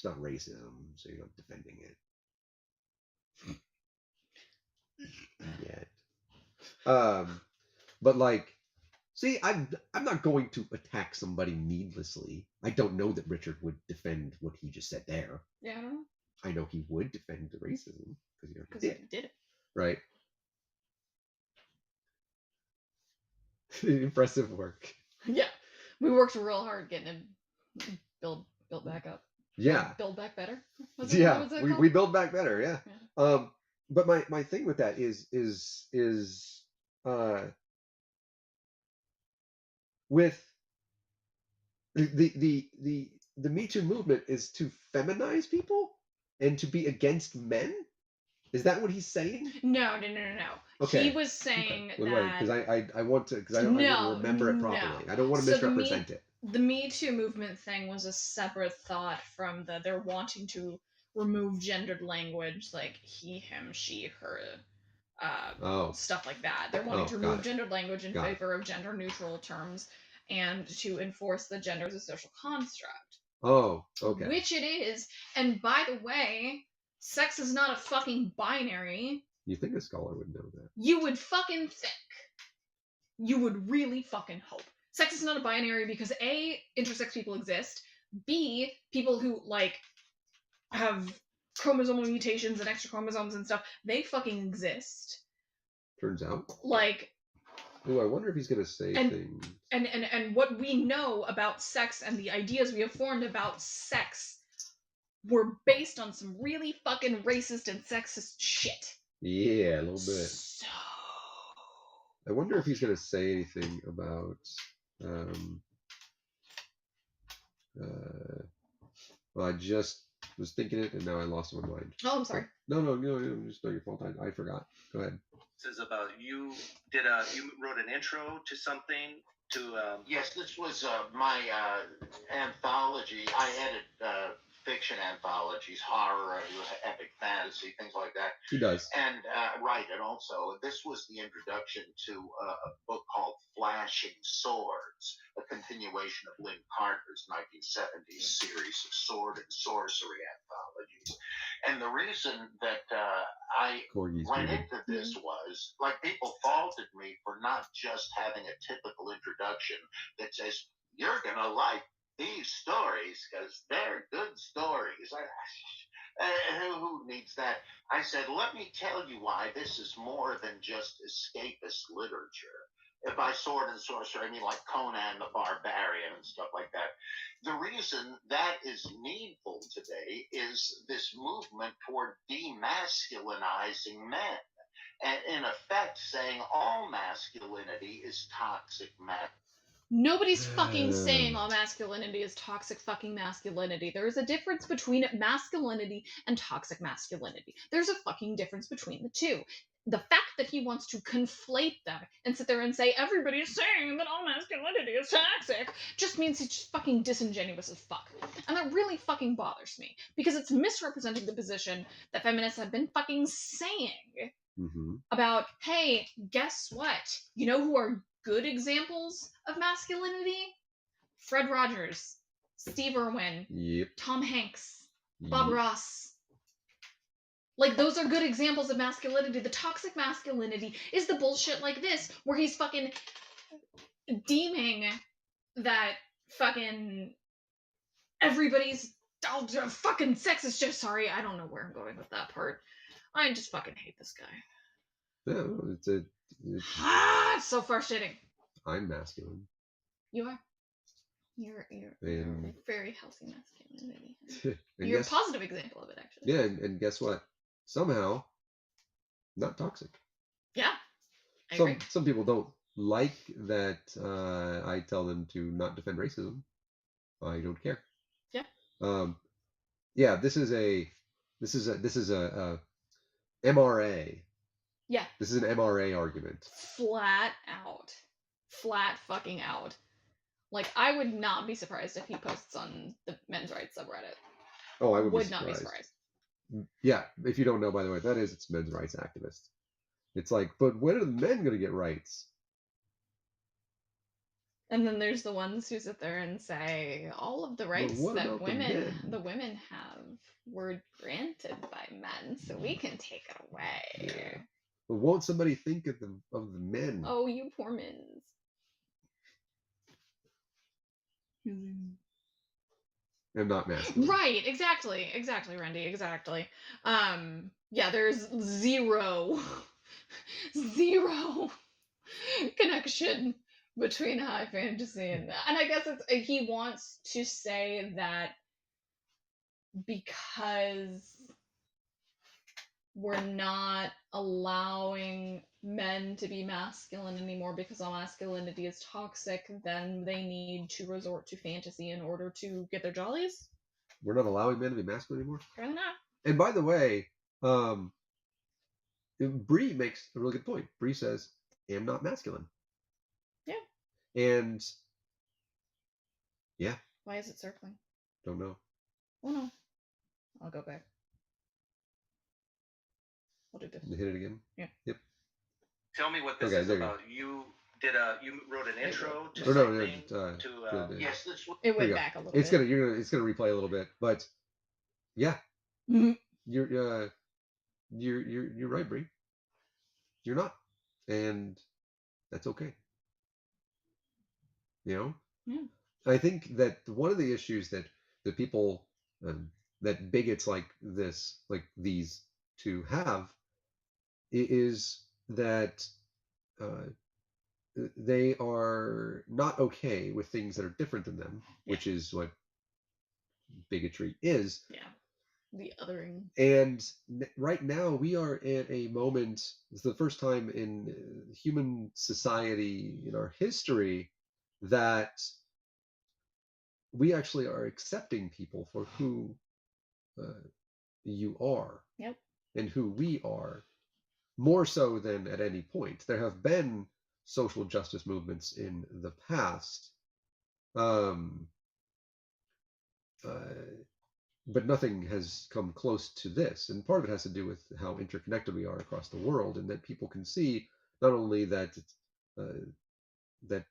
not racism, so you're not defending it. Yet. But like, See, I'm not going to attack somebody needlessly. I don't know that Richard would defend what he just said there. Yeah, I don't know. I know he would defend the racism because he Because already I did it. right? Impressive work. Yeah. We worked real hard getting him build back up. Yeah. Build back better? Yeah. What We build back better, yeah. Yeah. But my thing with that is with the Me Too movement is to feminize people and to be against men. Is that what he's saying? No. Okay. He was saying Wait, that. because I want to, because I want to remember it properly. I don't want to misrepresent it. The Me Too movement thing was a separate thought from they're wanting to remove gendered language like he, him, she, her, stuff like that. They're wanting to remove gendered language in favor of gender neutral terms and to enforce the gender as a social construct. Oh, okay. Which it is. And by the way, sex is not a fucking binary. You think a scholar would know that? You would fucking think. You would really fucking hope. Sex is not a binary because A, intersex people exist. B, people who have chromosomal mutations and extra chromosomes and stuff, they fucking exist. Turns out. Ooh, I wonder if he's gonna say things. And what we know about sex and the ideas we have formed about sex were based on some really fucking racist and sexist shit. Yeah, a little bit. So I wonder if he's gonna say anything about well, I just was thinking it and now I lost my mind. Oh, I'm sorry. No, it's not your fault. I forgot. Go ahead. This is about you wrote an intro to something to Yes, this was my anthology. I edit fiction anthologies, horror, epic fantasy, things like that. He does. And write it also. This was the introduction to a book called Flashing Swords, a continuation of Lynn Carter's 1970s series of sword and sorcery anthologies. And the reason that I went into this was, people faulted me for not just having a typical introduction that says, you're going to like these stories because they're good stories. Who needs that? I said, let me tell you why this is more than just escapist literature. By sword and sorcery, I mean like Conan the Barbarian and stuff like that. The reason that is needful today is this movement toward demasculinizing men. And in effect, saying all masculinity is toxic masculinity. Nobody's fucking saying all masculinity is toxic fucking masculinity. There is a difference between masculinity and toxic masculinity. There's a fucking difference between the two. The fact that he wants to conflate them and sit there and say everybody's saying that all masculinity is toxic just means he's just fucking disingenuous as fuck. And that really fucking bothers me because it's misrepresenting the position that feminists have been fucking saying about, hey, guess what? You know who are good examples of masculinity? Fred Rogers, Steve Irwin, Tom Hanks, Bob Ross. Those are good examples of masculinity. The toxic masculinity is the bullshit like this, where he's fucking deeming that fucking everybody's fucking sexist. Just sorry, I don't know where I'm going with that part. I just fucking hate this guy. No, It's so frustrating. I'm masculine. You are. You're a very healthy masculinity. You're a positive example of it, actually. Yeah, and guess what? Somehow, not toxic. Yeah, I agree. Some people don't like that I tell them to not defend racism. I don't care. Yeah. Yeah. This is a MRA. Yeah. This is an MRA argument. Flat fucking out. I would not be surprised if he posts on the men's rights subreddit. Oh, I would not be surprised. Yeah, if you don't know, by the way, that is, it's men's rights activists. It's but when are the men going to get rights? And then there's the ones who sit there and say all of the rights that the women have were granted by men, so we can take it away. Yeah. But won't somebody think of the men? Oh, you poor men. am not masculine. Right, exactly, Randy, exactly. Yeah, there's zero connection between high fantasy and that. And I guess he wants to say that because we're not allowing men to be masculine anymore because all masculinity is toxic, then they need to resort to fantasy in order to get their jollies. We're not allowing men to be masculine anymore? Apparently not. And by the way, Bree makes a really good point. Bree says, am not masculine. Yeah. And yeah. Why is it circling? Don't know. Oh no. I'll go back. I'll do this. Hit it again? Yeah. Yep. Tell me what this Okay, is there you about. You wrote an intro to Or no, something to Yes, this was. It There went you go. back a little It's bit. it's gonna replay a little bit, but yeah, Mhm. you're right, Bree. You're not, and that's okay. You know. Yeah. I think that one of the issues that people that bigots like these two have is that they are not okay with things that are different than them, which is what bigotry is. Yeah. The othering. And right now we are at a moment, it's the first time in human society in our history that we actually are accepting people for who you are. Yep. And who we are, more so than at any point. There have been social justice movements in the past, but nothing has come close to this. And part of it has to do with how interconnected we are across the world, and that people can see not only that that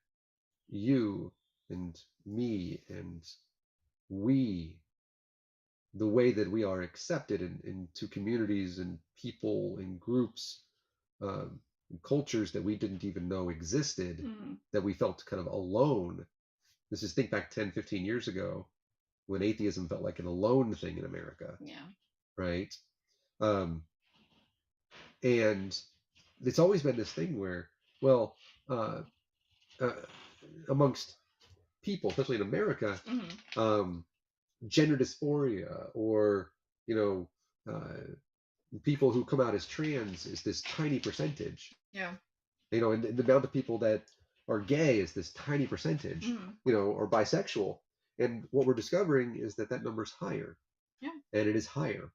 you and me and we, the way that we are accepted into communities and people and groups, and cultures that we didn't even know existed, that we felt kind of alone. This is, think back 10, 15 years ago when atheism felt like an alone thing in America. Yeah. Right? And it's always been this thing where, well, amongst people, especially in America, gender dysphoria or, people who come out as trans is this tiny percentage. Yeah. And the amount of people that are gay is this tiny percentage, or bisexual. And what we're discovering is that number's higher. Yeah. And it is higher.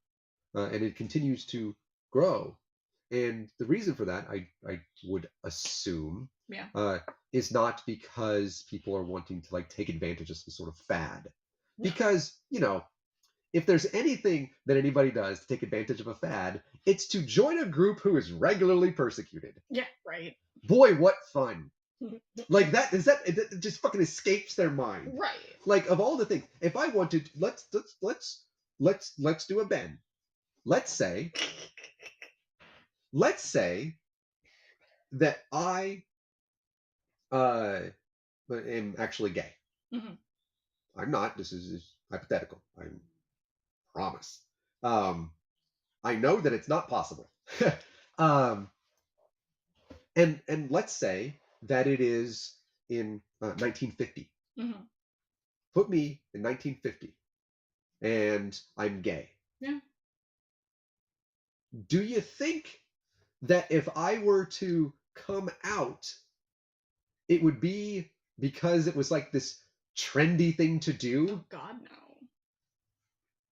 And it continues to grow. And the reason for that, I would assume, is not because people are wanting to take advantage of some sort of fad. No. Because, if there's anything that anybody does to take advantage of a fad, it's to join a group who is regularly persecuted. Yeah, right. Boy, what fun. It just fucking escapes their mind. Right. Of all the things, if I wanted, let's do a Ben. Let's say that I am actually gay. I'm not. This is hypothetical. I promise. I know that it's not possible. And let's say that it is in 1950. Put me in 1950, and I'm gay. Yeah. Do you think that if I were to come out, it would be because it was this trendy thing to do? Oh God, no.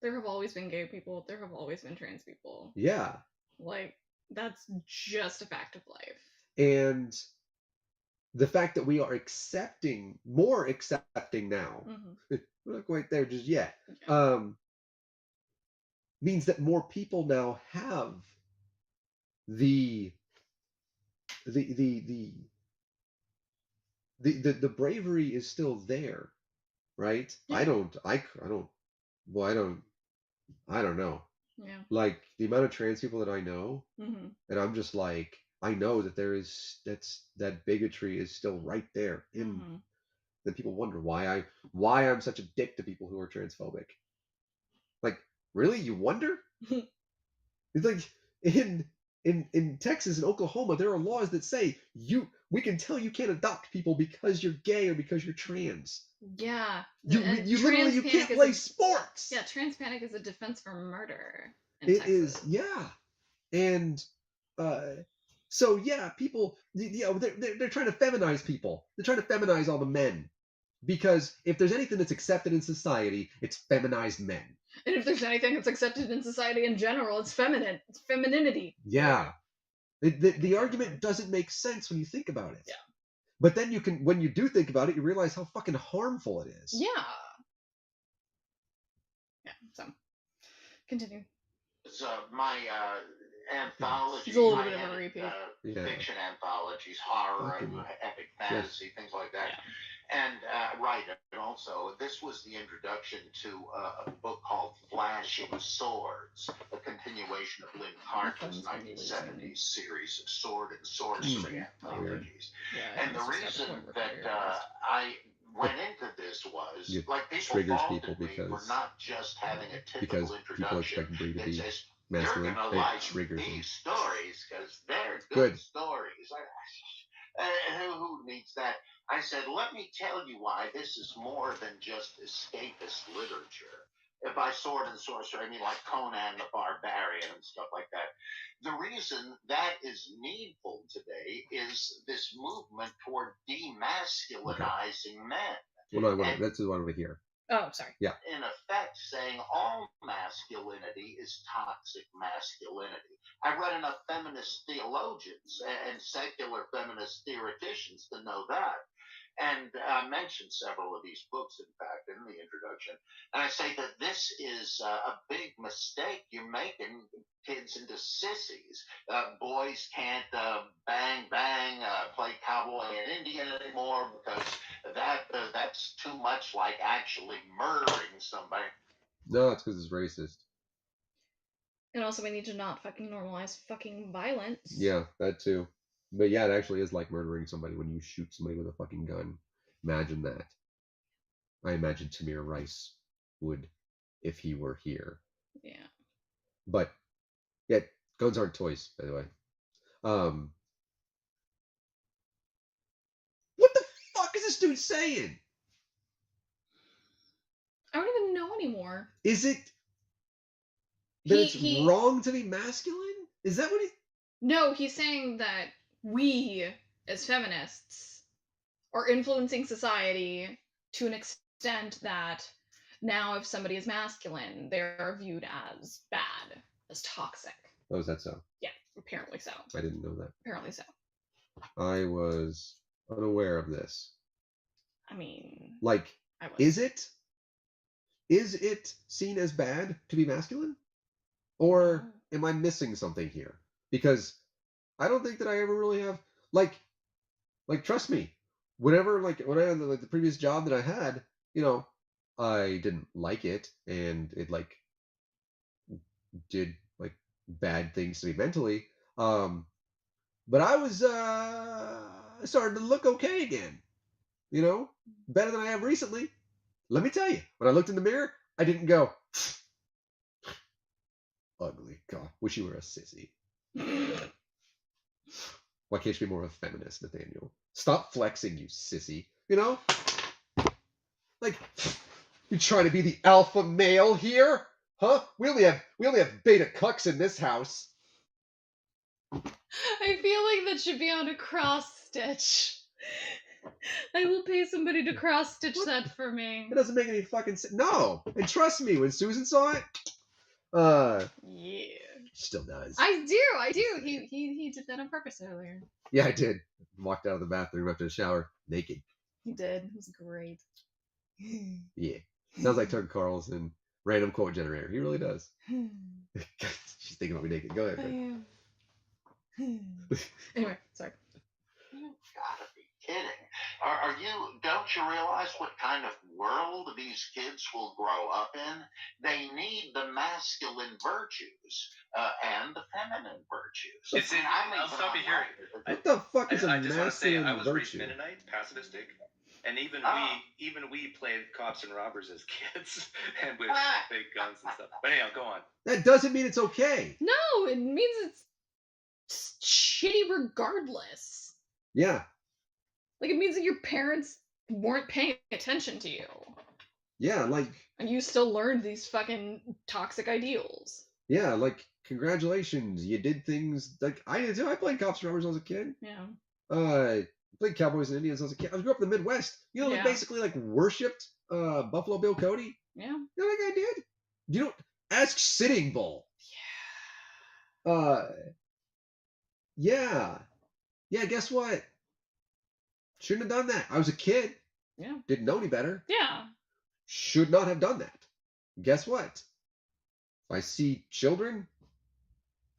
There have always been gay people. There have always been trans people. Yeah. That's just a fact of life. And the fact that we are more accepting now, we're not quite there just yet, means that more people now have the bravery is still there, right? Yeah. I don't know. Yeah. The amount of trans people that I know, and I'm just I know that that bigotry is still right there then people wonder why I'm such a dick to people who are transphobic. Like, really? You wonder? It's like in Texas and Oklahoma, there are laws that say we can tell you can't adopt people because you're gay or because you're trans. Yeah. You literally you can't play sports. Yeah, trans panic is a defense for murder in It Texas. is, yeah. And so yeah, people, they're trying to feminize people. They're trying to feminize all the men, because if there's anything that's accepted in society, it's feminized men. And if there's anything that's accepted in society in general, it's feminine. It's femininity. Yeah. The argument doesn't make sense when you think about it. Yeah. But then when you do think about it, you realize how fucking harmful it is. Yeah. Yeah. So, continue. So my anthology, It's a little my bit of a repeat. fiction anthologies, horror, epic fantasy, things like that. Yeah. And and also, this was the introduction to a book called Flashing Swords, a continuation of Lynn Carter's 1970s series of sword and sorcery anthologies. Yeah, And the reason that I went into this was, like, people triggers faulted people me for not just having a typical introduction. People expect Brie to be You're masculine. gonna It like triggers them. these stories because they're good stories. Who needs that? I said, let me tell you why this is more than just escapist literature. By sword and sorcery, I mean like Conan the Barbarian and stuff like that. The reason that is needful today is this movement toward demasculinizing men. Well, no, that's what I want to hear. Oh, sorry. Yeah. In effect, saying all masculinity is toxic masculinity. I read enough feminist theologians and secular feminist theoreticians to know that. And I mentioned several of these books, in fact, in the introduction. And I say that this is a big mistake. You're making kids into sissies. Boys can't bang, play cowboy and Indian anymore because that's too much like actually murdering somebody. No, it's because it's racist. And also, we need to not fucking normalize fucking violence. Yeah, that too. But yeah, it actually is like murdering somebody when you shoot somebody with a fucking gun. Imagine that. I imagine Tamir Rice would if he were here. Yeah. But yeah, guns aren't toys, by the way. What the fuck is this dude saying? I don't even know anymore. Is it that it's wrong to be masculine? Is that what he... No, he's saying that we, as feminists, are influencing society to an extent that now if somebody is masculine, they're viewed as bad, as toxic. Oh, is that so? Yeah, apparently so. I didn't know that. Apparently so. I was unaware of this. I mean... Like, is it seen as bad to be masculine? Or am I missing something here? Because I don't think that I ever really have, like trust me, whenever, like, when I had the previous job that I had, you know, I didn't like it, and it, like, did, like, bad things to me mentally, but I was, starting to look okay again, you know, better than I have recently. Let me tell you, when I looked in the mirror, I didn't go, ugly, God, wish you were a sissy. Why can't you be more of a feminist, Nathaniel? Stop flexing, you sissy. You know? Like, you trying to be the alpha male here? Huh? We only have beta cucks in this house. I feel like that should be on a cross stitch. I will pay somebody to cross stitch that for me. It doesn't make any fucking sense. No! And trust me, when Susan saw it, yeah. Still does. I do. He did that on purpose earlier. Yeah, I did. Walked out of the bathroom after the shower naked. He did. It was great. Yeah. Sounds like Tucker Carlson, random quote generator. He really does. She's thinking about me naked. Go ahead. I am. Anyway, sorry. You gotta be kidding. Are you? Don't you realize what kind of world these kids will grow up in? They need the masculine virtues and the feminine virtues. It's in, I'll stop you here. What the fuck is a I just want to say, I masculine was raised virtue? Mennonite, pacifistic. And even we played cops and robbers as kids, and with big guns and stuff. But anyhow, go on. That doesn't mean it's okay. No, it means it's just shitty regardless. Yeah. Like, it means that your parents weren't paying attention to you. Yeah, like... And you still learned these fucking toxic ideals. Yeah, like, congratulations. You did things... Like, I did too. I played cops and robbers as a kid. Yeah. Played Cowboys and Indians as a kid. I grew up in the Midwest. You know, basically, like, worshipped Buffalo Bill Cody. Yeah. You know what that guy did? You know, ask Sitting Bull. Yeah. Yeah, guess what? Shouldn't have done that. I was a kid. Yeah. Didn't know any better. Yeah. Should not have done that. Guess what? If I see children,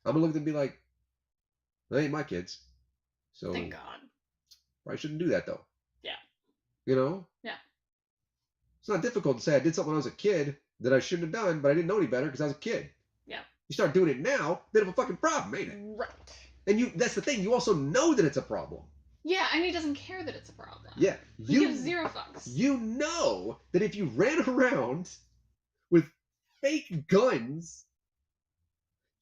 I'm gonna look at them and be like, they ain't my kids. So thank God. I shouldn't do that though. Yeah. You know? Yeah. It's not difficult to say I did something when I was a kid that I shouldn't have done, but I didn't know any better because I was a kid. Yeah. You start doing it now, then it's a fucking problem, ain't it? Right. And that's the thing, you also know that it's a problem. Yeah, and he doesn't care that it's a problem. Yeah. He gives zero fucks. You know that if you ran around with fake guns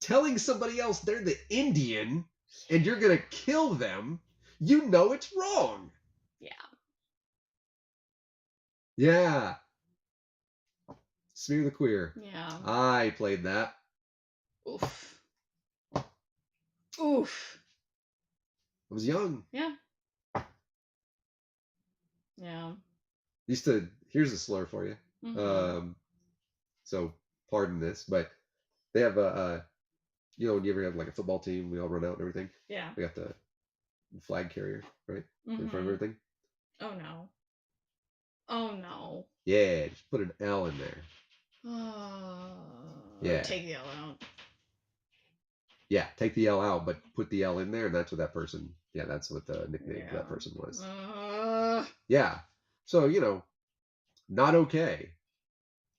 telling somebody else they're the Indian and you're gonna kill them, you know it's wrong. Yeah. Yeah. Smear the Queer. Yeah. I played that. Oof. Oof. I was young. Yeah. Yeah. Here's a slur for you. Mm-hmm. So pardon this, but they have you know, when you ever have like a football team, we all run out and everything. Yeah. They got the flag carrier, right? Mm-hmm. In front of everything. Oh no. Oh no. Yeah, just put an L in there. Yeah. Take the L out. Yeah, take the L out, but put the L in there, and that's what that person. Yeah, that's what the nickname for that person was. Yeah. So, you know, not okay.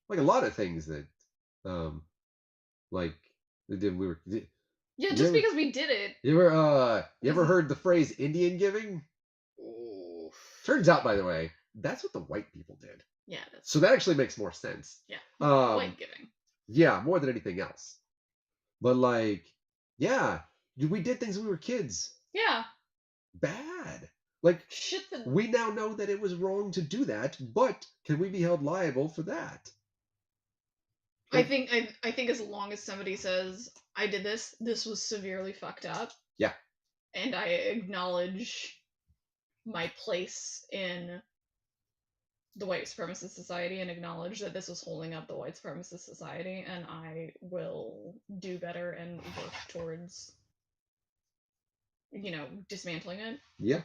Like a lot of things that, like we were. Yeah, just because we did it. You ever heard the phrase Indian giving? Ooh. Turns out, by the way, that's what the white people did. Yeah. So that actually makes more sense. Yeah. White giving. Yeah, more than anything else. But like, yeah, we did things when we were kids. Yeah. Bad. Like, shit. We now know that it was wrong to do that, but can we be held liable for that? I think as long as somebody says, I did this was severely fucked up. Yeah. And I acknowledge my place in the white supremacist society and acknowledge that this was holding up the white supremacist society, and I will do better and work towards, you know, dismantling it. Yeah.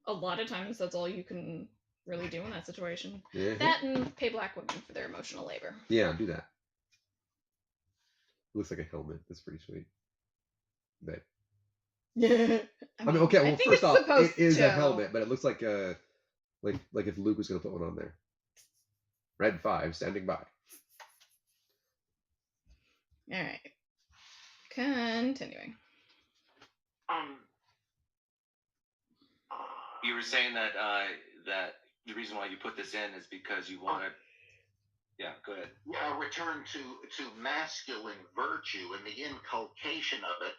A lot of times that's all you can really do in that situation. Yeah. That and pay black women for their emotional labor. Yeah, do that. Looks like a helmet. That's pretty sweet. But yeah. I mean, okay. Well, first off, it is a helmet, but it looks like like if Luke was gonna put one on there. Red 5 standing by. All right. Continuing. You were saying that that the reason why you put this in is because you want to. Yeah, go ahead. Return to masculine virtue and the inculcation of it,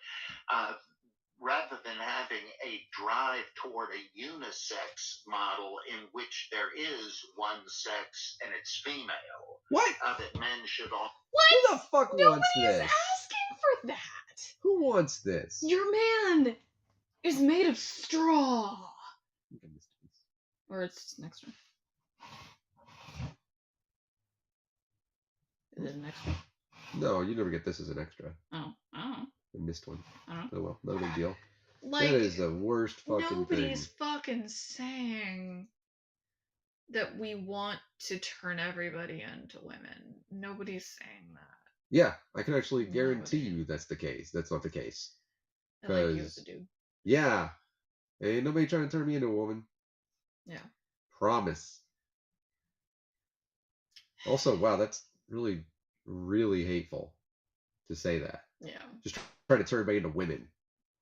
rather than having a drive toward a unisex model in which there is one sex and it's female. What? That men should all. What? Who the fuck wants this? Nobody's asking for that. Who wants this? Your man is made of straw. Or it's next one. Is it an extra? No, you never get this as an extra. Oh, I don't know. I missed one. I don't know. Oh well, no big deal. Like, that is the worst fucking nobody's thing. fucking saying that we want to turn everybody into women. Nobody's saying that. Yeah, I can actually guarantee you that's the case. That's not the case. I like you as a dude. Yeah. Ain't nobody trying to turn me into a woman. Yeah. Promise. Also, wow, that's really, really hateful to say that. Yeah. Just try to turn everybody into women.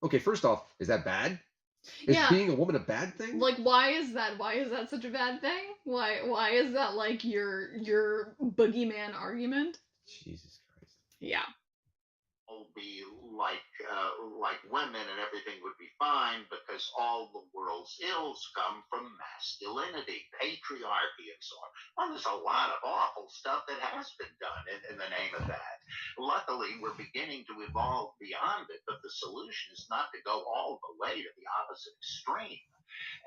Okay, first off, is that bad? Is Yeah. being a woman a bad thing? Like, why is that? Why is that such a bad thing? Why is that like your boogeyman argument? Jesus Christ. Yeah. Be like women and everything would be fine because all the world's ills come from masculinity, patriarchy, and so on. Well, there's a lot of awful stuff that has been done in the name of that. Luckily, we're beginning to evolve beyond it, but the solution is not to go all the way to the opposite extreme.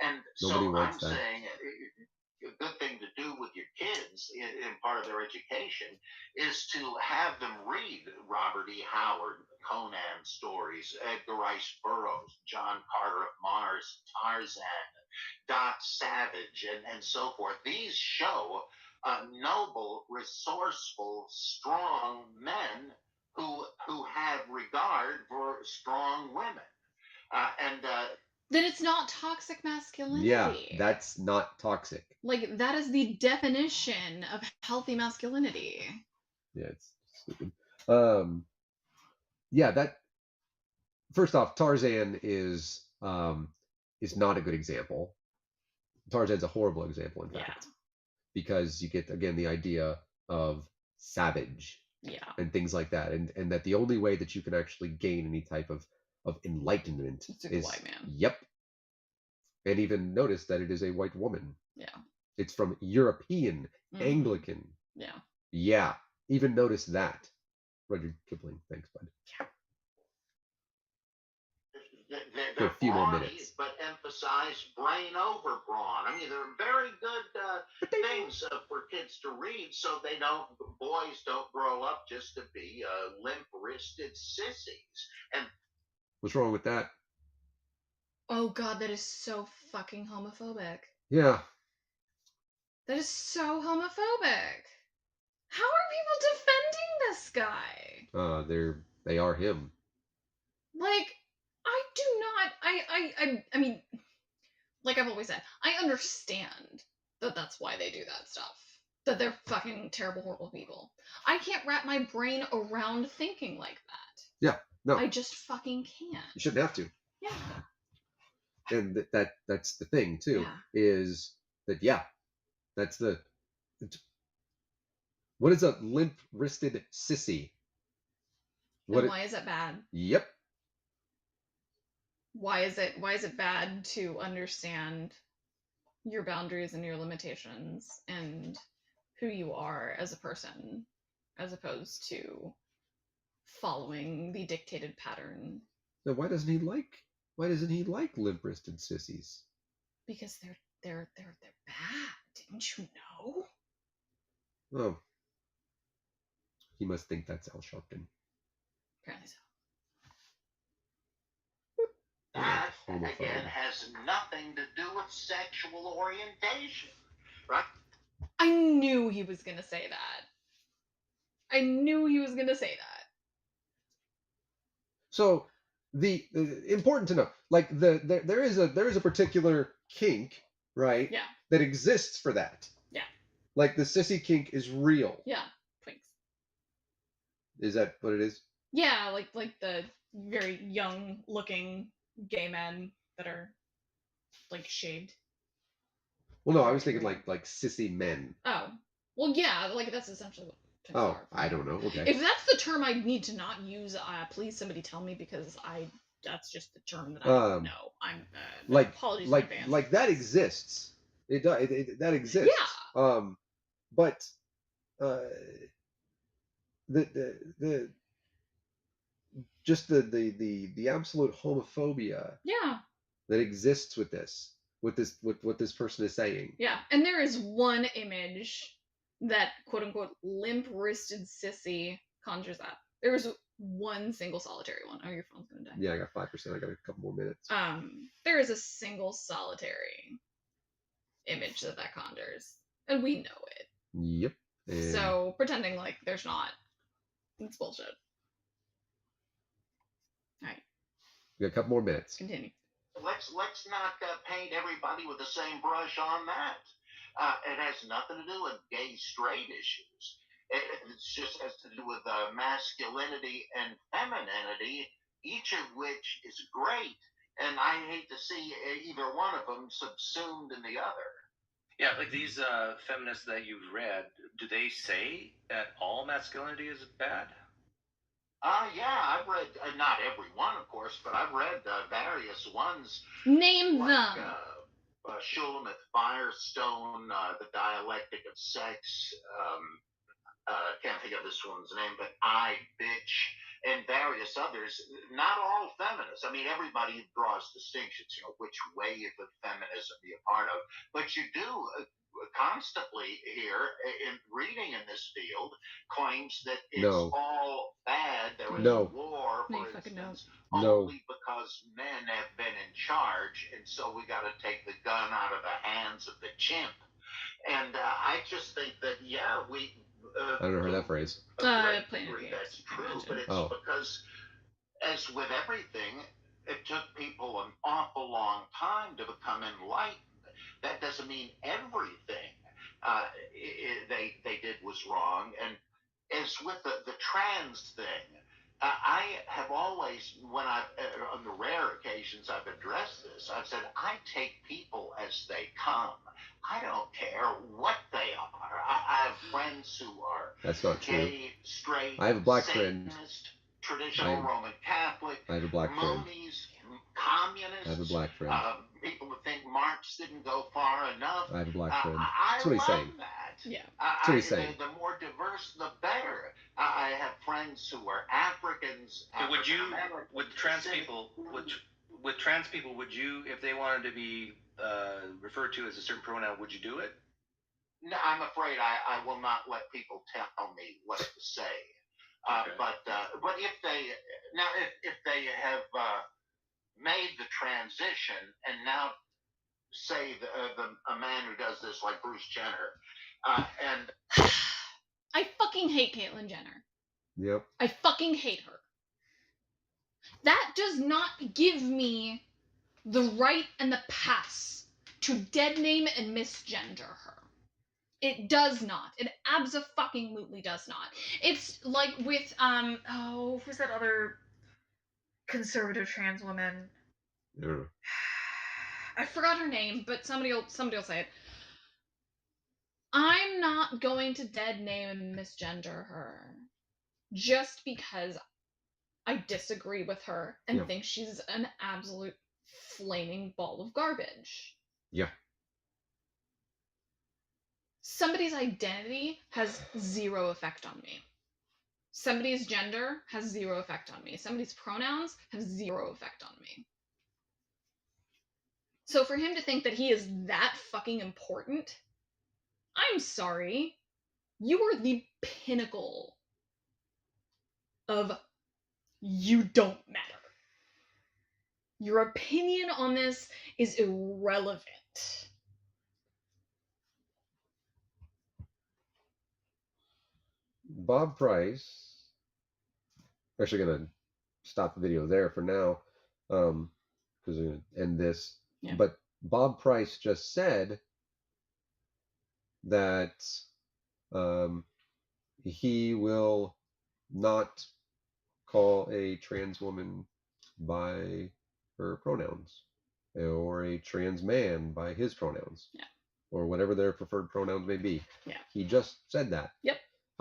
And Nobody so wants I'm that. saying a good thing to do with your kids in part of their education is to have them read Robert E. Howard, Conan stories, Edgar Rice Burroughs, John Carter of Mars, Tarzan, Doc Savage, and so forth. These show noble, resourceful, strong men who have regard for strong women. Then it's not toxic masculinity. Yeah, that's not toxic. Like, that is the definition of healthy masculinity. Yeah, it's stupid. Yeah, that first off, Tarzan is not a good example. Tarzan's a horrible example, in fact, because you get again the idea of savage and things like that, and that the only way that you can actually gain any type of enlightenment is white man. Yep. And even notice that it is a white woman. Yeah. It's from European Anglican. Yeah. Yeah. Even notice that. Rudyard Kipling. Thanks, bud. They're a few more brawny, minutes. but emphasize brain over brawn. I mean, they're very good things for kids to read, so boys don't grow up just to be limp-wristed sissies. And what's wrong with that? Oh God, that is so fucking homophobic. Yeah. That is so homophobic. How are people defending this guy? They are him. Like, I do not. I mean, like I've always said, I understand that that's why they do that stuff. That they're fucking terrible, horrible people. I can't wrap my brain around thinking like that. Yeah. No. I just fucking can't. You shouldn't have to. Yeah. And that's the thing too. Yeah. Is that that's the. What is a limp-wristed sissy? And why is that bad? Yep. Why is it bad to understand your boundaries and your limitations and who you are as a person, as opposed to following the dictated pattern? So why doesn't he like limp-wristed sissies? Because they're bad. Didn't you know? Oh. He must think that's Al Sharpton. Apparently so. That, again, has nothing to do with sexual orientation, right? I knew he was going to say that. I knew he was going to say that. So, the important to know, like there is a particular kink, right? Yeah. That exists for that. Yeah. Like the sissy kink is real. Yeah. Twinks. Is that what it is? Yeah, like the very young looking gay men that are like shaved. Well, no, I was thinking like sissy men. Oh, well, yeah, like that's essentially what twinks Oh, are. I don't know. Okay. If that's the term I need to not use, please somebody tell me, because that's just the term that I don't know. I'm apologies in advance. Like that exists. It does. That exists. Yeah. But the just the absolute homophobia. Yeah. That exists with what this person is saying. Yeah, and there is one image that quote unquote limp-wristed sissy conjures up. There is one single solitary one. Oh, your phone's gonna die. Yeah, I got 5%. I got a couple more minutes. There is a single solitary image that conjures, and we know it. Yep. And so pretending like there's not, it's bullshit. All right. We got a couple more minutes. Continue. Let's not paint everybody with the same brush on that. It has nothing to do with gay straight issues. It just has to do with masculinity and femininity, each of which is great. and I hate to see either one of them subsumed in the other. Yeah, like these feminists that you've read, do they say that all masculinity is bad? Yeah, I've read, not every one, of course, but I've read various ones. Name Like them. Shulamith Firestone, The Dialectic of Sex, can't think of this one's name, but I, Bitch, and various others. Not all feminists. I mean, everybody draws distinctions, which wave of feminism you're part of. But you do constantly hear, in reading in this field, claims that it's No. all bad. There was No. war, No, for you fucking instance, No. only because men have been in charge, and so we got to take the gun out of the hands of the chimp. And I just think that, yeah, we. I don't know that phrase. Planet Agree Apes, that's I true, imagine. but it's Oh. because, as with everything, it took people an awful long time to become enlightened. That doesn't mean everything they did was wrong. And as with the trans thing, I have always, when I've on the rare occasions I've addressed this, I've said I take people as they come. I don't care what they are. I have friends who are That's not true. gay, straight, I have a black Satanist, friend. traditional Roman Catholic, I have a black friend. Moonies, communists. I have a black friend. People who think Marx didn't go far enough. I have a black friend. I That's what he's love saying. that. Yeah. That's what he's saying. The more diverse, the better. I have friends who are Africans. Would you, African-American, with trans Pacific. people, with trans people, would you, if they wanted to be referred to as a certain pronoun, would you do it? No, I'm afraid I will not let people tell me what to say. Okay. But if they have made the transition and now say a man who does this like Bruce Jenner, and I fucking hate Caitlyn Jenner. Yep. I fucking hate her. That does not give me the right and the pass to dead name and misgender her. It does not. It abso-fucking-lutely does not. It's like with who's that other conservative trans woman? I don't know. I forgot her name, but somebody will say it. I'm not going to dead name and misgender her just because I disagree with her and think she's an absolute flaming ball of garbage. Yeah. Somebody's identity has zero effect on me. Somebody's gender has zero effect on me. Somebody's pronouns have zero effect on me. So for him to think that he is that fucking important, I'm sorry. You are the pinnacle of you don't matter. Your opinion on this is irrelevant. Bob Price. Actually, gonna stop the video there for now, because we're gonna end this. Yeah. But Bob Price just said that he will not call a trans woman by her pronouns, or a trans man by his pronouns, or whatever their preferred pronouns may be. Yeah. He just said that. Yep.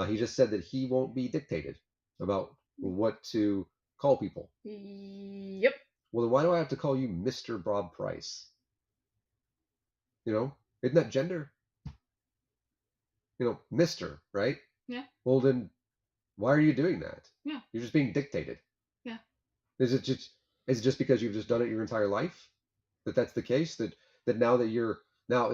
He just said that he won't be dictated about what to call people. Yep. Well, then why do I have to call you Mr. Bob Price? Isn't that gender? Mr., right? Yeah. Well, then why are you doing that? Yeah. You're just being dictated. Yeah. Is it just because you've just done it your entire life? That's the case? That now that you're now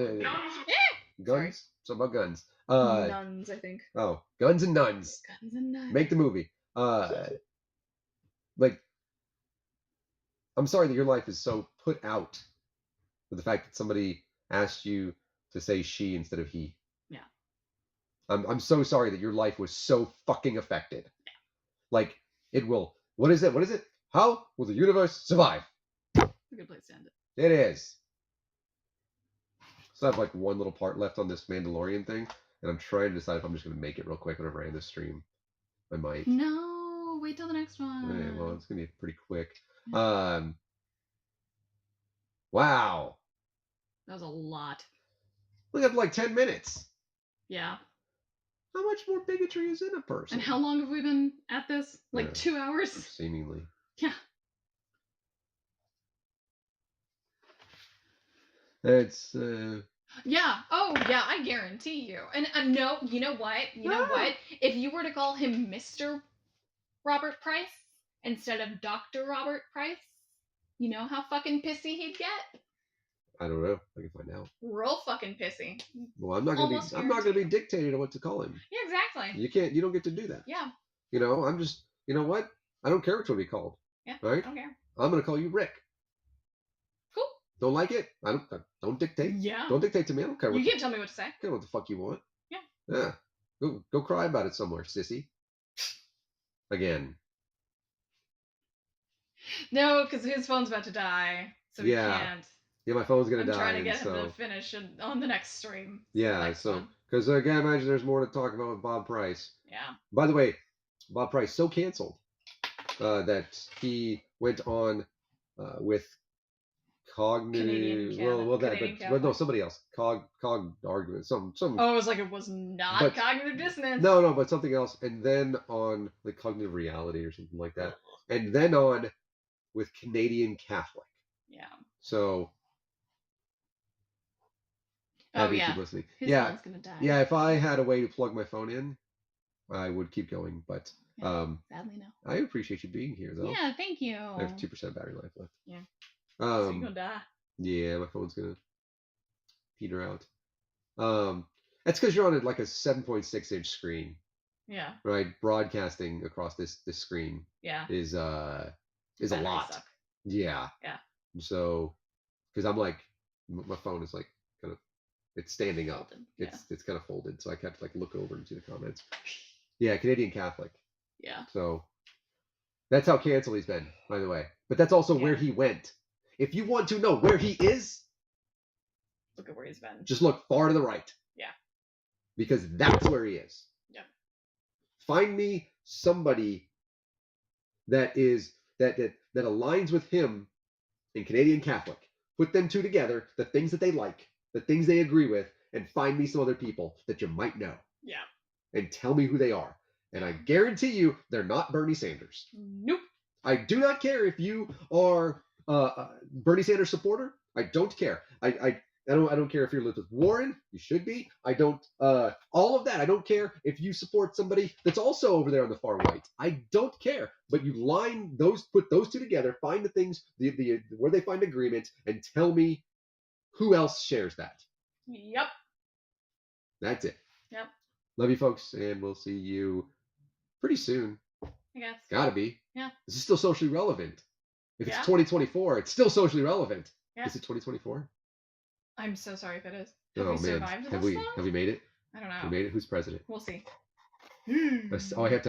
guns? Something about guns. Nuns, I think. Oh, Guns and Nuns. Guns and Nuns. Make the movie. Like, I'm sorry that your life is so put out with the fact that somebody asked you to say she instead of he. Yeah. I'm so sorry that your life was so fucking affected. Yeah. Like, it will. What is it? How will the universe survive? It's a good place to end it. It is. So I have like one little part left on this Mandalorian thing, and I'm trying to decide if I'm just going to make it real quick whenever I end the stream. I might. No, wait till the next one. Okay, well, it's going to be pretty quick. Wow. That was a lot. Look at like 10 minutes. Yeah. How much more bigotry is in a person? And how long have we been at this? Like 2 hours? Seemingly. Yeah. It's Yeah. Oh, yeah, I guarantee you. And no, you know what? You know what? If you were to call him Mr. Robert Price instead of Dr. Robert Price, you know how fucking pissy he'd get? I don't know. I can find out. Real fucking pissy. Well, I'm not gonna be dictated on what to call him. Yeah, exactly. You don't get to do that. Yeah. You know, you know what? I don't care what to be called. Yeah. Right? I don't care. I'm gonna call you Rick. Cool. Don't like it? Don't dictate. Yeah. Don't dictate to me. I don't care You can't tell me what to say. I don't care what the fuck you want. Yeah. Yeah. Go cry about it somewhere, sissy. Again. No, because his phone's about to die, so he can't. Yeah, my phone's gonna die. I'm trying to get him to finish on the next stream. Yeah, because I can't imagine there's more to talk about with Bob Price. Yeah. By the way, Bob Price so canceled that he went on with cognitive. No, somebody else. Cog argument. Some. Oh, it was like it was not cognitive dissonance. No, but something else, and then on the cognitive reality or something like that, and then on with Canadian Catholic. Yeah. So. Oh yeah. Keep listening. His phone's gonna die. Yeah, if I had a way to plug my phone in, I would keep going. But sadly no. I appreciate you being here though. Yeah, thank you. I have 2% battery life left. Yeah. So you're gonna die. Yeah, my phone's gonna peter out. That's because you're on like a 7.6-inch screen. Yeah. Right, broadcasting across this screen. Yeah. Is a lot. Suck. Yeah. Yeah. So, because I'm like, my phone is like kind of, it's standing up. It's kind of folded, so I can't like look over into the comments. Yeah, Canadian Catholic. Yeah. So that's how canceled he's been, by the way. But that's also where he went. If you want to know where he is, look at where he's been. just look far to the right. Yeah. Because that's where he is. Yeah. Find me somebody that aligns with him in Canadian Catholic. Put them two together, the things that they like, the things they agree with, and find me some other people that you might know. Yeah. And tell me who they are. And I guarantee you, they're not Bernie Sanders. Nope. I do not care if you are a Bernie Sanders supporter. I don't care. I don't care if you're with Warren. You should be. I don't. All of that. I don't care if you support somebody that's also over there on the far right. I don't care. But you put those two together, find the things, where they find agreement, and tell me who else shares that. Yep. That's it. Yep. Love you, folks, and we'll see you pretty soon. I guess. Gotta be. Yeah. This is still socially relevant. If it's 2024, it's still socially relevant. Yeah. Is it 2024? I'm so sorry if it is. Have we survived have this we long? have we made it? I don't know. We made it. Who's president? We'll see. Oh, I have to